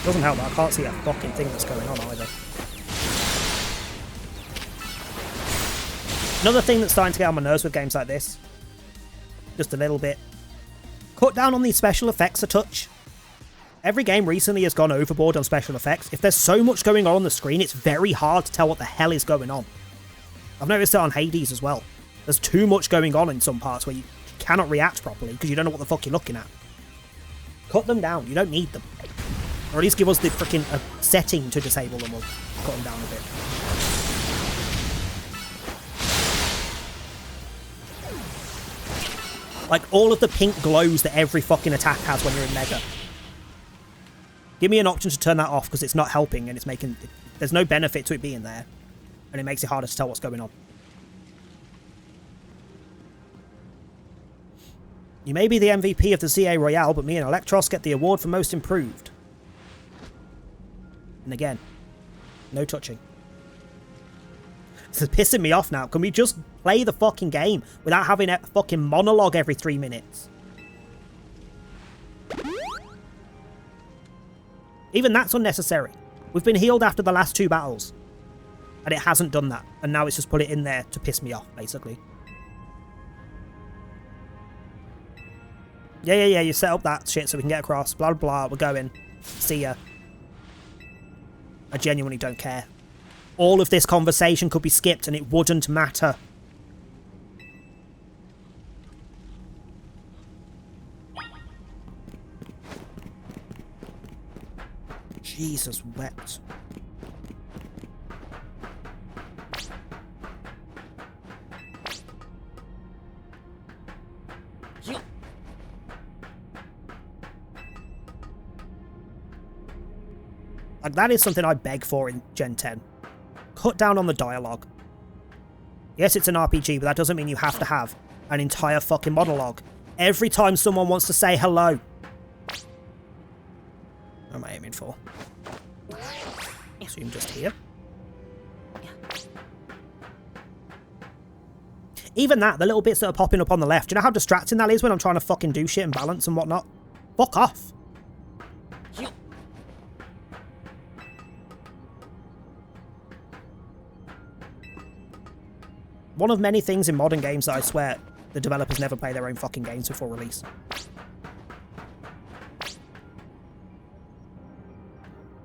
Doesn't help that I can't see a fucking thing that's going on either. Another thing that's starting to get on my nerves with games like this, just a little bit, cut down on these special effects a touch. Every game recently has gone overboard on special effects. If there's so much going on the screen, it's very hard to tell what the hell is going on. I've noticed it on Hades as well. There's too much going on in some parts where you cannot react properly because you don't know what the fuck you're looking at. Cut them down. You don't need them. Or at least give us the freaking setting to disable them or cut them down a bit. Like all of the pink glows that every fucking attack has when you're in Mega. Give me an option to turn that off because it's not helping and it's making... There's no benefit to it being there. And it makes it harder to tell what's going on. You may be the MVP of the CA Royale, but me and Electros get the award for most improved. And again, no touching. This is pissing me off now. Can we just play the fucking game without having a fucking monologue every 3 minutes? Even that's unnecessary. We've been healed after the last 2 battles. And it hasn't done that. And now it's just put it in there to piss me off, basically. Yeah, you set up that shit so we can get across. Blah, blah, we're going. See ya. I genuinely don't care. All of this conversation could be skipped and it wouldn't matter. Jesus wept. Like, that is something I beg for in Gen 10. Cut down on the dialogue. Yes, it's an RPG, but that doesn't mean you have to have an entire fucking monologue every time someone wants to say hello. What am I aiming for? Assume just here. Even that, the little bits that are popping up on the left, do you know how distracting that is when I'm trying to fucking do shit and balance and whatnot? Fuck off. One of many things in modern games that I swear the developers never play their own fucking games before release.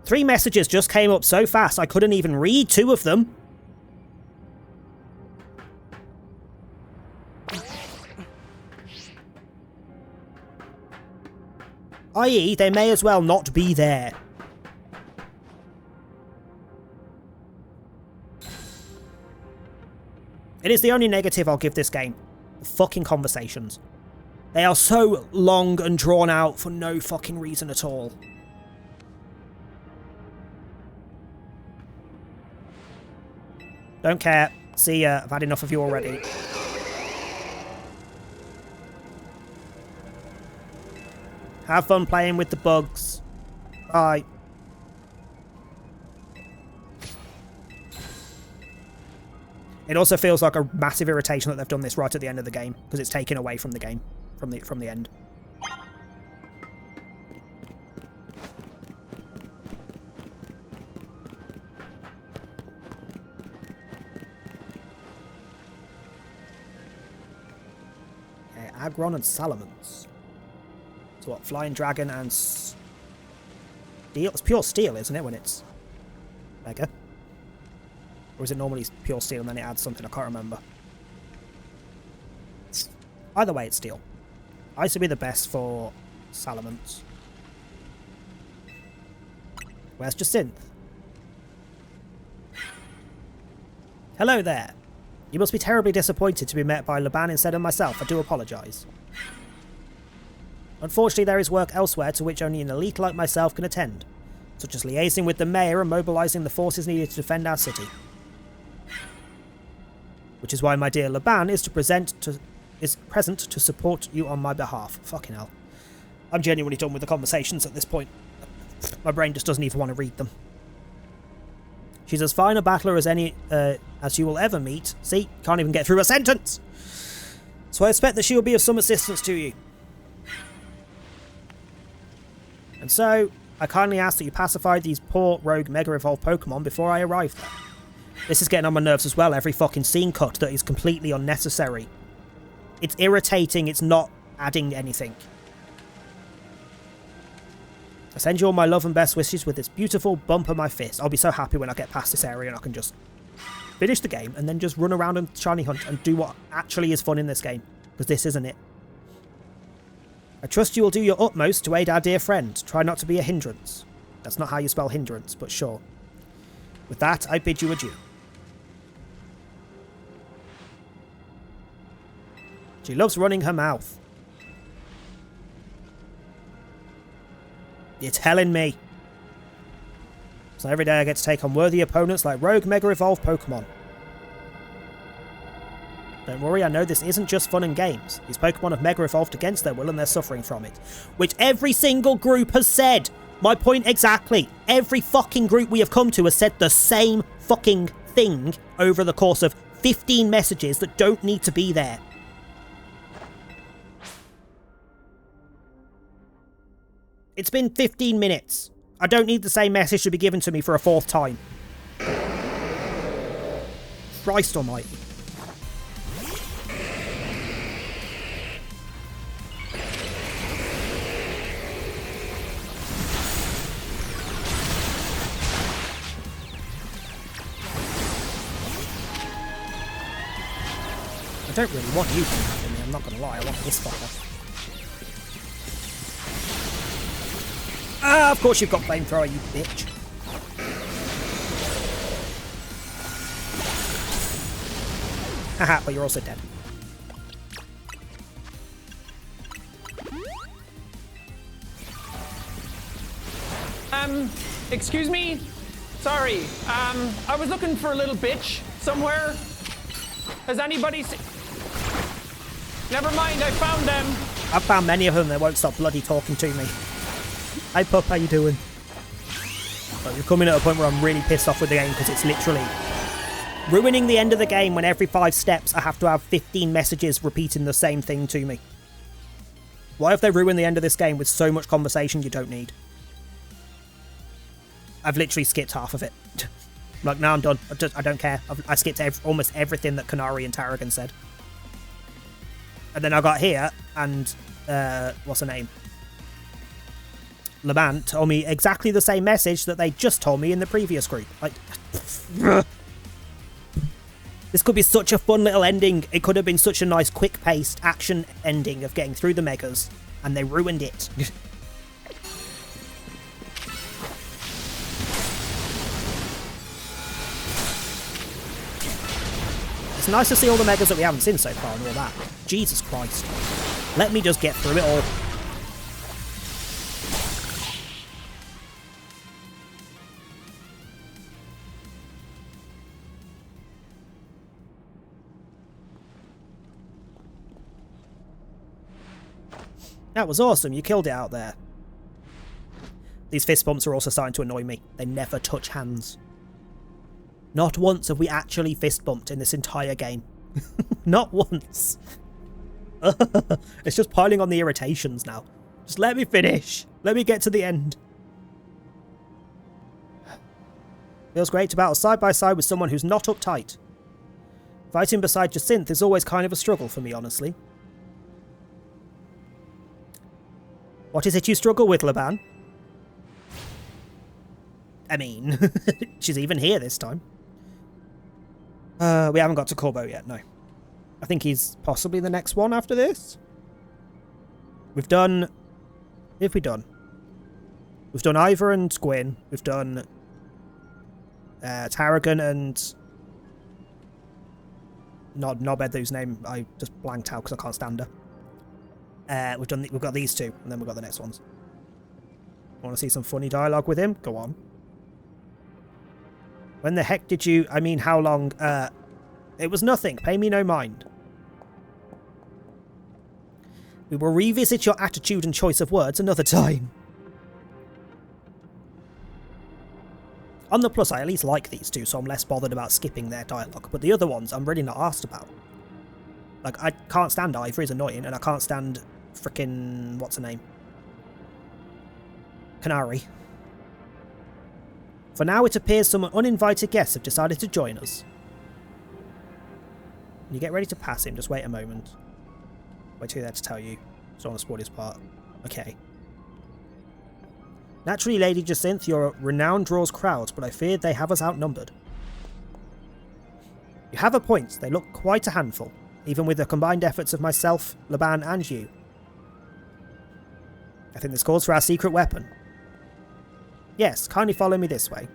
Three messages just came up so fast I couldn't even read 2 of them. i.e. they may as well not be there. It is the only negative I'll give this game. The fucking conversations. They are so long and drawn out for no fucking reason at all. Don't care. See ya. I've had enough of you already. Have fun playing with the bugs. Bye. It also feels like a massive irritation that they've done this right at the end of the game, because it's taken away from the game, from the end. Okay, Aggron and Salamence. So what? Flying Dragon and Steel? It's pure Steel, isn't it, when it's Mega? Or is it normally pure Steel and then it adds something? I can't remember. Either way, it's Steel. I used to be the best for Salamence. Where's Jacinth? Hello there. You must be terribly disappointed to be met by Laban instead of myself. I do apologise. Unfortunately, there is work elsewhere to which only an elite like myself can attend, such as liaising with the mayor and mobilising the forces needed to defend our city. Which is why my dear Laban is present to support you on my behalf. Fucking hell. I'm genuinely done with the conversations at this point. My brain just doesn't even want to read them. She's as fine a battler as any as you will ever meet. See, can't even get through a sentence. So I expect that she will be of some assistance to you. And so, I kindly ask that you pacify these poor rogue Mega Evolved Pokemon before I arrive there. This is getting on my nerves as well, every fucking scene cut that is completely unnecessary. It's irritating, it's not adding anything. I send you all my love and best wishes with this beautiful bump of my fist. I'll be so happy when I get past this area and I can just finish the game and then just run around and shiny hunt and do what actually is fun in this game. Because this isn't it. I trust you will do your utmost to aid our dear friend. Try not to be a hindrance. That's not how you spell hindrance, but sure. With that, I bid you adieu. She loves running her mouth. You're telling me. So every day I get to take on worthy opponents like rogue Mega Evolved Pokemon. Don't worry, I know this isn't just fun and games. These Pokemon have Mega Evolved against their will and they're suffering from it. Which every single group has said. My point exactly. Every fucking group we have come to has said the same fucking thing over the course of 15 messages that don't need to be there. It's been 15 minutes. I don't need the same message to be given to me for a fourth time. Christ almighty. I don't really want you to happen me, I'm not gonna lie, I want this fucker. Ah, of course you've got flamethrower, you bitch. Haha, but you're also dead. Excuse me? Sorry, I was looking for a little bitch somewhere. Has anybody seen... Never mind, I found them. I've found many of them, they won't stop bloody talking to me. Hi pup, how you doing? But you're coming at a point where I'm really pissed off with the game because it's literally ruining the end of the game when every 5 steps I have to have 15 messages repeating the same thing to me. Why have they ruined the end of this game with so much conversation you don't need? I've literally skipped half of it. Like, now I'm done. I don't care. I skipped almost everything that Kanari and Tarragon said. And then I got here, and, what's her name? Laban told me exactly the same message that they just told me in the previous group. Like, this could be such a fun little ending. It could have been such a nice, quick-paced action ending of getting through the megas, and they ruined it. nice to see all the megas that we haven't seen so far and all that. Jesus Christ. Let me just get through it all. That was awesome, you killed it out there. These fist bumps are also starting to annoy me. They never touch hands. Not once have we actually fist bumped in this entire game. Not once. It's just piling on the irritations now. Just let me finish. Let me get to the end. Feels great to battle side by side with someone who's not uptight. Fighting beside Jacinth is always kind of a struggle for me, honestly. What is it you struggle with, Laban? I mean, she's even here this time. We haven't got to Corbo yet, no. I think he's possibly the next one after this. We've done... Who have we done? We've done Ivor and Gwyn. We've done... Tarragon and... Nobed, whose name I just blanked out because I can't stand her. We've got these two, and then we've got the next ones. Want to see some funny dialogue with him? Go on. When the heck did you... I mean, how long... It was nothing. Pay me no mind. We will revisit your attitude and choice of words another time. On the plus, I at least like these two, so I'm less bothered about skipping their dialogue. But the other ones, I'm really not asked about. Like, I can't stand Ivor, he's annoying, and I can't stand frickin'... what's her name? Canary. For now, it appears some uninvited guests have decided to join us. When you get ready to pass him, just wait a moment. Wait till there to tell you. So I don't want to spoil his part. Okay. Naturally, Lady Jacinth, your renown draws crowds, but I fear they have us outnumbered. You have a point. They look quite a handful, even with the combined efforts of myself, Laban, and you. I think this calls for our secret weapon. Yes, kindly follow me this way.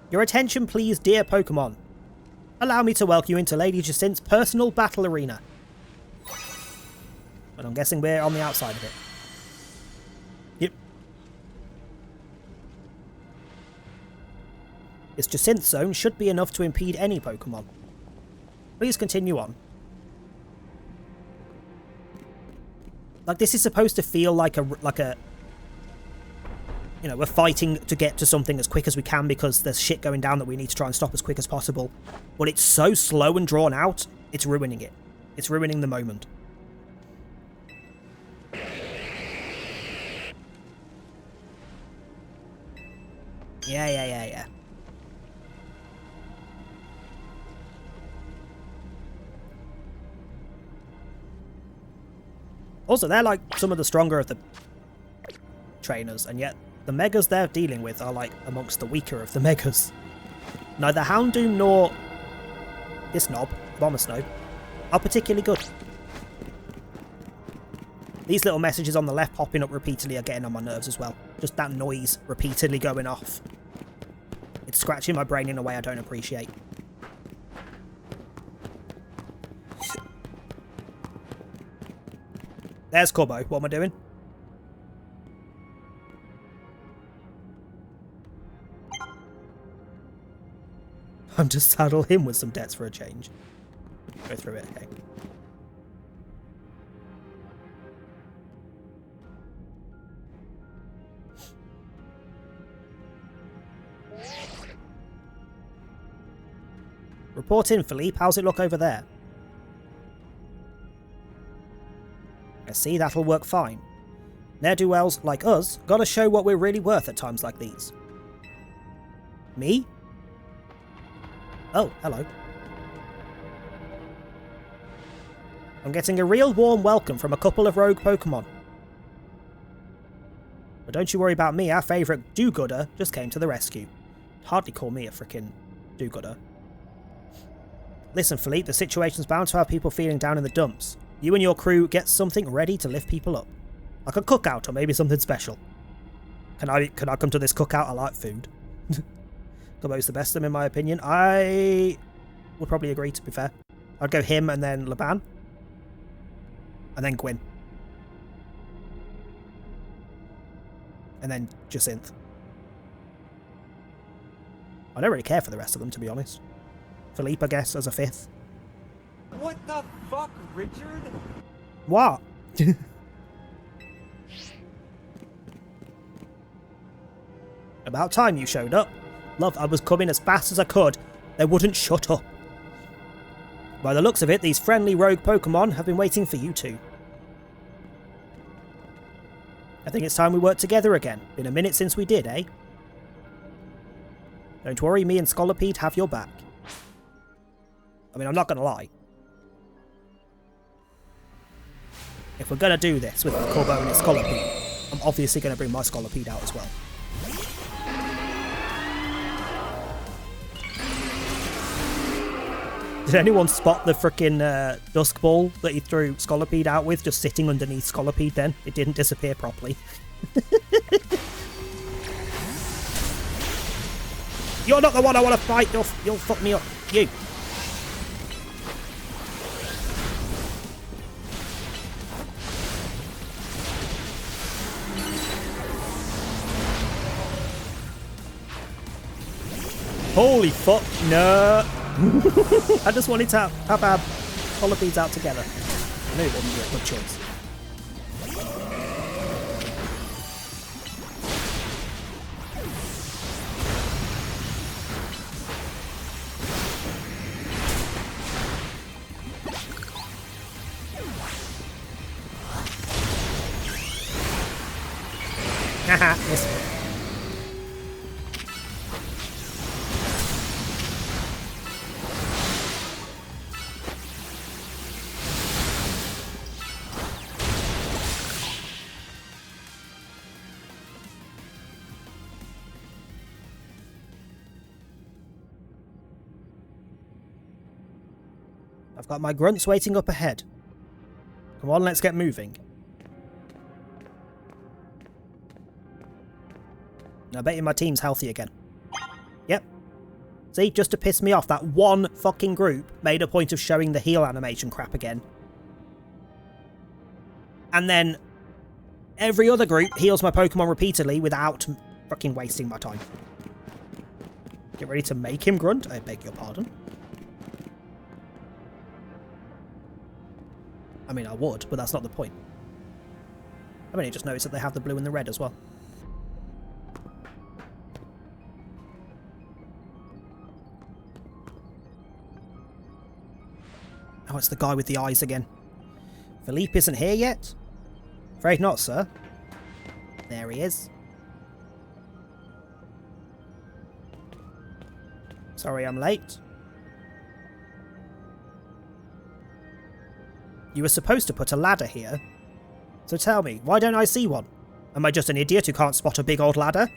Your attention, please, dear Pokemon. Allow me to welcome you into Lady Jacinth's personal battle arena. But I'm guessing we're on the outside of it. Yep. This Jacinth zone should be enough to impede any Pokemon. Please continue on. Like, this is supposed to feel like a you know, we're fighting to get to something as quick as we can because there's shit going down that we need to try and stop as quick as possible. But it's so slow and drawn out, it's ruining it. It's ruining the moment. Yeah. Also, they're like some of the stronger of the trainers, and yet the Megas they're dealing with are like amongst the weaker of the Megas. Neither Houndoom nor this knob, Abomasnow, are particularly good. These little messages on the left popping up repeatedly are getting on my nerves as well. Just that noise repeatedly going off. It's scratching my brain in a way I don't appreciate. There's Corbo. What am I doing? I'm just saddle him with some debts for a change. Go through it, okay. Report in, Philippe. How's it look over there? I see, that'll work fine. Ne'er-do-wells like us gotta show what we're really worth at times like these. Me? Oh, hello. I'm getting a real warm welcome from a couple of rogue Pokemon. But don't you worry about me, our favourite do-gooder just came to the rescue. Hardly call me a frickin' do-gooder. Listen, Philippe, the situation's bound to have people feeling down in the dumps. You and your crew get something ready to lift people up. Like a cookout or maybe something special. Can I come to this cookout? I like food. Gumbo's the best of them in my opinion. I would probably agree, to be fair. I'd go him and then Laban. And then Gwyn. And then Jacinth. I don't really care for the rest of them, to be honest. Philippe, I guess, as a 5th. What the fuck, Richard? What? About time you showed up. Love, I was coming as fast as I could. They wouldn't shut up. By the looks of it, these friendly rogue Pokemon have been waiting for you two. I think it's time we work together again. Been a minute since we did, eh? Don't worry, me and Scolipede have your back. I mean, I'm not gonna lie. If we're gonna do this with Corbo and Scolipede, I'm obviously gonna bring my Scolipede out as well. Did anyone spot the frickin' Dusk Ball that he threw Scolipede out with, just sitting underneath Scolipede then? It didn't disappear properly. You're not the one I want to fight! You'll fuck me up. You! Holy fuck, no! I just wanted to have our Colipedes out together. I knew it wouldn't be a good choice. Haha, missed it. I've got my grunts waiting up ahead. Come on, let's get moving. I bet you my team's healthy again. Yep. See, just to piss me off, that one fucking group made a point of showing the heal animation crap again. And then every other group heals my Pokemon repeatedly without fucking wasting my time. Get ready to make him grunt? I beg your pardon. I mean, I would, but that's not the point. I mean, I just noticed that they have the blue and the red as well. Oh, it's the guy with the eyes again. Philippe isn't here yet? Afraid not, sir. There he is. Sorry I'm late. You were supposed to put a ladder here. So tell me, why don't I see one? Am I just an idiot who can't spot a big old ladder?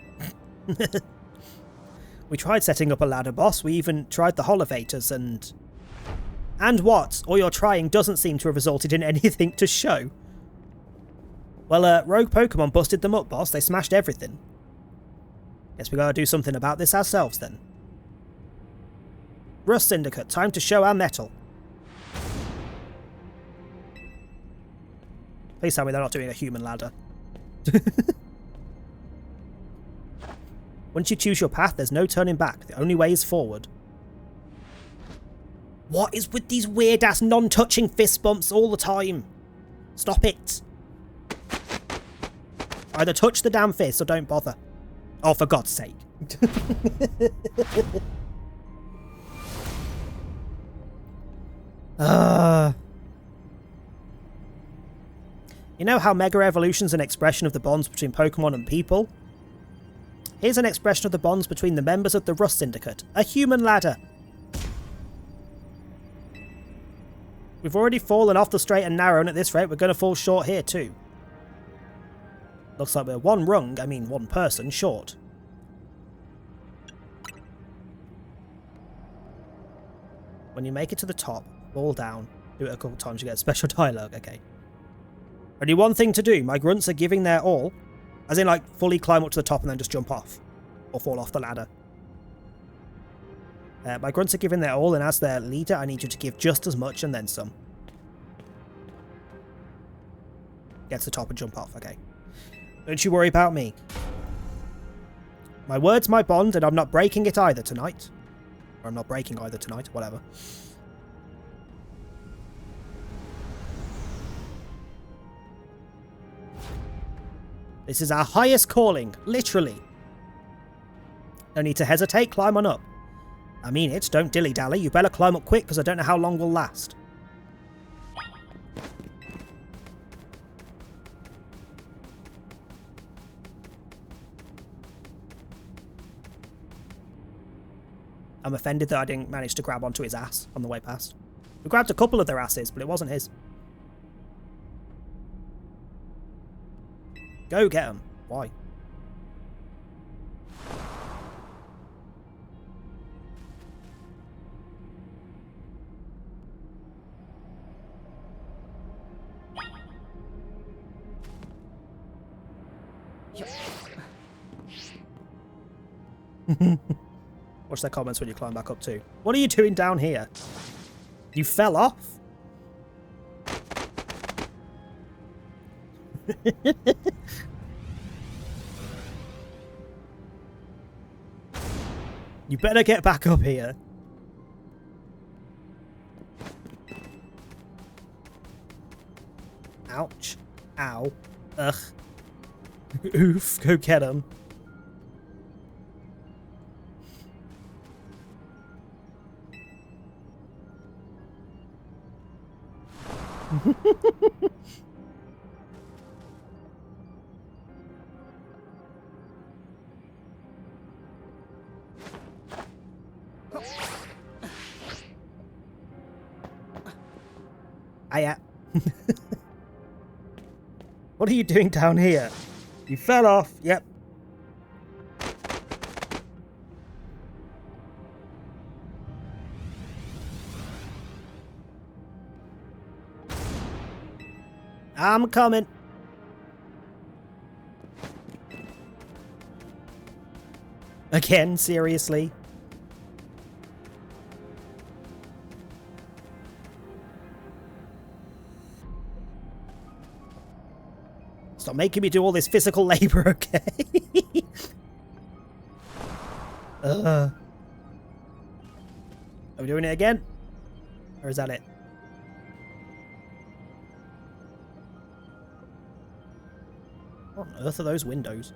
We tried setting up a ladder, boss. We even tried the Holovators and... And what? All your trying doesn't seem to have resulted in anything to show. Well, rogue Pokemon busted them up, boss. They smashed everything. Guess we gotta do something about this ourselves, then. Rust Syndicate, time to show our mettle. Please tell me they're not doing a human ladder. Once you choose your path, there's no turning back. The only way is forward. What is with these weird-ass non-touching fist bumps all the time? Stop it. Either touch the damn fist or don't bother. Oh, for God's sake. You know how Mega Evolution's an expression of the bonds between Pokemon and people? Here's an expression of the bonds between the members of the Rust Syndicate. A human ladder. We've already fallen off the straight and narrow, and at this rate we're going to fall short here too. Looks like we're one person short. When you make it to the top, fall down. Do it a couple times, you get special dialogue. Okay. Only one thing to do. My grunts are giving their all. As in, like, fully climb up to the top and then just jump off. Or fall off the ladder. My grunts are giving their all, and as their leader, I need you to give just as much and then some. Get to the top and jump off, okay. Don't you worry about me. My word's my bond, and I'm not breaking it either tonight. Or I'm not breaking either tonight, whatever. This is our highest calling, literally. No need to hesitate, climb on up. I mean it, don't dilly-dally. You better climb up quick, because I don't know how long we'll last. I'm offended that I didn't manage to grab onto his ass on the way past. We grabbed a couple of their asses, but it wasn't his. Go get him. Why? Watch their comments when you climb back up too. What are you doing down here? You fell off? You better get back up here. Ouch. Ow. Ugh. Oof. Go get him. Hiya. What are you doing down here? You fell off. Yep. I'm coming. Again, seriously? Stop making me do all this physical labor, okay? Are we doing it again? Or is that it? What on earth are those windows?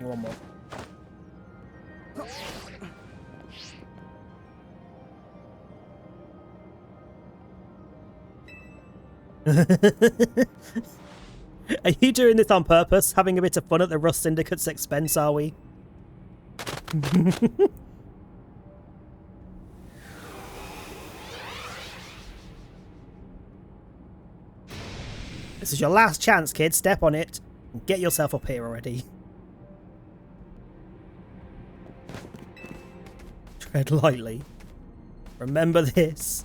One more. Are you doing this on purpose? Having a bit of fun at the Rust Syndicate's expense, are we? This is your last chance, kid. Step on it and get yourself up here already. Tread lightly. Remember this.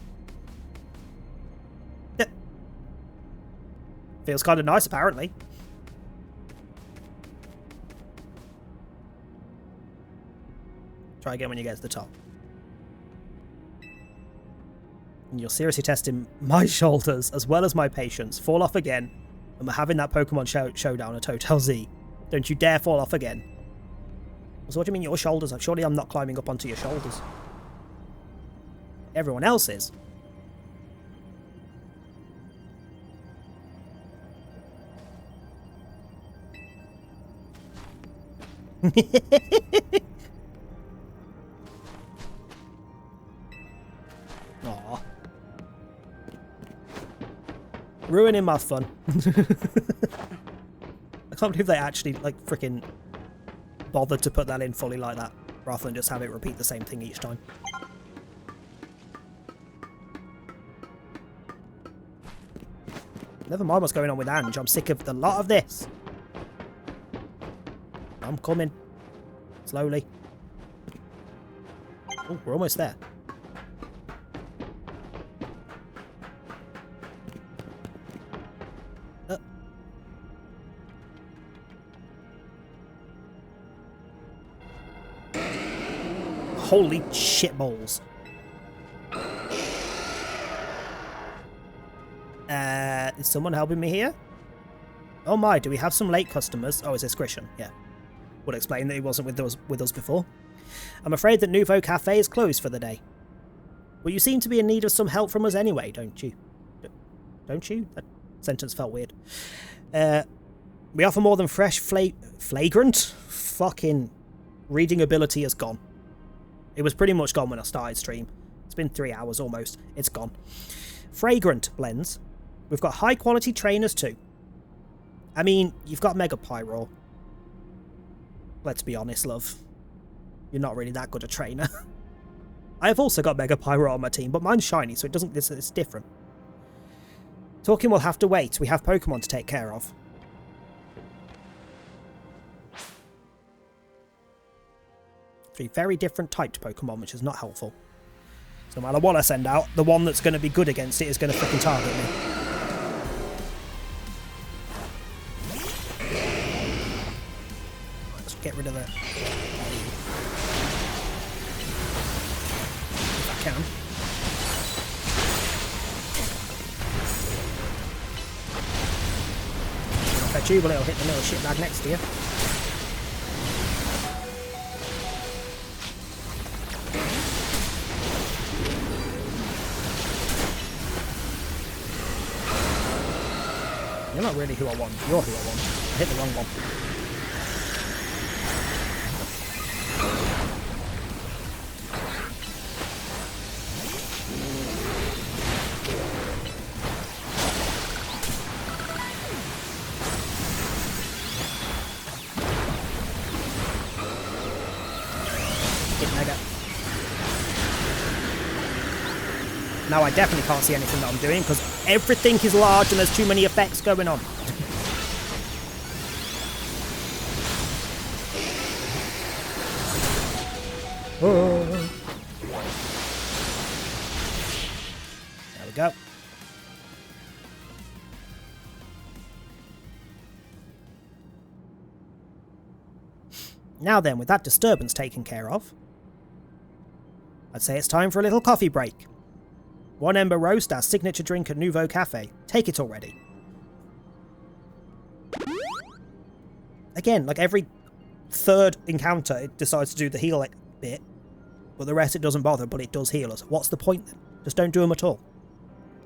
Feels kind of nice, apparently. Try again when you get to the top. And you're seriously testing my shoulders as well as my patience. Fall off again, and we're having that Pokemon showdown at Total Z. Don't you dare fall off again. So what do you mean your shoulders? Surely I'm not climbing up onto your shoulders. Everyone else is. Aww. Ruining my fun. I can't believe they actually, like, freaking bothered to put that in fully like that, rather than just have it repeat the same thing each time. Never mind what's going on with Ange, I'm sick of the lot of this. I'm coming. Slowly. Oh, we're almost there. Holy shit balls. Is someone helping me here? Oh my, do we have some late customers? Oh, is this Grisham? Yeah. Would explain that he wasn't with us before. I'm afraid that Nouveau Cafe is closed for the day. Well, you seem to be in need of some help from us anyway, don't you? Don't you? That sentence felt weird. We offer more than fresh flagrant? Fucking reading ability is gone. It was pretty much gone when I started stream. It's been 3 hours almost. It's gone. Fragrant blends. We've got high quality trainers too. I mean, you've got Mega Pyro. Let's be honest, love. You're not really that good a trainer. I have also got Mega Pyro on my team, but mine's shiny, so it doesn't. It's different. Talking will have to wait. We have Pokemon to take care of. 3 very different typed Pokemon, which is not helpful. So no matter what I send out, the one that's going to be good against it is going to freaking target me. Let's get rid of that. If I can. If I tube, it'll hit the little shitbag next to you. You're not really who I want. You're who I want. I hit the wrong one. Hit Mega. Now I definitely can't see anything that I'm doing because everything is large and there's too many effects going on. Oh. There we go. Now then, with that disturbance taken care of, I'd say it's time for a little coffee break. One Ember Roast, our signature drink at Nouveau Cafe. Take it already. Again, like every third encounter, it decides to do the heal bit, but the rest it doesn't bother, but it does heal us. What's the point then? Just don't do them at all.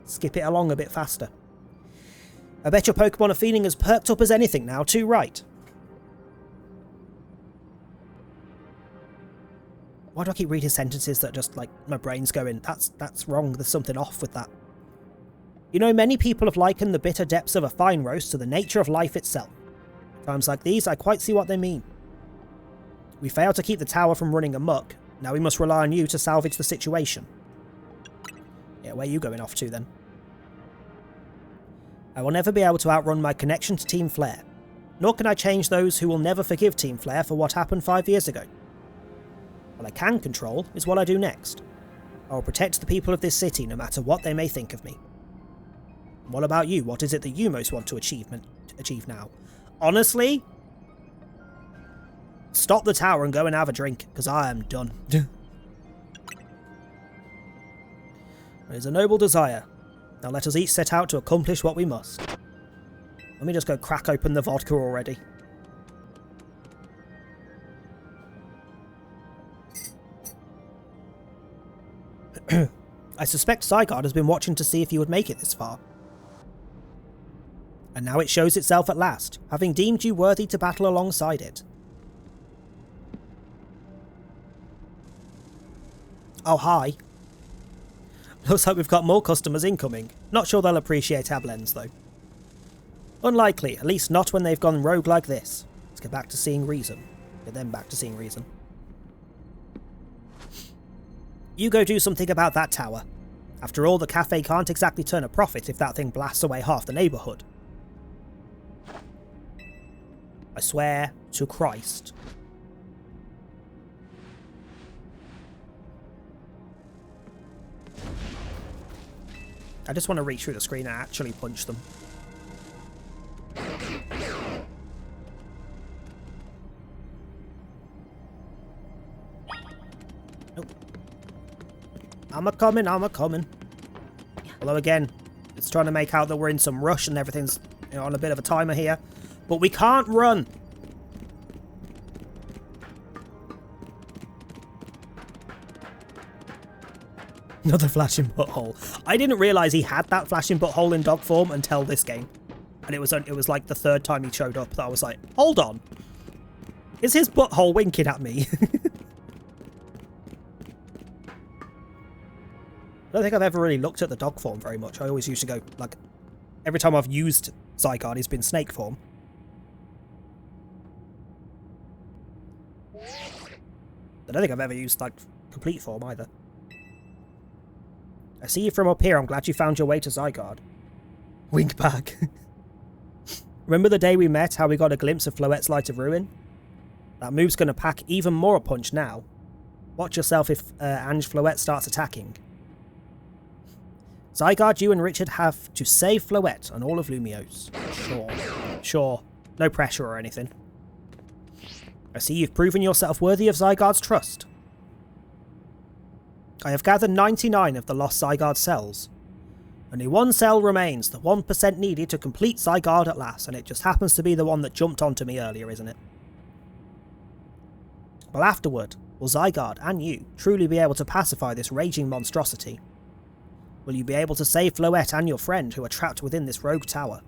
Skip it along a bit faster. I bet your Pokemon are feeling as perked up as anything now, too, right? Why do I keep reading sentences that just, like, my brain's going, that's wrong, there's something off with that. You know, many people have likened the bitter depths of a fine roast to the nature of life itself. Times like these, I quite see what they mean. We failed to keep the tower from running amok, now we must rely on you to salvage the situation. Yeah, where are you going off to, then? I will never be able to outrun my connection to Team Flare, nor can I change those who will never forgive Team Flare for what happened 5 years ago. What I can control is what I do next. I will protect the people of this city no matter what they may think of me. What about you? What is it that you most want to achieve now? Honestly, stop the tower and go and have a drink, because I am done. It is a noble desire. Now let us each set out to accomplish what we must. Let me just go crack open the vodka already. I suspect Zygarde has been watching to see if you would make it this far. And now it shows itself at last, having deemed you worthy to battle alongside it. Oh, hi. Looks like we've got more customers incoming. Not sure they'll appreciate our blends, though. Unlikely, at least not when they've gone rogue like this. Let's get back to seeing reason. Get them back to seeing reason. You go do something about that tower. After all, the cafe can't exactly turn a profit if that thing blasts away half the neighbourhood. I swear to Christ. I just want to reach through the screen and actually punch them. Nope. I'm a-coming, I'm a-coming. Although again, it's trying to make out that we're in some rush and everything's, you know, on a bit of a timer here. But we can't run. Another flashing butthole. I didn't realise he had that flashing butthole in dog form until this game. And it was like the third time he showed up that I was like, hold on. Is his butthole winking at me? I don't think I've ever really looked at the dog form very much. I always used to go, like, every time I've used Zygarde, he's been snake form. I don't think I've ever used, like, complete form either. I see you from up here. I'm glad you found your way to Zygarde. Wink back. Remember the day we met, how we got a glimpse of Floette's Light of Ruin? That move's going to pack even more a punch now. Watch yourself if Ange Floette starts attacking. Zygarde, you and Richard have to save Floette and all of Lumiose. Sure. No pressure or anything. I see you've proven yourself worthy of Zygarde's trust. I have gathered 99 of the lost Zygarde cells. Only one cell remains, the 1% needed to complete Zygarde at last, and it just happens to be the one that jumped onto me earlier, isn't it? Well, afterward, will Zygarde and you truly be able to pacify this raging monstrosity? Will you be able to save Floette and your friend who are trapped within this rogue tower?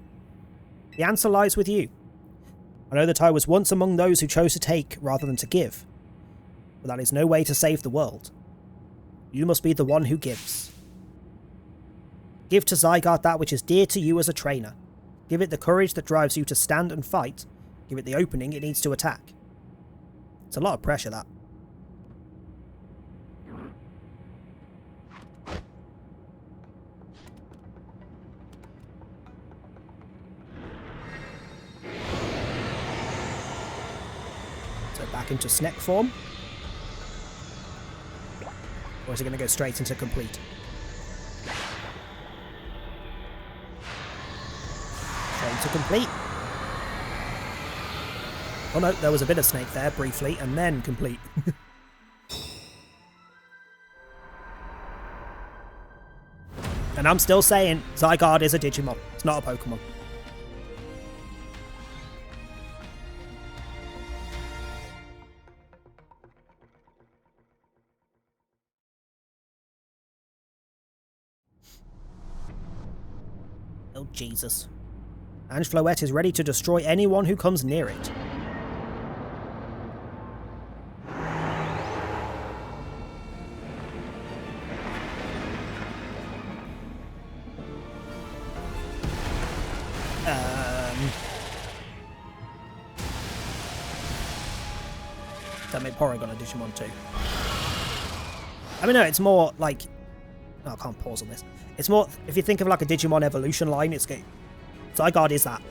The answer lies with you. I know that I was once among those who chose to take rather than to give, but that is no way to save the world. You must be the one who gives. Give to Zygarde that which is dear to you as a trainer. Give it the courage that drives you to stand and fight. Give it the opening it needs to attack. It's a lot of pressure, that. So back into Sneck form. Or is it going to go straight into complete? Straight to complete. Oh no, there was a bit of Snake there briefly, and then complete. And I'm still saying Zygarde is a Digimon. It's not a Pokemon. Oh, Jesus. Ange Floette is ready to destroy anyone who comes near it. That made Porygon a Digimon too. I mean, no, it's more like... Oh, I can't pause on this. It's more, if you think of like a Digimon evolution line, it's... Zygarde is that.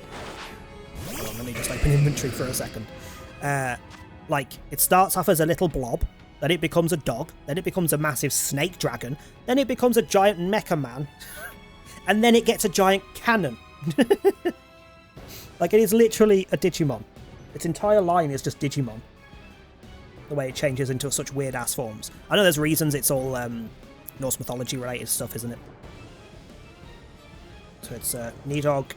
Hold on, let me just open inventory for a second. Like, it starts off as a little blob, then it becomes a dog, then it becomes a massive snake dragon, then it becomes a giant mecha man, and then it gets a giant cannon. Like, it is literally a Digimon. Its entire line is just Digimon. The way it changes into such weird-ass forms. I know there's reasons it's all Norse mythology-related stuff, isn't it? So it's Nidhogg,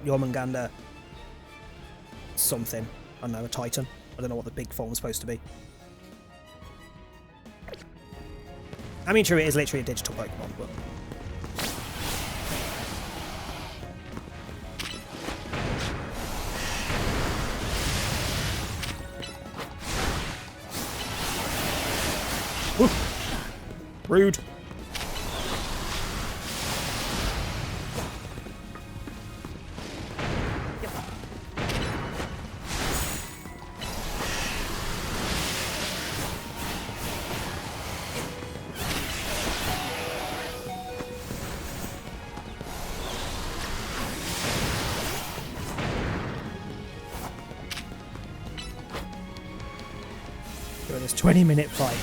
Jormungandr, something. I don't know, a Titan. I don't know what the big form is supposed to be. I mean, true, it is literally a digital Pokemon, but... Rude. Doing this 20-minute fight.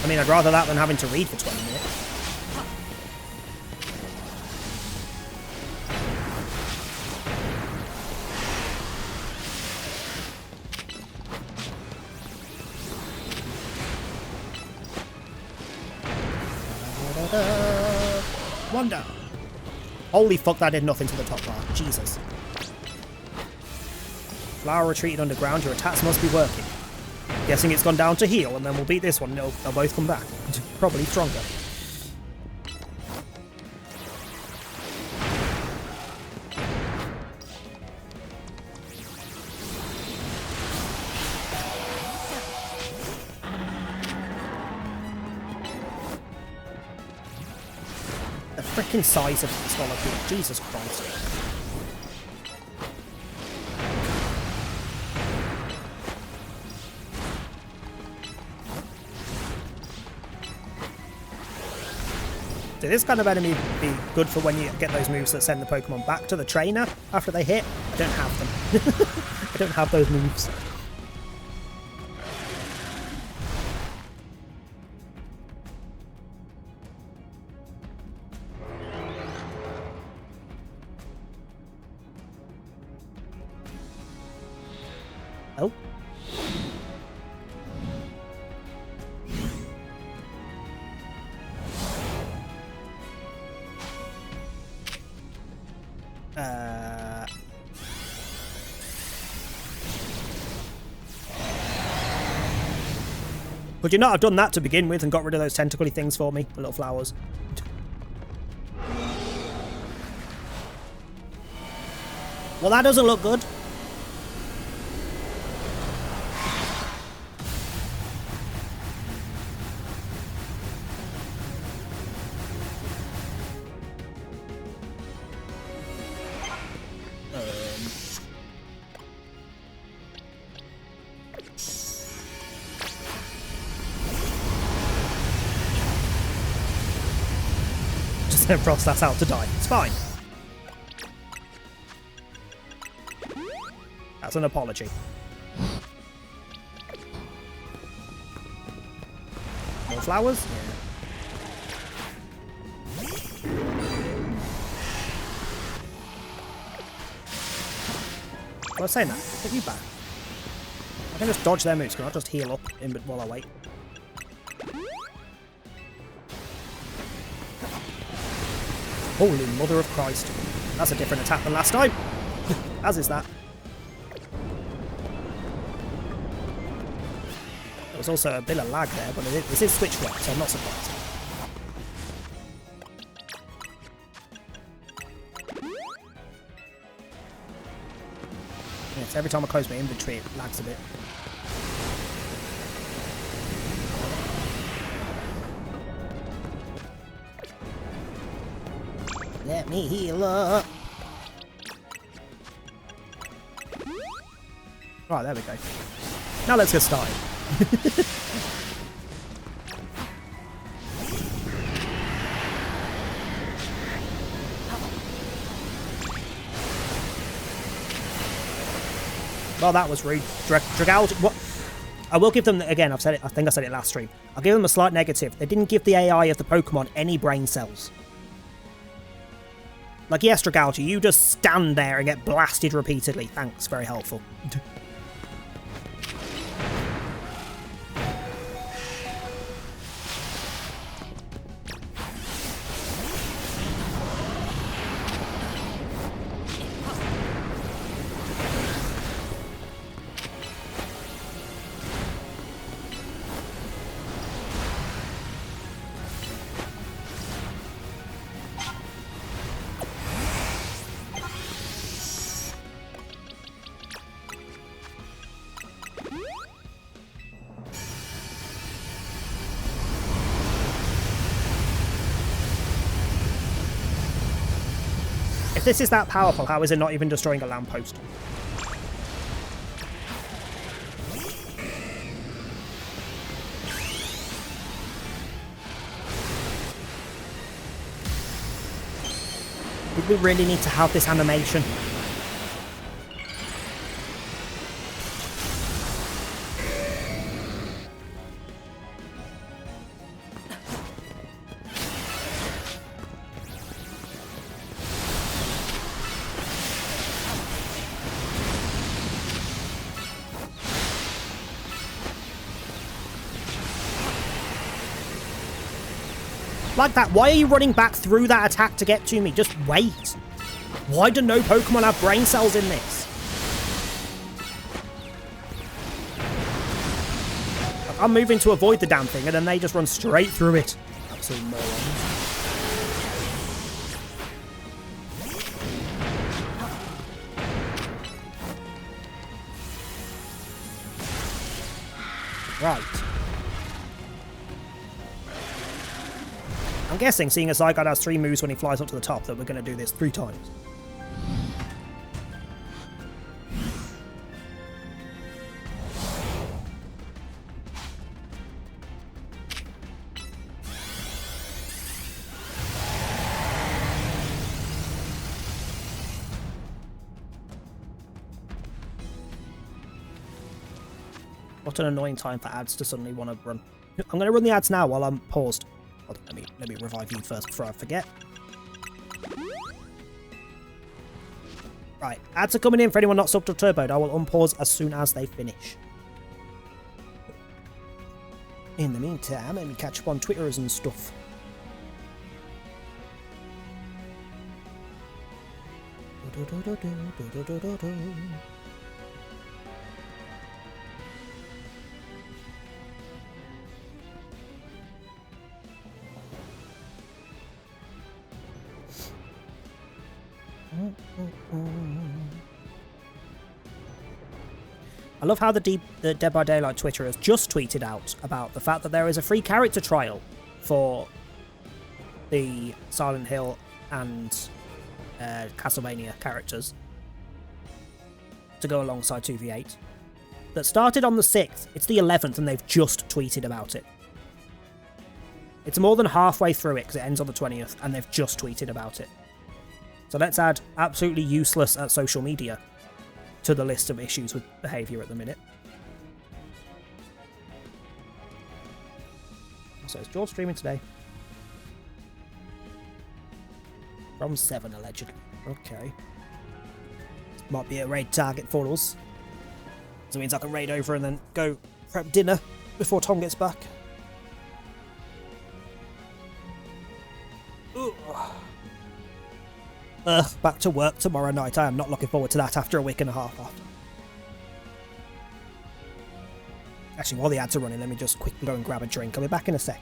I mean, I'd rather that than having to read for 20 minutes. One down. Holy fuck, that did nothing to the top bar. Jesus. Flower retreated underground. Your attacks must be working. Guessing it's gone down to heal, and then we'll beat this one. No, they'll both come back. Probably stronger. The freaking size of this molecule. Jesus Christ. So this kind of enemy would be good for when you get those moves that send the Pokemon back to the trainer after they hit. I don't have them. I don't have those moves. Oh. Could you not have done that to begin with and got rid of those tentacly things for me? The little flowers. Well, that doesn't look good. Send Frostas out to die. It's fine. That's an apology. More flowers? Yeah. I was saying that. Take you back. I can just dodge their moves. Can I just heal up while I wait? Holy mother of Christ. That's a different attack than last time. As is that. There was also a bit of lag there, but this is switch block, so I'm not surprised. Yes, every time I close my inventory, it lags a bit. Let me heal up. Right, there we go. Now let's get started. Well, that was rude. Dragalge. What? I will give them, again, I've said it, I think I said it last stream. I'll give them a slight negative. They didn't give the AI of the Pokemon any brain cells. Like, yes, Dragalge, you just stand there and get blasted repeatedly. Thanks, very helpful. If this is that powerful, how is it not even destroying a lamppost? Did we really need to have this animation? Like that. Why are you running back through that attack to get to me? Just wait. Why do no Pokemon have brain cells in this? Like, I'm moving to avoid the damn thing, and then they just run straight through it. Absolute morons. Right. I'm guessing, seeing as Zygarde has 3 moves when he flies up to the top, that we're going to do this 3 times. What an annoying time for ads to suddenly want to run. I'm going to run the ads now while I'm paused. Hold on, let me revive you first before I forget. Right, ads are coming in for anyone not subbed or turboed. I will unpause as soon as they finish. In the meantime, let me catch up on Twitters and stuff. I love how the Dead by Daylight Twitter has just tweeted out about the fact that there is a free character trial for the Silent Hill and Castlevania characters to go alongside 2v8 that started on the 6th. It's the 11th and they've just tweeted about it. It's more than halfway through it because it ends on the 20th and they've just tweeted about it. So let's add absolutely useless at social media to the list of issues with behaviour at the minute. So is George streaming today? From 7, allegedly. Okay. Might be a raid target for us. So it means I can raid over and then go prep dinner before Tom gets back. Back to work tomorrow night. I am not looking forward to that after a week and a half off. Actually, while the ads are running, let me just quickly go and grab a drink. I'll be back in a sec.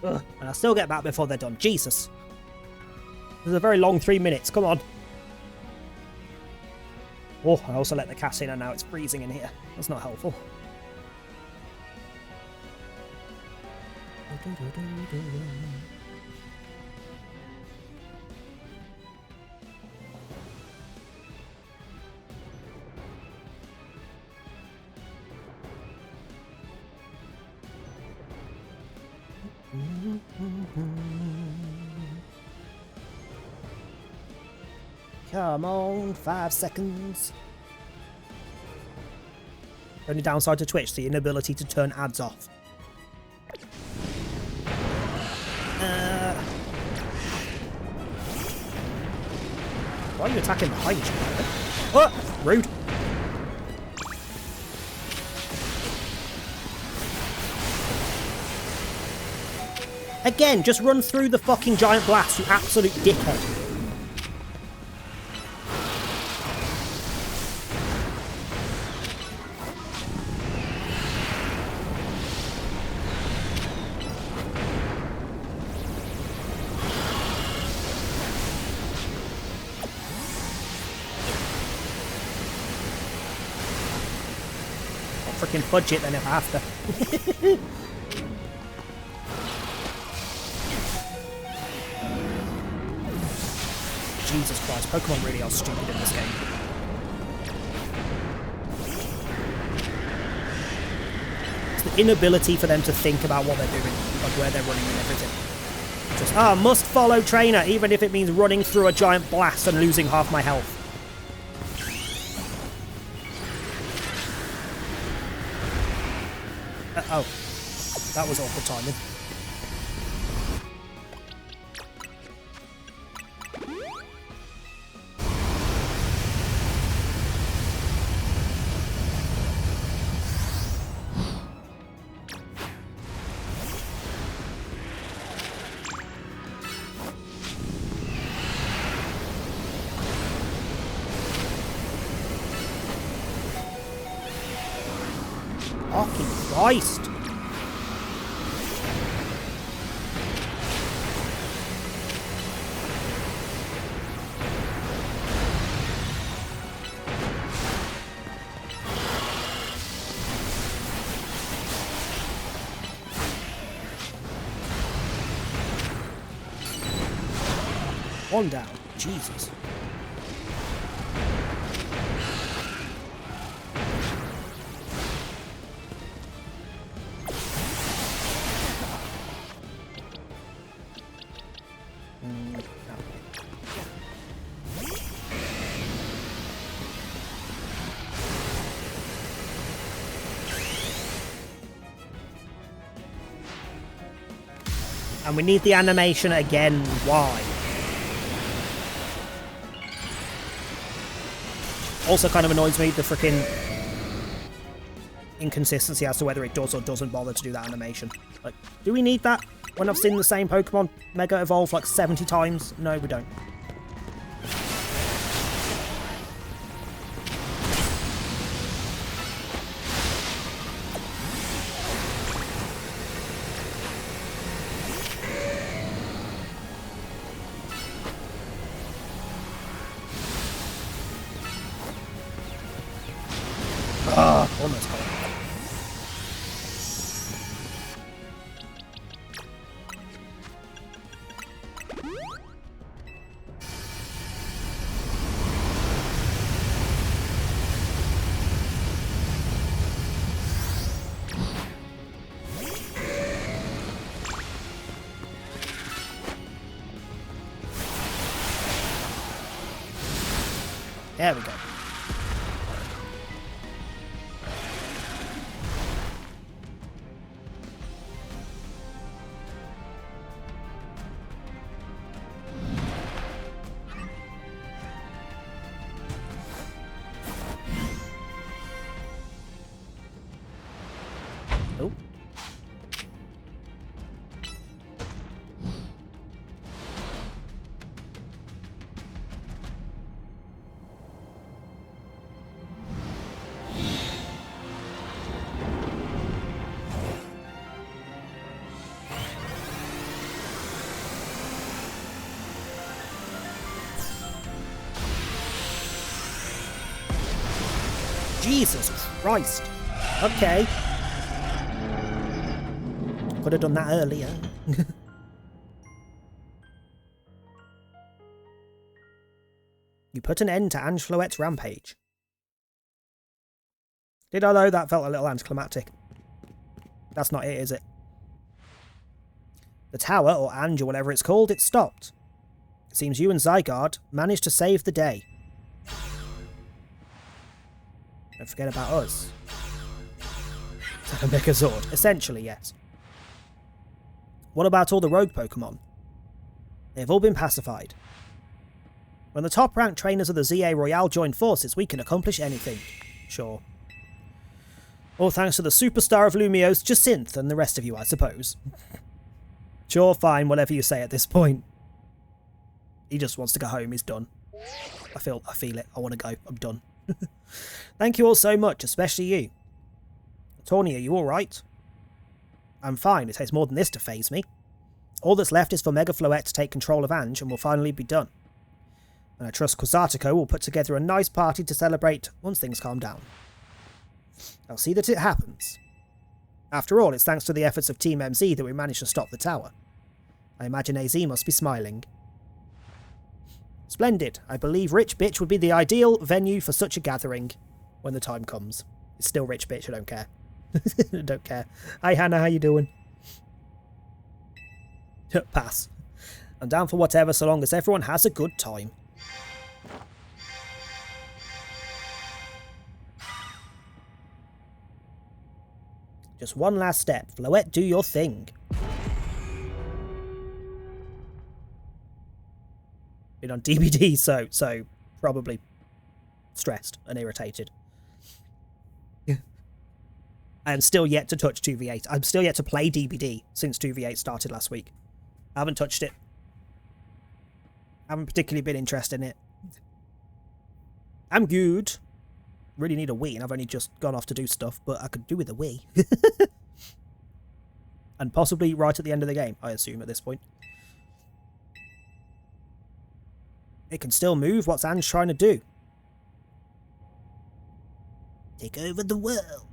Ugh, and I'll still get back before they're done. Jesus. This is a very long 3 minutes. Come on. Oh, I also let the cat in and now it's freezing in here. That's not helpful. Come on, 5 seconds. Only downside to Twitch, the inability to turn ads off. Why are you attacking behind you? Oh, rude. Again, just run through the fucking giant blast, you absolute dickhead. freaking fudge it then if I have to. Jesus Christ, Pokemon really are stupid in this game. It's the inability for them to think about what they're doing, like where they're running and everything. Just, must follow trainer, even if it means running through a giant blast and losing half my health. Oh, that was awful timing. Fucking Christ! One down. Jesus. And we need the animation again. Why? Also kind of annoys me, the freaking inconsistency as to whether it does or doesn't bother to do that animation. Like, do we need that when I've seen the same Pokemon Mega Evolve like 70 times? No, we don't. Almost got it. There we go. Oh. Jesus Christ. Okay. Could have done that earlier. You put an end to Ange Floette's rampage. Did I know that felt a little anticlimactic? That's not it, is it? The tower, or Ange or whatever it's called, it stopped. It seems you and Zygarde managed to save the day. Don't forget about us. A Megazord. Essentially, yes. What about all the rogue Pokemon? They've all been pacified. When the top-ranked trainers of the ZA Royale join forces, we can accomplish anything. Sure. All thanks to the superstar of Lumiose, Jacinthe, and the rest of you, I suppose. Sure, fine, whatever you say at this point. He just wants to go home, he's done. I feel it, I want to go, I'm done. Thank you all so much, especially you. Tawny, are you alright? I'm fine, it takes more than this to faze me. All that's left is for Mega Floette to take control of Ange and we'll finally be done. And I trust Quasartico will put together a nice party to celebrate once things calm down. I'll see that it happens. After all, it's thanks to the efforts of Team MZ that we managed to stop the tower. I imagine AZ must be smiling. Splendid. I believe Rich Bitch would be the ideal venue for such a gathering when the time comes. It's still Rich Bitch, I don't care. I don't care. Hi Hannah, how you doing? Pass. I'm down for whatever so long as everyone has a good time. Just one last step. Floette, do your thing. Been on DBD, so probably stressed and irritated. I am still yet to touch 2v8. I'm still yet to play DBD since 2v8 started last week. I haven't touched it. I haven't particularly been interested in it. I'm good. Really need a Wii, and I've only just gone off to do stuff, but I could do with a Wii. And possibly right at the end of the game, I assume, at this point. It can still move. What's Ange trying to do? Take over the world.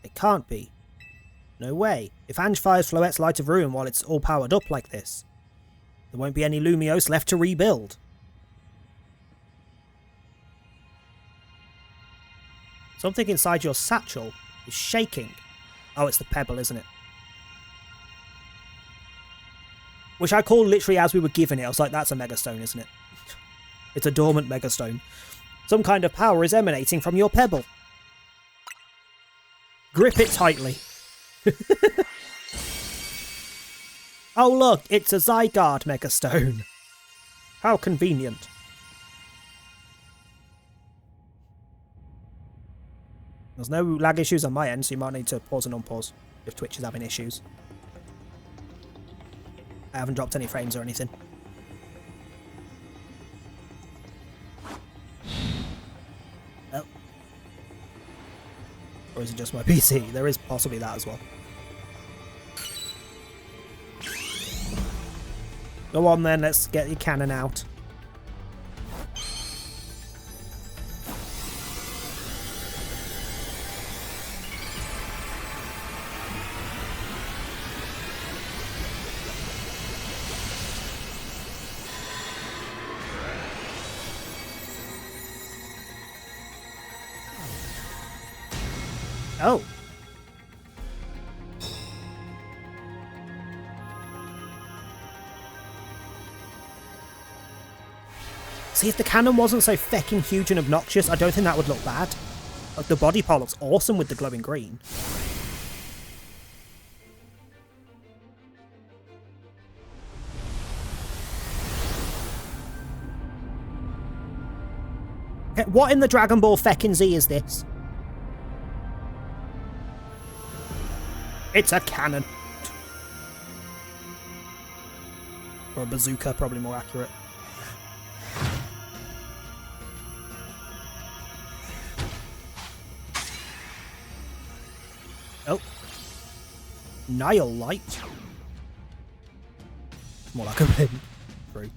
It can't be. No way. If Ange fires Floette's Light of Ruin while it's all powered up like this, there won't be any Lumiose left to rebuild. Something inside your satchel is shaking. Oh, it's the pebble, isn't it? Which I called literally as we were given it. I was like, that's a megastone, isn't it? It's a dormant megastone. Some kind of power is emanating from your pebble. Grip it tightly. Oh look, it's a Zygarde megastone. How convenient. There's no lag issues on my end, so you might need to pause and unpause if Twitch is having issues. I haven't dropped any frames or anything. Oh. Or is it just my PC? There is possibly that as well. Go on then, let's get your cannon out. Oh. See, if the cannon wasn't so fecking huge and obnoxious, I don't think that would look bad. Like, the body part looks awesome with the glowing green. Okay, what in the Dragon Ball fecking Z is this? It's a cannon. Or a bazooka, probably more accurate. Oh. Nile Light. More like a pin. Through.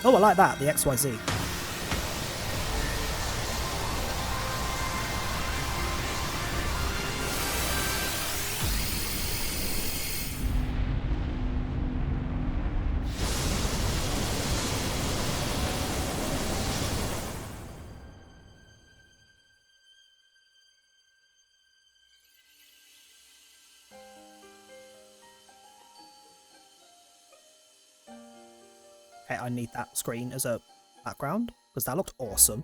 Oh, I like that, the XYZ. Okay, I need that screen as a background, because that looked awesome.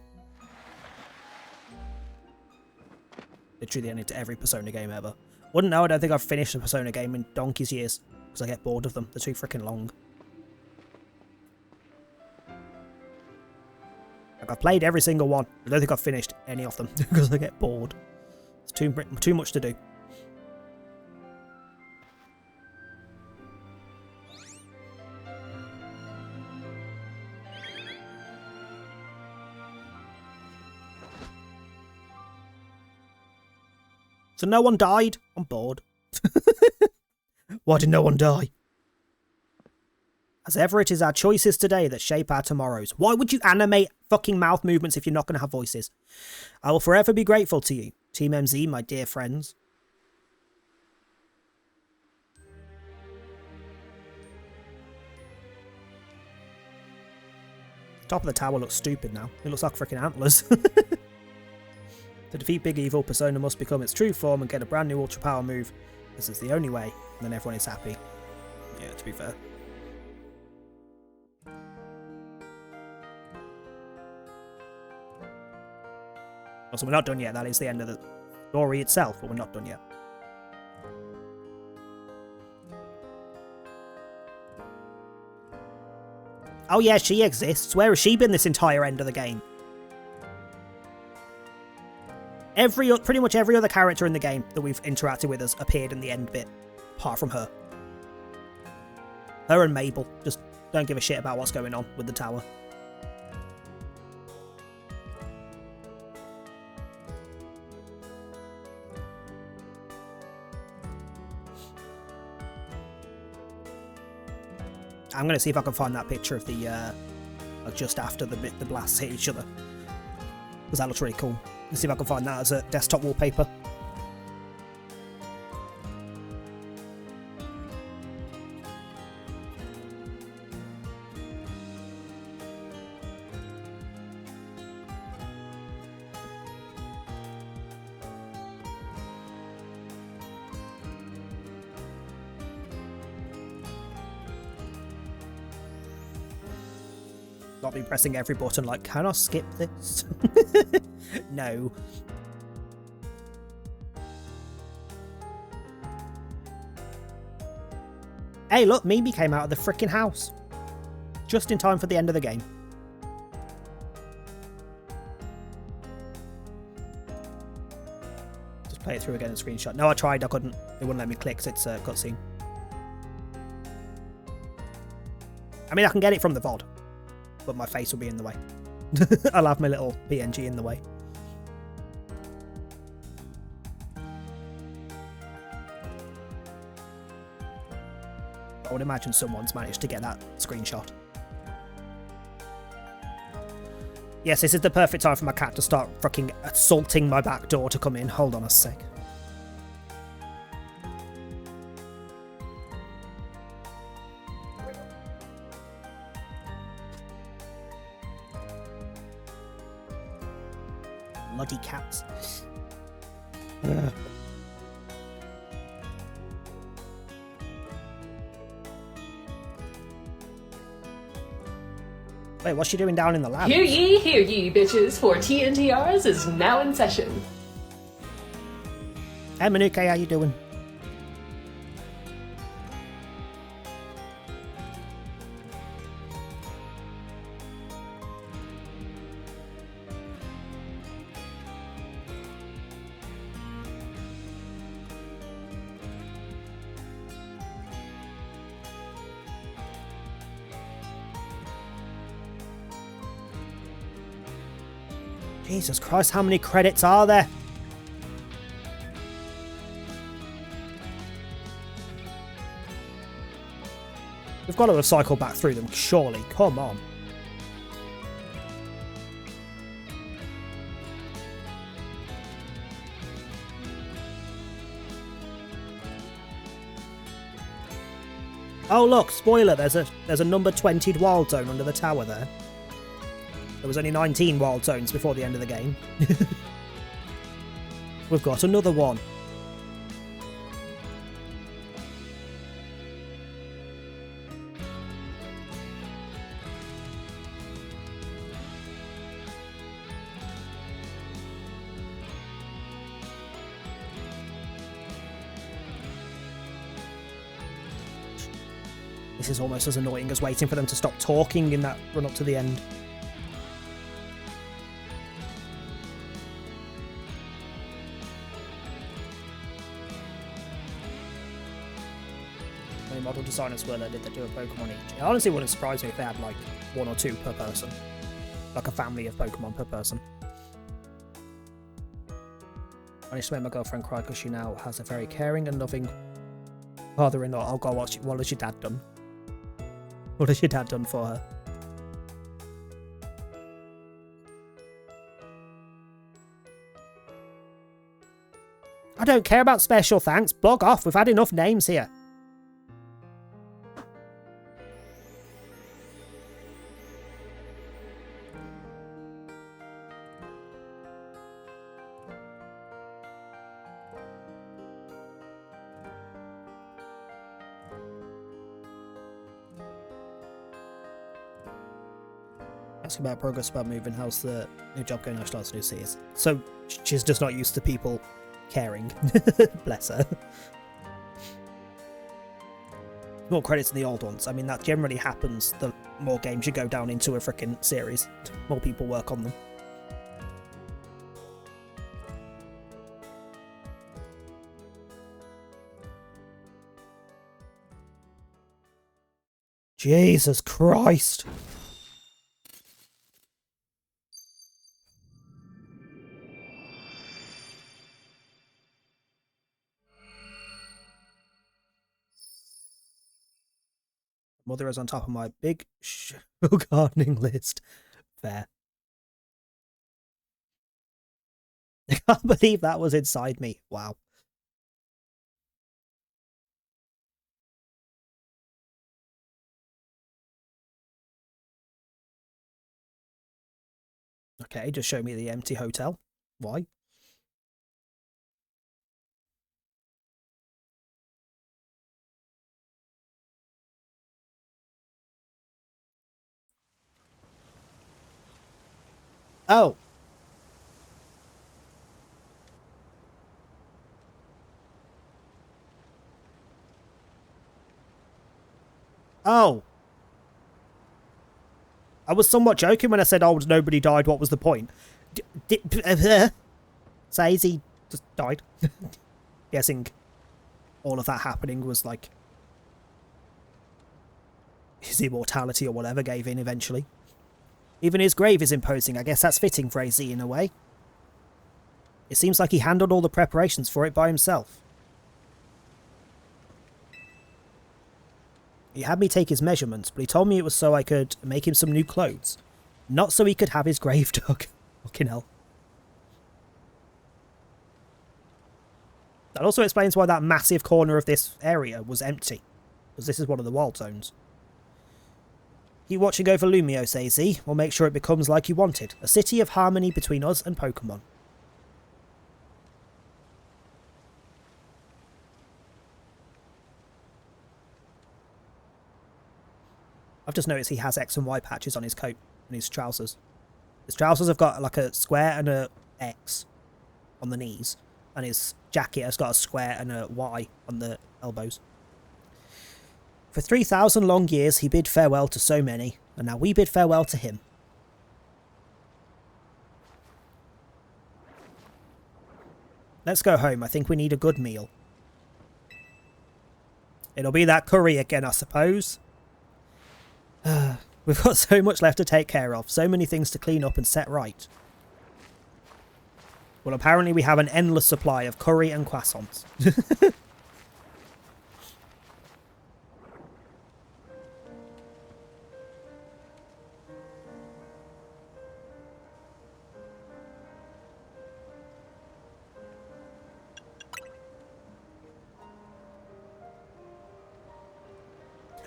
Literally the ending to every Persona game ever. Wouldn't know, I don't think I've finished a Persona game in donkey's years. Because I get bored of them. They're too freaking long. Like, I've played every single one. I don't think I've finished any of them. Because I get bored. It's too much to do. So no one died? I'm bored. Why did no one die? As ever, it is our choices today that shape our tomorrows. Why would you animate fucking mouth movements if you're not going to have voices? I will forever be grateful to you, Team MZ, my dear friends. Top of the tower looks stupid now. It looks like freaking antlers. To defeat Big Evil, Persona must become its true form and get a brand new Ultra Power move. This is the only way, and then everyone is happy. Yeah, to be fair. Also, we're not done yet. That is the end of the story itself, but we're not done yet. Oh yeah, she exists. Where has she been this entire end of the game? Pretty much every other character in the game that we've interacted with has appeared in the end bit, apart from her. Her and Mabel just don't give a shit about what's going on with the tower. I'm going to see if I can find that picture of the, just after the blasts hit each other. Because that looks really cool. Let's see if I can find that as a desktop wallpaper. Not be pressing every button like, can I skip this? No. Hey, look, Mimi came out of the freaking house. Just in time for the end of the game. Just play it through again and screenshot. No, I tried, I couldn't. It wouldn't let me click because it's a cutscene. I mean, I can get it from the VOD, but my face will be in the way. I'll have my little PNG in the way. I would imagine someone's managed to get that screenshot. Yes, this is the perfect time for my cat to start fucking assaulting my back door to come in. Hold on a sec. Bloody cats. Wait, what's she doing down in the lab? Hear ye, bitches, for TNTRs is now in session. Hey, Manuke, how you doing? Jesus Christ, how many credits are there? We've got to have cycled back through them, surely. Come on. Oh look, spoiler, there's a number 20'd wild zone under the tower there. There was only 19 wild zones before the end of the game. We've got another one. This is almost as annoying as waiting for them to stop talking in that run up to the end. How many model designers were there? Did they do a Pokemon each? It honestly wouldn't surprise me if they had like 1 or 2 per person. Like a family of Pokemon per person. I used to make my girlfriend cry because she now has a very caring and loving father-in-law. Oh god, what has your dad done? What has your dad done for her? I don't care about special thanks. Bug off. We've had enough names here. Asking about progress about moving. How's the new job going? I started to new cities. So she's just not used to people caring. Bless her. More credits than the old ones. I mean, that generally happens the more games you go down into a frickin' series. More people work on them. Jesus Christ. Mother is on top of my big show gardening list. Fair. I can't believe that was inside me. Wow. Okay, just show me the empty hotel. Why? Oh. Oh. I was somewhat joking when I said, oh, nobody died, what was the point? Says just died. Guessing all of that happening was like his immortality or whatever gave in eventually. Even his grave is imposing. I guess that's fitting for AZ in a way. It seems like he handled all the preparations for it by himself. He had me take his measurements, but he told me it was so I could make him some new clothes. Not so he could have his grave dug. Fucking hell. That also explains why that massive corner of this area was empty. Because this is one of the wild zones. Keep watching over Lumiose, AZ. We'll make sure it becomes like you wanted. A city of harmony between us and Pokemon. I've just noticed he has X and Y patches on his coat and his trousers. His trousers have got like a square and a X on the knees. And his jacket has got a square and a Y on the elbows. For 3,000 long years he bid farewell to so many, and now we bid farewell to him. Let's go home. I think we need a good meal. It'll be that curry again, I suppose. We've got so much left to take care of, so many things to clean up and set right. Well, apparently we have an endless supply of curry and croissants.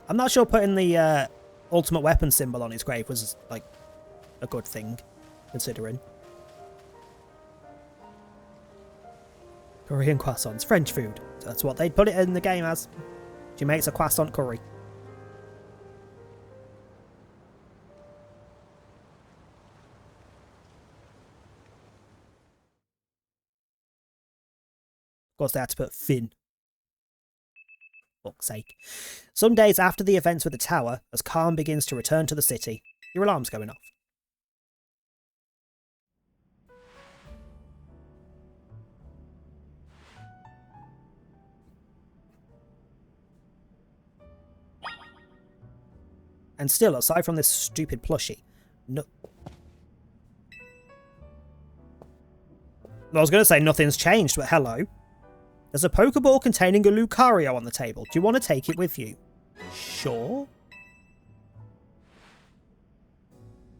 I'm not sure putting the ultimate weapon symbol on his grave was, like, a good thing, considering. Curry and croissants. French food. That's what they'd put it in the game as. She makes a croissant curry. Of course, they had to put Finn. Fuck's sake. Some days after the events with the tower, as calm begins to return to the city, your alarm's going off. And still, aside from this stupid plushie, no... I was going to say nothing's changed, but hello. There's a Pokeball containing a Lucario on the table. Do you want to take it with you? Sure.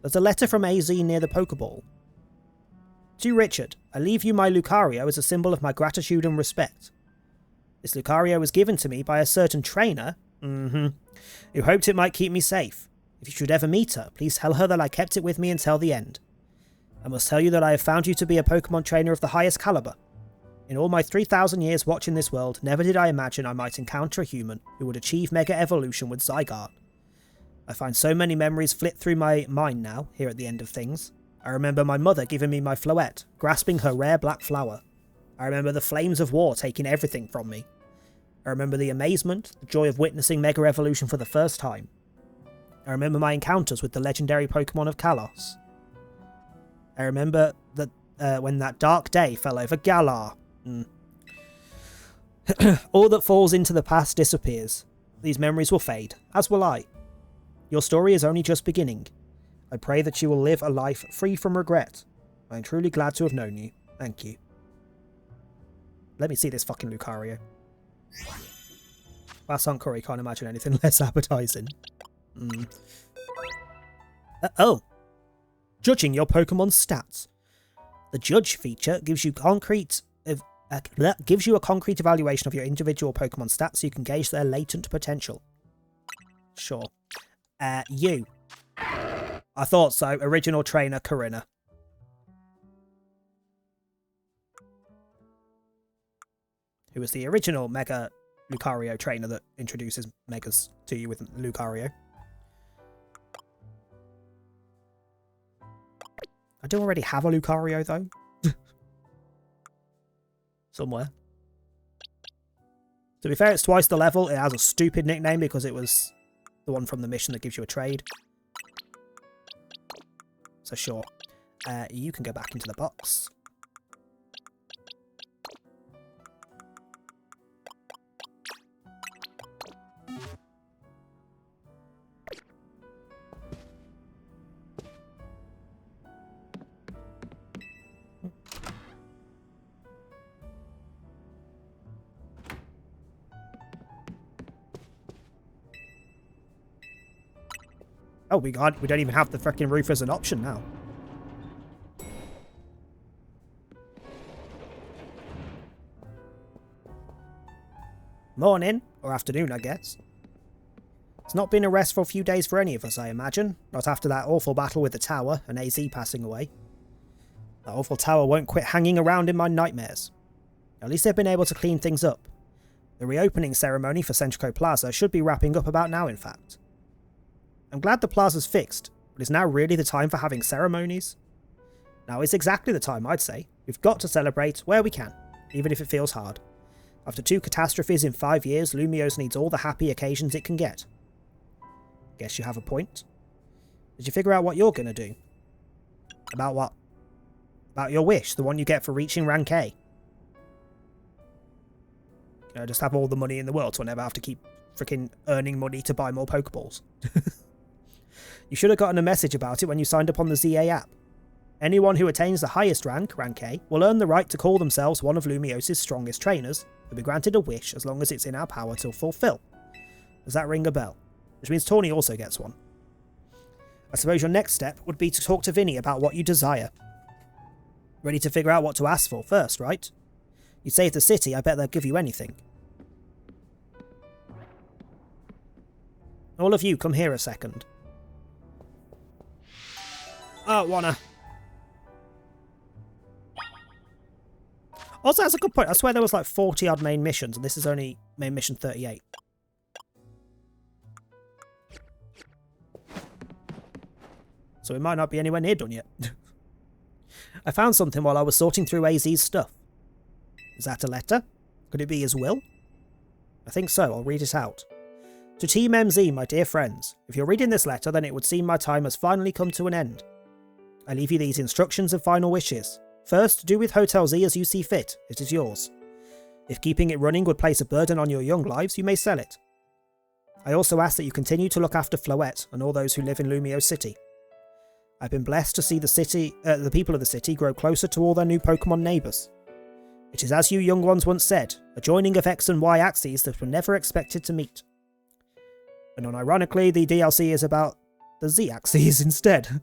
There's a letter from AZ near the Pokeball. To Richard, I leave you my Lucario as a symbol of my gratitude and respect. This Lucario was given to me by a certain trainer, who hoped it might keep me safe. If you should ever meet her, please tell her that I kept it with me until the end. I must tell you that I have found you to be a Pokemon trainer of the highest caliber. In all my 3,000 years watching this world, never did I imagine I might encounter a human who would achieve Mega Evolution with Zygarde. I find so many memories flit through my mind now, here at the end of things. I remember my mother giving me my Floette, grasping her rare black flower. I remember the flames of war taking everything from me. I remember the amazement, the joy of witnessing Mega Evolution for the first time. I remember my encounters with the legendary Pokemon of Kalos. I remember that when that dark day fell over Galar. All that falls into the past disappears. These memories will fade, as will I. Your story is only just beginning. I pray that you will live a life free from regret. I am truly glad to have known you. Thank you. Let me see this fucking Lucario. Basant Curry, can't imagine anything less appetizing. Oh. Judging your Pokemon's stats. The Judge feature gives you a concrete evaluation of your individual Pokemon stats so you can gauge their latent potential. Sure. You. I thought so. Original trainer Corinna. Who was the original Mega Lucario trainer that introduces Megas to you with Lucario. I do already have a Lucario, though. Somewhere. To be fair, it's twice the level. It has a stupid nickname because it was the one from the mission that gives you a trade. So sure. You can go back into the box. Oh, we don't even have the freaking roof as an option now. Morning, or afternoon, I guess. It's not been a restful few days for any of us, I imagine. Not after that awful battle with the tower and AZ passing away. That awful tower won't quit hanging around in my nightmares. At least they've been able to clean things up. The reopening ceremony for Centrico Plaza should be wrapping up about now, in fact. I'm glad the plaza's fixed, but is now really the time for having ceremonies? Now is exactly the time, I'd say. We've got to celebrate where we can, even if it feels hard. After 2 catastrophes in 5 years, Lumiose needs all the happy occasions it can get. Guess you have a point. Did you figure out what you're gonna do? About what? About your wish, the one you get for reaching rank A. You know, just have all the money in the world so I never have to keep freaking earning money to buy more Pokeballs. You should have gotten a message about it when you signed up on the ZA app. Anyone who attains the highest rank, rank A, will earn the right to call themselves one of Lumiose's strongest trainers, who'll be granted a wish as long as it's in our power to fulfill. Does that ring a bell? Which means Tawny also gets one. I suppose your next step would be to talk to Vinny about what you desire. Ready to figure out what to ask for first, right? You save the city, I bet they'll give you anything. All of you, come here a second. Oh, wanna. Also, that's a good point. I swear there was like 40 odd main missions, and this is only main mission 38. So it might not be anywhere near done yet. I found something while I was sorting through AZ's stuff. Is that a letter? Could it be his will? I think so, I'll read it out. To Team MZ, my dear friends, if you're reading this letter, then it would seem my time has finally come to an end. I leave you these instructions and final wishes. First, do with Hotel Z as you see fit. It is yours. If keeping it running would place a burden on your young lives, you may sell it. I also ask that you continue to look after Floette and all those who live in Lumio City. I've been blessed to see the people of the city grow closer to all their new Pokemon neighbours. It is as you young ones once said, a joining of X and Y axes that were never expected to meet. And unironically, the DLC is about the Z axes instead.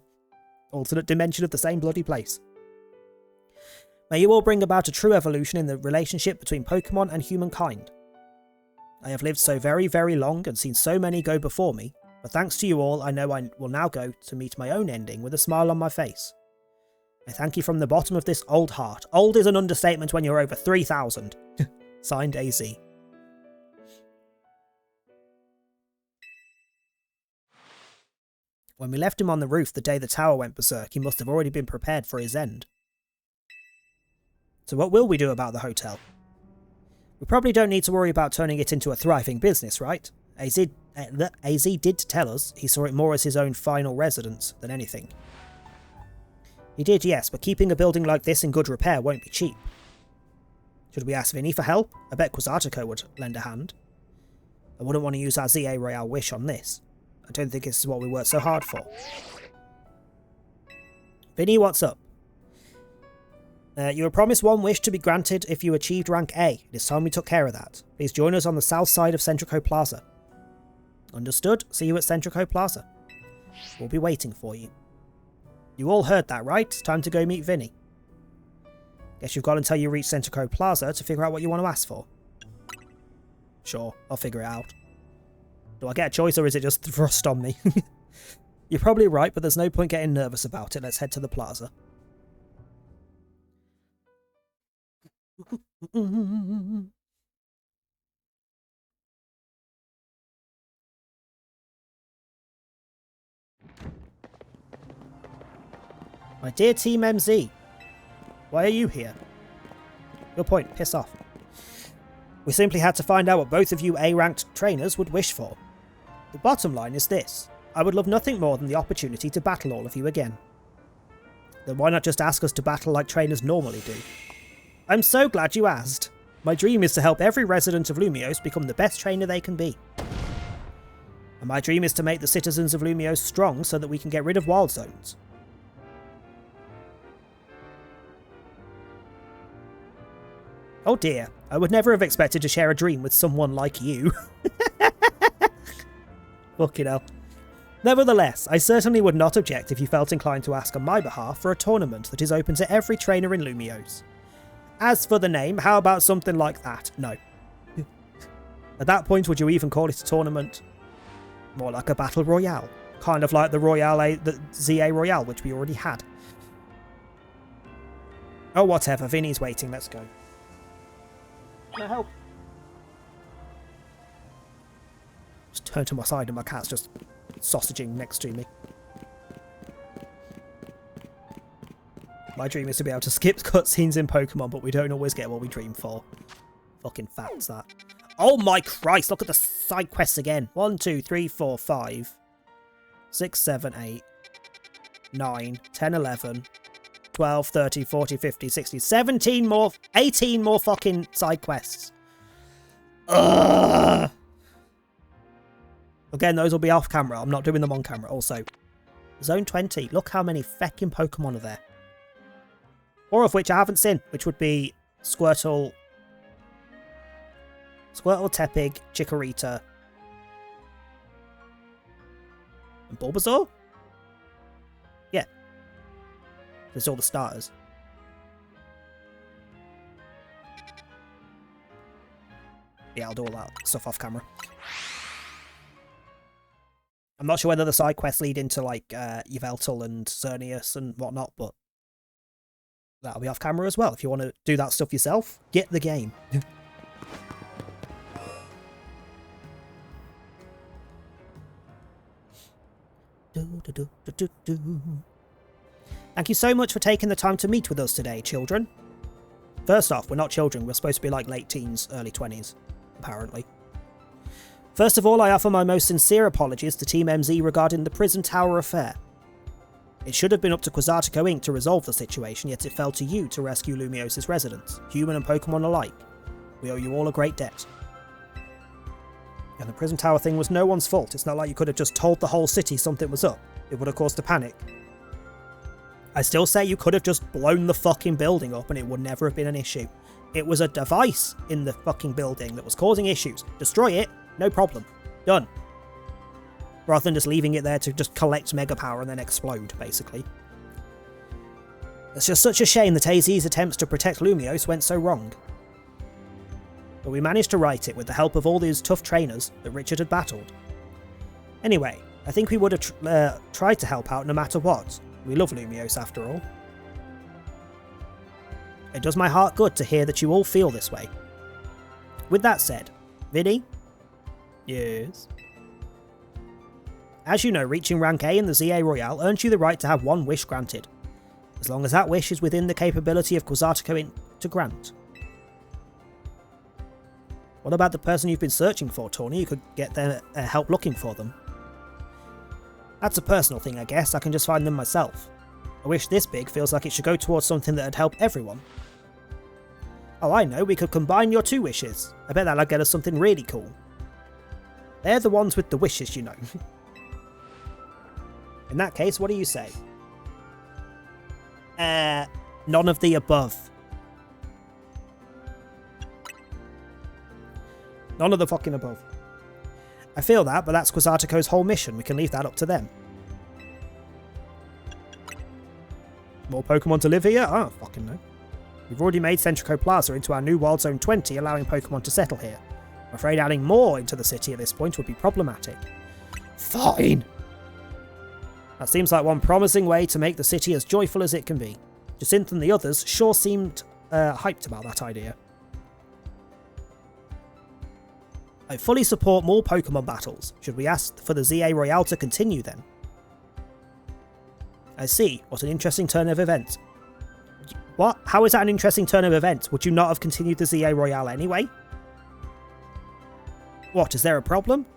Alternate dimension of the same bloody place. May you all bring about a true evolution in the relationship between Pokemon and humankind. I have lived so very, very long and seen so many go before me, but thanks to you all, I know I will now go to meet my own ending with a smile on my face. I thank you from the bottom of this old heart. Old is an understatement when you're over 3,000. Signed, AZ. When we left him on the roof the day the tower went berserk, he must have already been prepared for his end. So what will we do about the hotel? We probably don't need to worry about turning it into a thriving business, right? AZ did tell us he saw it more as his own final residence than anything. He did, yes, but keeping a building like this in good repair won't be cheap. Should we ask Vinny for help? I bet Quasartico would lend a hand. I wouldn't want to use our ZA Royale wish on this. I don't think this is what we worked so hard for. Vinny, what's up? You were promised one wish to be granted if you achieved rank A. It is time we took care of that. Please join us on the south side of Centrico Plaza. Understood. See you at Centrico Plaza. We'll be waiting for you. You all heard that, right? Time to go meet Vinny. Guess you've got until you reach Centrico Plaza to figure out what you want to ask for. Sure, I'll figure it out. Do I get a choice or is it just thrust on me? You're probably right, but there's no point getting nervous about it. Let's head to the plaza. My dear Team MZ, why are you here? Your point, piss off. We simply had to find out what both of you A-ranked trainers would wish for. The bottom line is this. I would love nothing more than the opportunity to battle all of you again. Then why not just ask us to battle like trainers normally do? I'm so glad you asked. My dream is to help every resident of Lumiose become the best trainer they can be. And my dream is to make the citizens of Lumiose strong so that we can get rid of wild zones. Oh dear, I would never have expected to share a dream with someone like you. Fucking hell. Nevertheless, I certainly would not object if you felt inclined to ask on my behalf for a tournament that is open to every trainer in Lumiose. As for the name, how about something like that? No. At that point, would you even call it a tournament? More like a battle royale. Kind of like the ZA Royale, which we already had. Oh, whatever. Vinny's waiting. Let's go. Can I help? Just turn to my side and my cat's just sausaging next to me. My dream is to be able to skip cutscenes in Pokemon, but we don't always get what we dream for. Fucking facts, that. Oh my Christ, look at the side quests again. 1, 2, 3, 4, 5, 6, 7, 8, 9, 10, 11, 12, 13, 14, 15, 16, 17 more, 18 more fucking side quests. Ugh. Again, those will be off camera. I'm not doing them on camera. Also, Zone 20. Look how many feckin' Pokemon are there. 4 of which I haven't seen, which would be Squirtle, Tepig, Chikorita, and Bulbasaur? Yeah. There's all the starters. Yeah, I'll do all that stuff off camera. I'm not sure whether the side quests lead into, like, Yveltal and Xerneas and whatnot, but that'll be off camera as well. If you want to do that stuff yourself, get the game. Thank you so much for taking the time to meet with us today, children. First off, we're not children. We're supposed to be like late teens, early 20s, apparently. First of all, I offer my most sincere apologies to Team MZ regarding the Prison Tower affair. It should have been up to Quasartico Inc. to resolve the situation, yet it fell to you to rescue Lumiose' residents, human and Pokemon alike. We owe you all a great debt. And the Prison Tower thing was no one's fault. It's not like you could have just told the whole city something was up. It would have caused a panic. I still say you could have just blown the fucking building up and it would never have been an issue. It was a device in the fucking building that was causing issues. Destroy it, no problem. Done. Rather than just leaving it there to just collect Mega Power and then explode, basically. It's just such a shame that AZ's attempts to protect Lumiose went so wrong. But we managed to right it with the help of all these tough trainers that Richard had battled. Anyway, I think we would have tried to help out no matter what. We love Lumiose after all. It does my heart good to hear that you all feel this way. With that said, Vinny? Yes? As you know, reaching rank A in the ZA Royale earns you the right to have one wish granted, as long as that wish is within the capability of Quasartico Inc. to grant. What about the person you've been searching for, Tawny? You could get their help looking for them. That's a personal thing, I guess. I can just find them myself. A wish this big feels like it should go towards something that'd help everyone. Oh, I know. We could combine your two wishes. I bet that'll get us something really cool. They're the ones with the wishes, you know. In that case, what do you say? None of the above. None of the fucking above. I feel that, but that's Quasartico's whole mission. We can leave that up to them. More Pokemon to live here? I don't fucking know. We've already made Centrico Plaza into our new Wild Zone 20, allowing Pokemon to settle here. I'm afraid adding more into the city at this point would be problematic. Fine! That seems like one promising way to make the city as joyful as it can be. Jacinth and the others sure seemed hyped about that idea. I fully support more Pokemon battles. Should we ask for the ZA Royale to continue then? I see. What an interesting turn of events. What? How is that an interesting turn of events? Would you not have continued the ZA Royale anyway? What, is there a problem?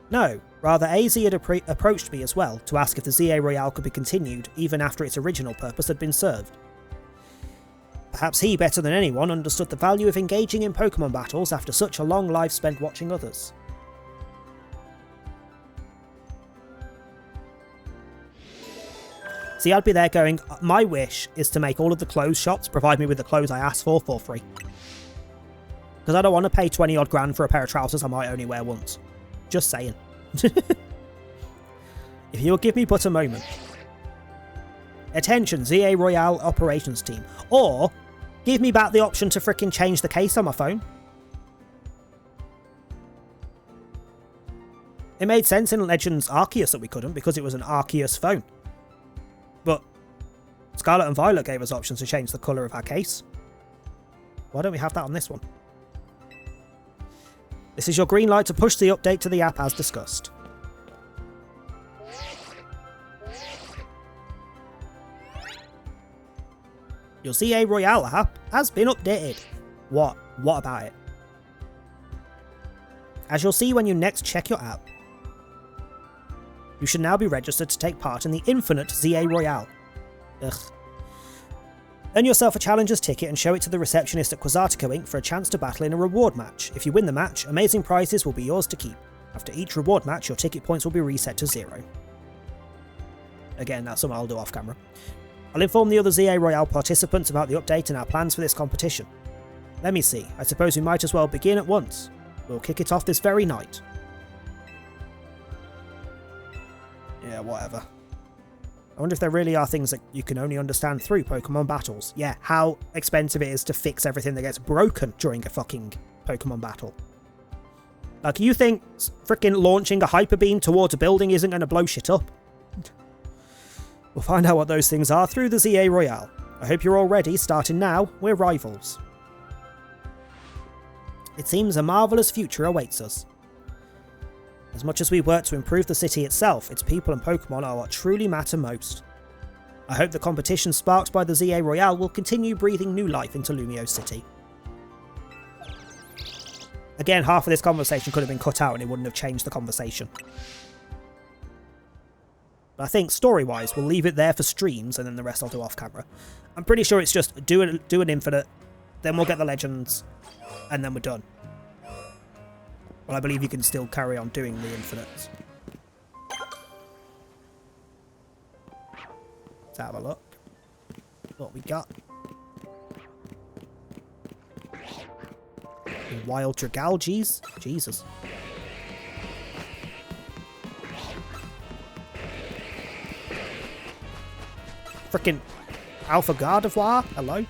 No. Rather, AZ had approached me as well to ask if the ZA Royale could be continued even after its original purpose had been served. Perhaps he, better than anyone, understood the value of engaging in Pokemon battles after such a long life spent watching others. See, I'd be there going, my wish is to make all of the clothes shops provide me with the clothes I asked for free. Because I don't want to pay 20 odd grand for a pair of trousers I might only wear once. Just saying. If you'll give me but a moment. Attention, ZA Royale operations team. Or, give me back the option to frickin' change the case on my phone. It made sense in Legends Arceus that we couldn't because it was an Arceus phone. But Scarlet and Violet gave us options to change the colour of our case. Why don't we have that on this one? This is your green light to push the update to the app as discussed. Your ZA Royale app has been updated. What? What about it? As you'll see when you next check your app, you should now be registered to take part in the Infinite ZA Royale. Ugh. Earn yourself a challenger's ticket and show it to the receptionist at Quasartico Inc. for a chance to battle in a reward match. If you win the match, amazing prizes will be yours to keep. After each reward match, your ticket points will be reset to 0. Again, that's something I'll do off camera. I'll inform the other ZA Royale participants about the update and our plans for this competition. Let me see, I suppose we might as well begin at once. We'll kick it off this very night. Yeah, whatever. I wonder if there really are things that you can only understand through Pokemon battles. Yeah, how expensive it is to fix everything that gets broken during a fucking Pokemon battle. Like, you think frickin' launching a Hyper Beam towards a building isn't going to blow shit up? We'll find out what those things are through the ZA Royale. I hope you're all ready. Starting now, we're rivals. It seems a marvellous future awaits us. As much as we work to improve the city itself, its people and Pokemon are what truly matter most. I hope the competition sparked by the ZA Royale will continue breathing new life into Lumiose City. Again, half of this conversation could have been cut out and it wouldn't have changed the conversation. But I think story-wise, we'll leave it there for streams and then the rest I'll do off camera. I'm pretty sure it's just do an infinite, then we'll get the legends, and then we're done. But I believe you can still carry on doing the infinites. Let's have a look. What we got. Wild Dragalges? Jesus. Frickin' Alpha Gardevoir? Hello?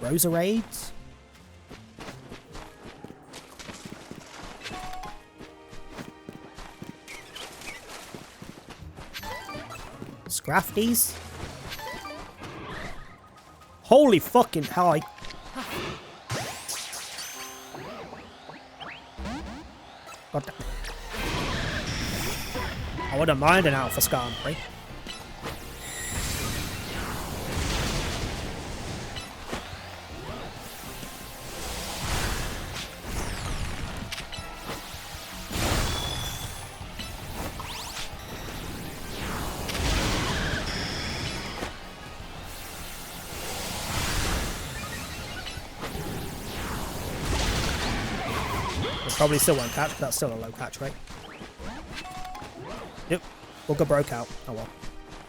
Roserades? Scrafties? Holy fucking hell. God damn. I wouldn't mind an Alpha Skarmory. Probably still won't catch, but that's still a low catch rate. Yep, Bugger broke out. Oh well.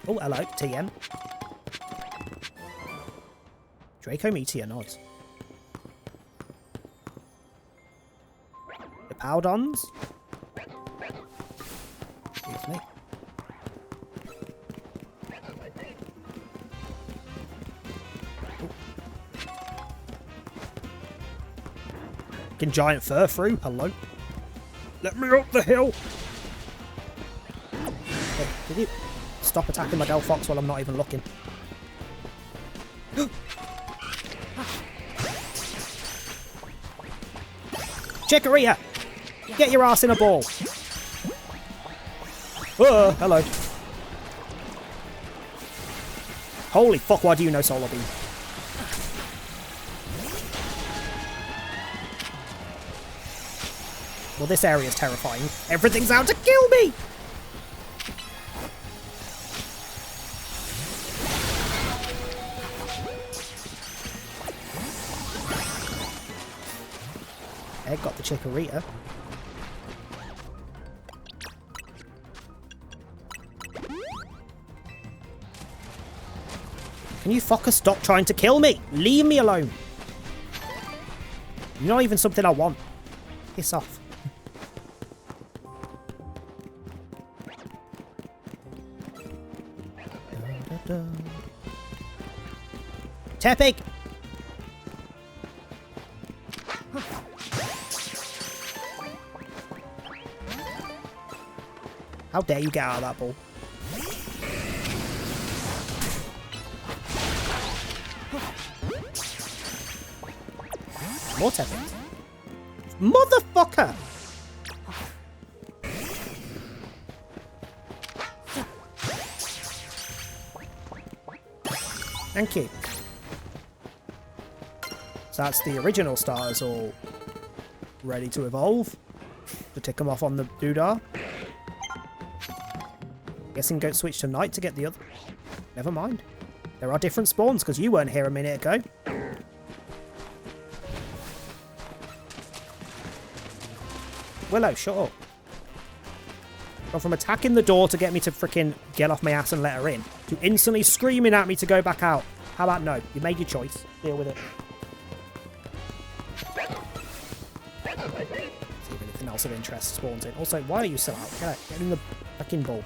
Oh, hello, TM. Draco Meteor, nice. The Powdons. Excuse me. Giant Furfrou, hello. Let me up the hill. Hey, did you stop attacking my Delphox while I'm not even looking? Chikorita! Get your ass in a ball. Oh, hello. Holy fuck, why do you know Solar Beam? Well, this area is terrifying. Everything's out to kill me! Egg got the Chikorita. Can you fucker stop trying to kill me? Leave me alone. You're not even something I want. Piss off. Tepig! How dare you get out of that ball? More Tepig. Motherfucker! Thank you. So that's the original starters all ready to evolve. To tick them off on the doodah. Guessing go switch to night to get the other. Never mind. There are different spawns because you weren't here a minute ago. Willow, shut up. Gone from attacking the door to get me to frickin' get off my ass and let her in, to instantly screaming at me to go back out. How about no? You made your choice. Deal with it. See if anything else of interest spawns in. Also, why are you still out? Get in the fucking ball.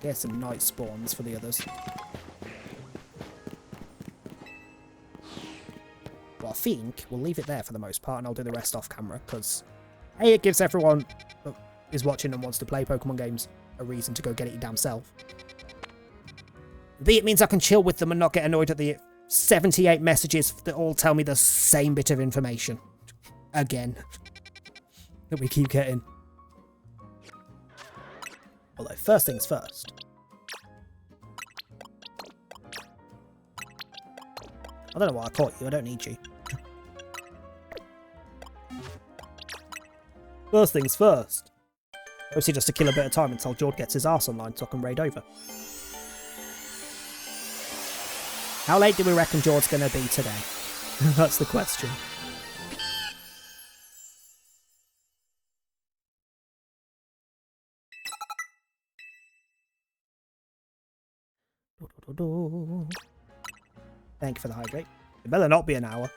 Get some night spawns for the others. Well, I think we'll leave it there for the most part, and I'll do the rest off camera, because A, it gives everyone who is watching and wants to play Pokemon games a reason to go get it your damn self. B, it means I can chill with them and not get annoyed at the 78 messages that all tell me the same bit of information. Again. That we keep getting. Although, first things first. I don't know why I caught you, I don't need you. First things first. Mostly just to kill a bit of time until Jord gets his arse online so I can raid over. How late do we reckon Jord's going to be today? That's the question. Thank you for the hydrate. It better not be an hour.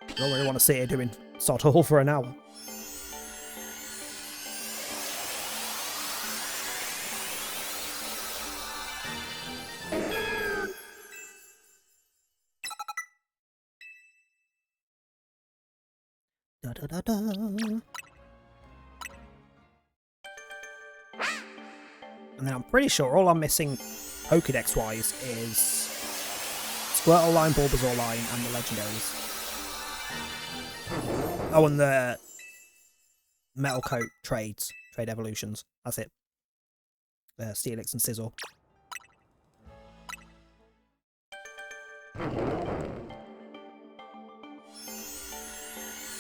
I don't really want to sit here doing sod all for an hour. Da, da, da, da. And then I'm pretty sure all I'm missing Pokedex-wise is Squirtle line, Bulbasaur line, and the legendaries. Oh, and the Metal Coat trade evolutions. That's it. Steelix and Sizzle.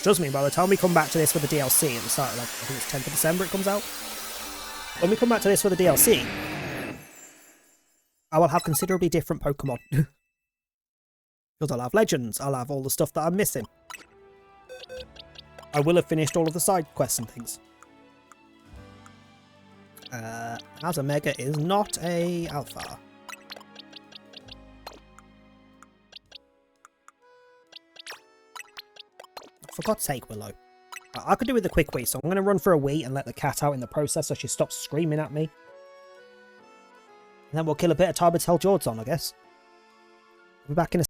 Trust me, by the time we come back to this for the DLC at the start of, like, I think it's 10th of December it comes out. When we come back to this for the DLC, I will have considerably different Pokemon. Because I'll have Legends, I'll have all the stuff that I'm missing. I will have finished all of the side quests and things. As a Mega is not a Alpha. For God's sake, Willow. I could do with a quick wee, so I'm going to run for a wee and let the cat out in the process so she stops screaming at me. And then we'll kill a bit of time until Jord's on, I guess. We'll be back in a